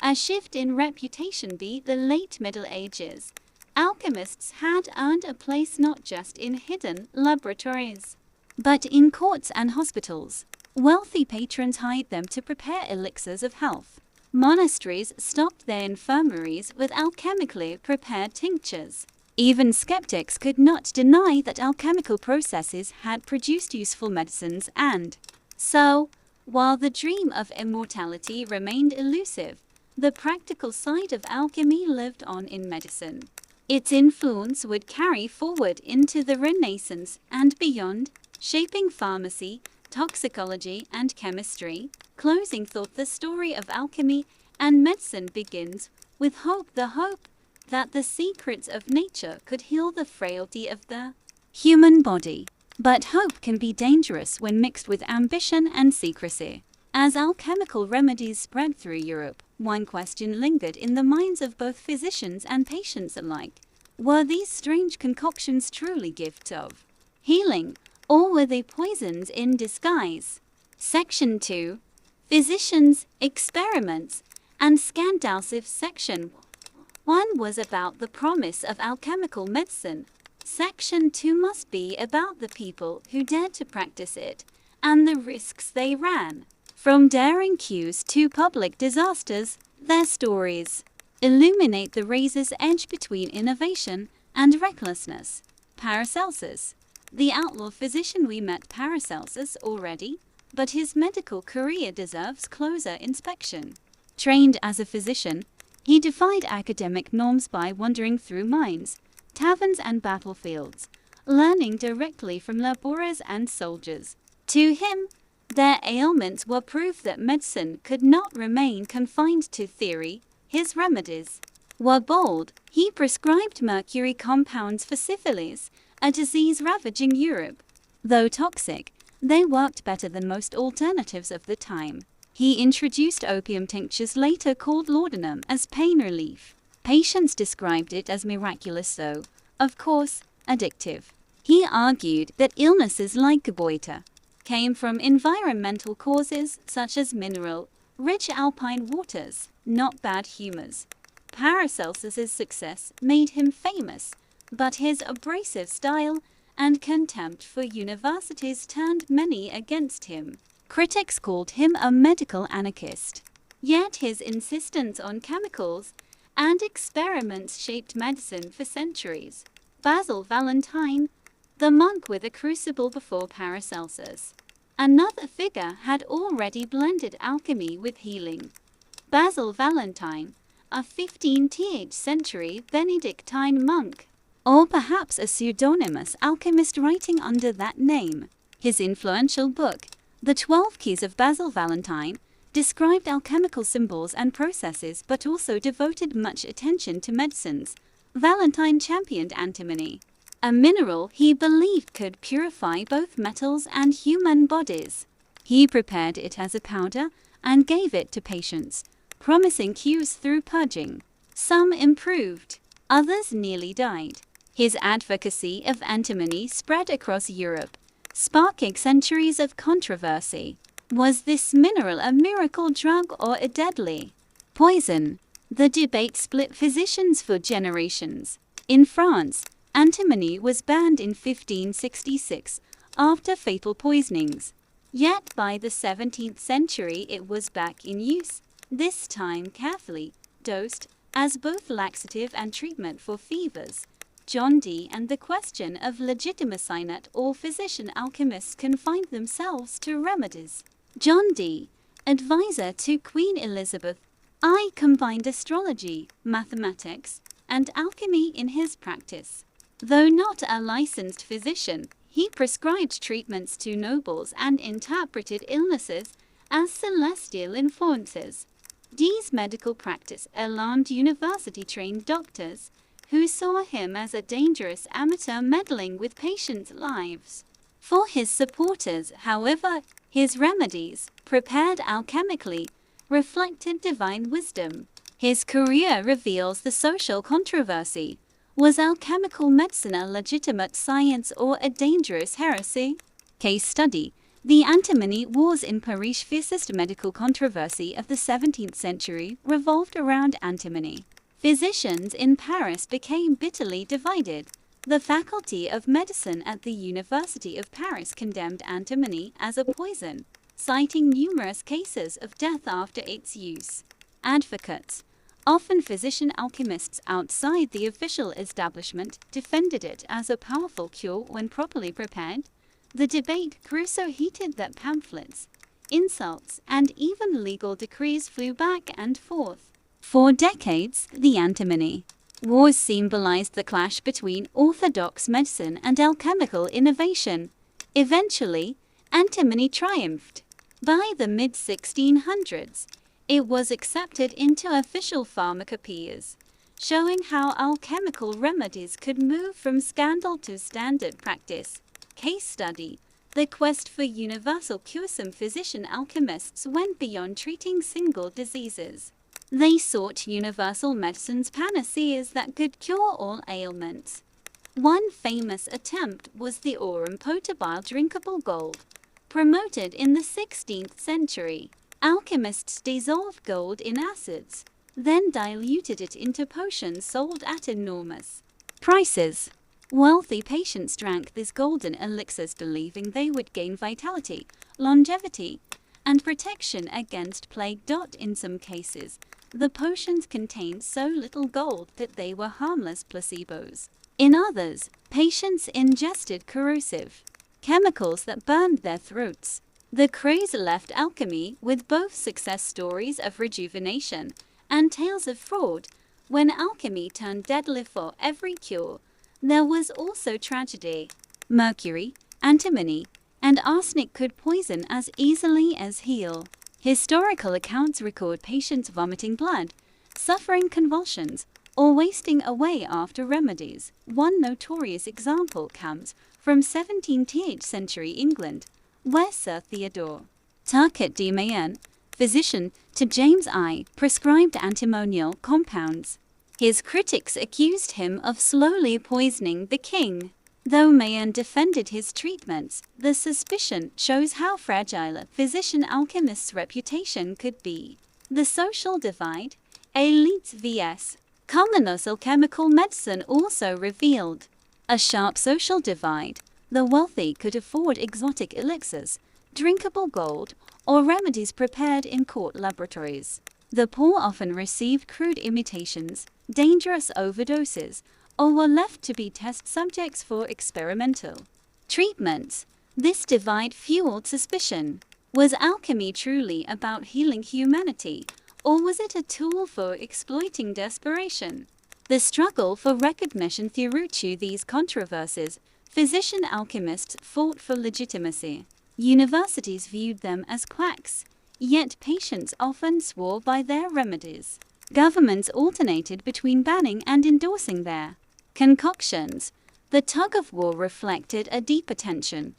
A: A shift in reputation. By the late Middle Ages, alchemists had earned a place not just in hidden laboratories, but in courts and hospitals. Wealthy patrons hired them to prepare elixirs of health. Monasteries stocked their infirmaries with alchemically prepared tinctures. Even skeptics could not deny that alchemical processes had produced useful medicines, and So, while the dream of immortality remained elusive, the practical side of alchemy lived on in medicine. Its influence would carry forward into the Renaissance and beyond, shaping pharmacy, toxicology, and chemistry. Closing thought: the story of alchemy and medicine begins with hope, the hope that the secrets of nature could heal the frailty of the human body. But hope can be dangerous when mixed with ambition and secrecy. As alchemical remedies spread through Europe, one question lingered in the minds of both physicians and patients alike. Were these strange concoctions truly gifts of healing, or were they poisons in disguise? Section 2. Physicians, Experiments, and Scandals. Section 1 was about the promise of alchemical medicine. Section 2 must be about the people who dared to practice it and the risks they ran. From daring cures to public disasters, their stories illuminate the razor's edge between innovation and recklessness. Paracelsus. The outlaw physician. We met Paracelsus already, but his medical career deserves closer inspection. Trained as a physician, he defied academic norms by wandering through mines, taverns, and battlefields, learning directly from laborers and soldiers. To him, their ailments were proof that medicine could not remain confined to theory. His remedies were bold. He prescribed mercury compounds for syphilis, a disease ravaging Europe. Though toxic, they worked better than most alternatives of the time. He introduced opium tinctures, later called laudanum, as pain relief. Patients described it as miraculous, though, of course, addictive. He argued that illnesses like goiter came from environmental causes such as mineral-rich alpine waters, not bad humors. Paracelsus's success made him famous, but his abrasive style and contempt for universities turned many against him. Critics called him a medical anarchist. Yet his insistence on chemicals and experiments shaped medicine for centuries. Basil Valentine, the monk with a crucible before Paracelsus, another figure, had already blended alchemy with healing. Basil Valentine, a 15th century Benedictine monk, or perhaps a pseudonymous alchemist writing under that name. His influential book, The 12 Keys of Basil Valentine, described alchemical symbols and processes but also devoted much attention to medicines. Valentine championed antimony, a mineral he believed could purify both metals and human bodies. He prepared it as a powder and gave it to patients, promising cures through purging. Some improved, others nearly died. His advocacy of antimony spread across Europe, sparking centuries of controversy. Was this mineral a miracle drug or a deadly poison? The debate split physicians for generations. In France, antimony was banned in 1566 after fatal poisonings. Yet by the 17th century it was back in use, this time carefully dosed as both laxative and treatment for fevers. John Dee and the question of legitimacy. Not all physician alchemists confined themselves to remedies. John Dee, advisor to Queen Elizabeth I, combined astrology, mathematics, and alchemy in his practice. Though not a licensed physician, he prescribed treatments to nobles and interpreted illnesses as celestial influences. Dee's medical practice alarmed university-trained doctors, who saw him as a dangerous amateur meddling with patients' lives. For his supporters, however, his remedies, prepared alchemically, reflected divine wisdom. His career reveals the social controversy. Was alchemical medicine a legitimate science or a dangerous heresy? Case study: the antimony wars in Paris. Fiercest medical controversy of the 17th century revolved around antimony. Physicians in Paris became bitterly divided. The Faculty of Medicine at the University of Paris condemned antimony as a poison, citing numerous cases of death after its use. Advocates, often physician alchemists outside the official establishment, defended it as a powerful cure when properly prepared. The debate grew so heated that pamphlets, insults, and even legal decrees flew back and forth. For decades, the antimony wars symbolized the clash between orthodox medicine and alchemical innovation. Eventually, antimony triumphed. By the mid-1600s, it was accepted into official pharmacopoeias, showing how alchemical remedies could move from scandal to standard practice. Case study: the quest for universal cure. Some physician alchemists went beyond treating single diseases. They sought universal medicines, panaceas that could cure all ailments. One famous attempt was the aurum potable, drinkable gold, promoted in the 16th century. Alchemists dissolved gold in acids, then diluted it into potions sold at enormous prices. Wealthy patients drank these golden elixirs believing they would gain vitality, longevity, and protection against plague. In some cases, the potions contained so little gold that they were harmless placebos. In others, patients ingested corrosive chemicals that burned their throats. The craze left alchemy with both success stories of rejuvenation and tales of fraud. When alchemy turned deadly for every cure, there was also tragedy. Mercury, antimony, and arsenic could poison as easily as heal. Historical accounts record patients vomiting blood, suffering convulsions, or wasting away after remedies. One notorious example comes from 17th century England, where Sir Theodore Turcotte de Mayenne, physician to James I, prescribed antimonial compounds. His critics accused him of slowly poisoning the king. Though Mayenne defended his treatments, the suspicion shows how fragile a physician alchemist's reputation could be. The social divide, elites vs. commoners. Alchemical medicine also revealed a sharp social divide. The wealthy could afford exotic elixirs, drinkable gold, or remedies prepared in court laboratories. The poor often received crude imitations, dangerous overdoses, or were left to be test subjects for experimental treatments. This divide fueled suspicion. Was alchemy truly about healing humanity, or was it a tool for exploiting desperation? The struggle for recognition through these controversies, physician alchemists fought for legitimacy. Universities viewed them as quacks, yet patients often swore by their remedies. Governments alternated between banning and endorsing their concoctions. The tug-of-war reflected a deeper tension.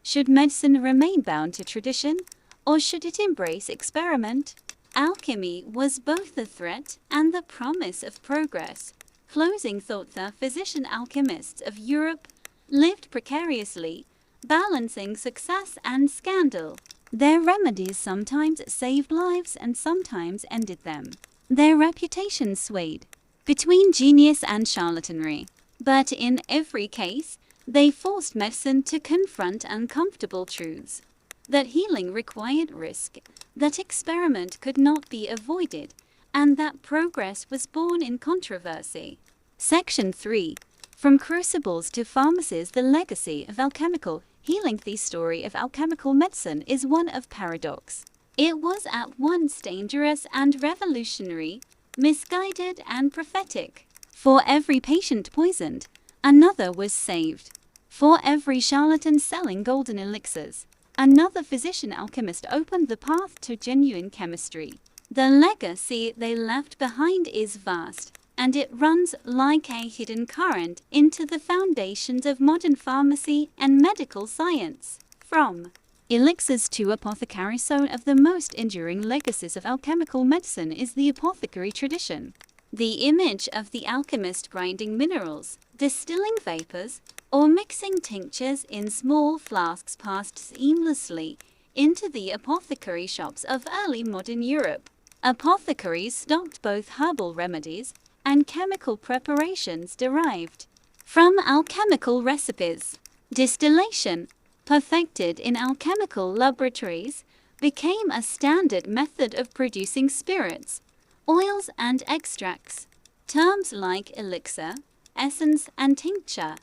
A: Should medicine remain bound to tradition, or should it embrace experiment? Alchemy was both the threat and the promise of progress. Closing thought: the physician alchemists of Europe lived precariously, balancing success and scandal. Their remedies sometimes saved lives and sometimes ended them. Their reputation swayed between genius and charlatanry, but in every case, they forced medicine to confront uncomfortable truths: that healing required risk, that experiment could not be avoided, and that progress was born in controversy. Section 3. From Crucibles to Pharmacies: the Legacy of Alchemical Healing. The story of alchemical medicine is one of paradox. It was at once dangerous and revolutionary, misguided and prophetic. For every patient poisoned, another was saved. For every charlatan selling golden elixirs, another physician alchemist opened the path to genuine chemistry. The legacy they left behind is vast, and it runs like a hidden current into the foundations of modern pharmacy and medical science. From elixirs to apothecaries, one of the most enduring legacies of alchemical medicine is the apothecary tradition. The image of the alchemist grinding minerals, distilling vapors, or mixing tinctures in small flasks passed seamlessly into the apothecary shops of early modern Europe. Apothecaries stocked both herbal remedies and chemical preparations derived from alchemical recipes. Distillation, perfected in alchemical laboratories, became a standard method of producing spirits, oils, and extracts. Terms like elixir, essence, and tincture,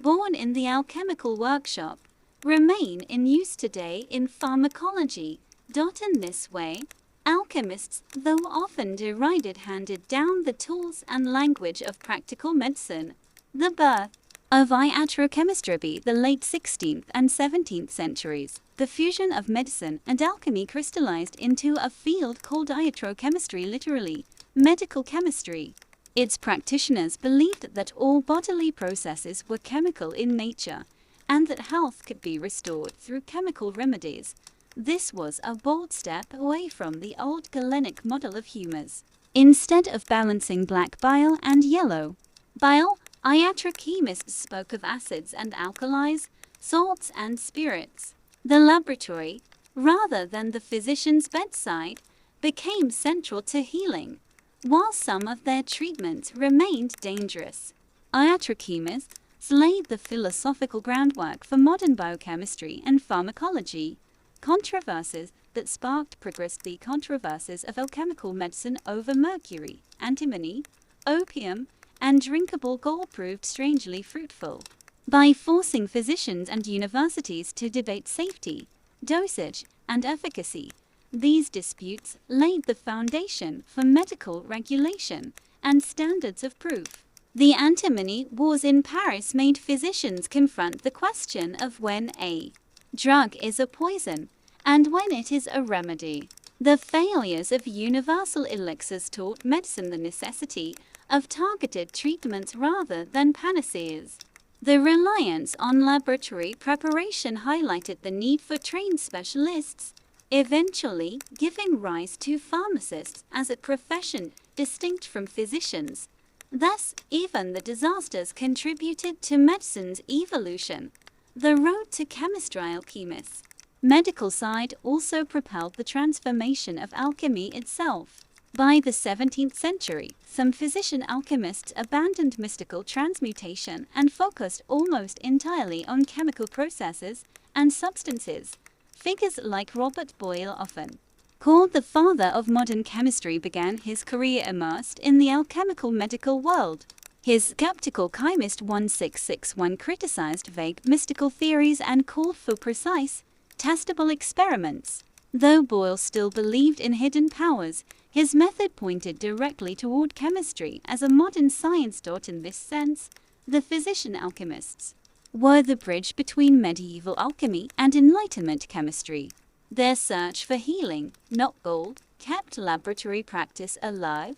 A: born in the alchemical workshop, remain in use today in pharmacology. In this way, alchemists, though often derided, handed down the tools and language of practical medicine. The birth of iatrochemistry, the late 16th and 17th centuries. The fusion of medicine and alchemy crystallized into a field called iatrochemistry, literally, medical chemistry. Its practitioners believed that all bodily processes were chemical in nature, and that health could be restored through chemical remedies. This was a bold step away from the old Galenic model of humors. Instead of balancing black bile and yellow bile, iatrochemists spoke of acids and alkalis, salts and spirits. The laboratory, rather than the physician's bedside, became central to healing, while some of their treatments remained dangerous. Iatrochemists laid the philosophical groundwork for modern biochemistry and pharmacology. Controversies that sparked progressed. The controversies of alchemical medicine over mercury, antimony, opium, and drinkable gold proved strangely fruitful. By forcing physicians and universities to debate safety, dosage, and efficacy, these disputes laid the foundation for medical regulation and standards of proof. The antimony wars in Paris made physicians confront the question of when a drug is a poison and when it is a remedy. The failures of universal elixirs taught medicine the necessity of targeted treatments rather than panaceas. The reliance on laboratory preparation highlighted the need for trained specialists, eventually giving rise to pharmacists as a profession distinct from physicians. Thus, even the disasters contributed to medicine's evolution. The road to chemistry. Alchemists' medical side also propelled the transformation of alchemy itself. By the 17th century, some physician alchemists abandoned mystical transmutation and focused almost entirely on chemical processes and substances. Figures like Robert Boyle, often called the father of modern chemistry, began his career immersed in the alchemical medical world. His skeptical chemist 1661 criticized vague mystical theories and called for precise, testable experiments. Though Boyle still believed in hidden powers, his method pointed directly toward chemistry as a modern science. In this sense, the physician alchemists were the bridge between medieval alchemy and Enlightenment chemistry. Their search for healing, not gold, kept laboratory practice alive.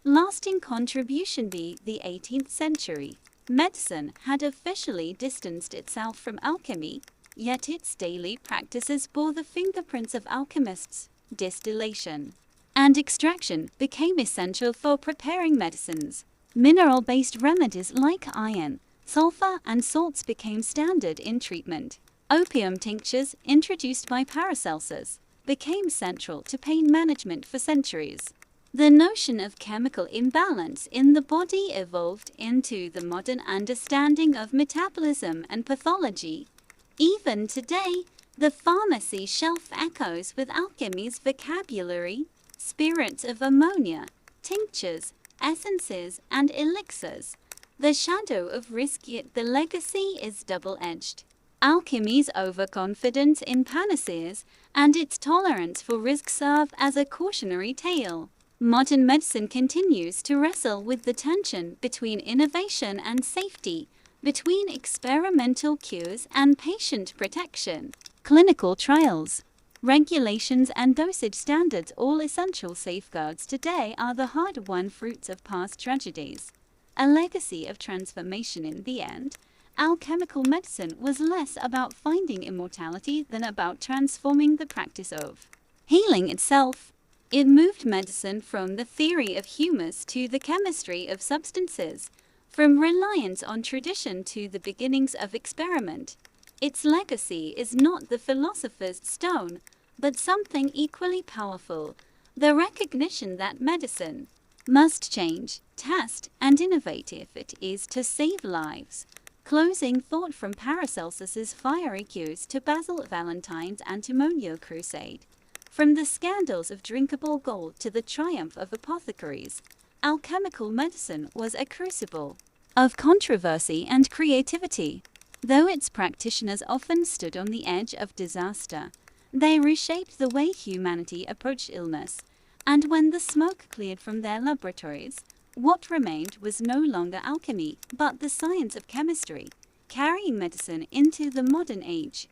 A: Lasting contribution. By the 18th century, medicine had officially distanced itself from alchemy, yet its daily practices bore the fingerprints of alchemists. Distillation and extraction became essential for preparing medicines. Mineral-based remedies like iron, sulfur, and salts became standard in treatment. Opium tinctures, introduced by Paracelsus, became central to pain management for centuries. The notion of chemical imbalance in the body evolved into the modern understanding of metabolism and pathology. Even today, the pharmacy shelf echoes with alchemy's vocabulary: spirits of ammonia, tinctures, essences, and elixirs. The shadow of risk, yet the legacy is double-edged. Alchemy's overconfidence in panaceas and its tolerance for risk serve as a cautionary tale. Modern medicine continues to wrestle with the tension between innovation and safety, between experimental cures and patient protection. Clinical trials, regulations, and dosage standards, all essential safeguards today, are the hard-won fruits of past tragedies. A legacy of transformation. In the end, alchemical medicine was less about finding immortality than about transforming the practice of healing itself. It moved medicine from the theory of humors to the chemistry of substances, from reliance on tradition to the beginnings of experiment. Its legacy is not the philosopher's stone, but something equally powerful: the recognition that medicine must change, test, and innovate if it is to save lives. Closing thought. From Paracelsus's fiery cures to Basil Valentine's antimonial crusade, from the scandals of drinkable gold to the triumph of apothecaries, alchemical medicine was a crucible of controversy and creativity. Though its practitioners often stood on the edge of disaster, they reshaped the way humanity approached illness, and when the smoke cleared from their laboratories, what remained was no longer alchemy, but the science of chemistry, carrying medicine into the modern age.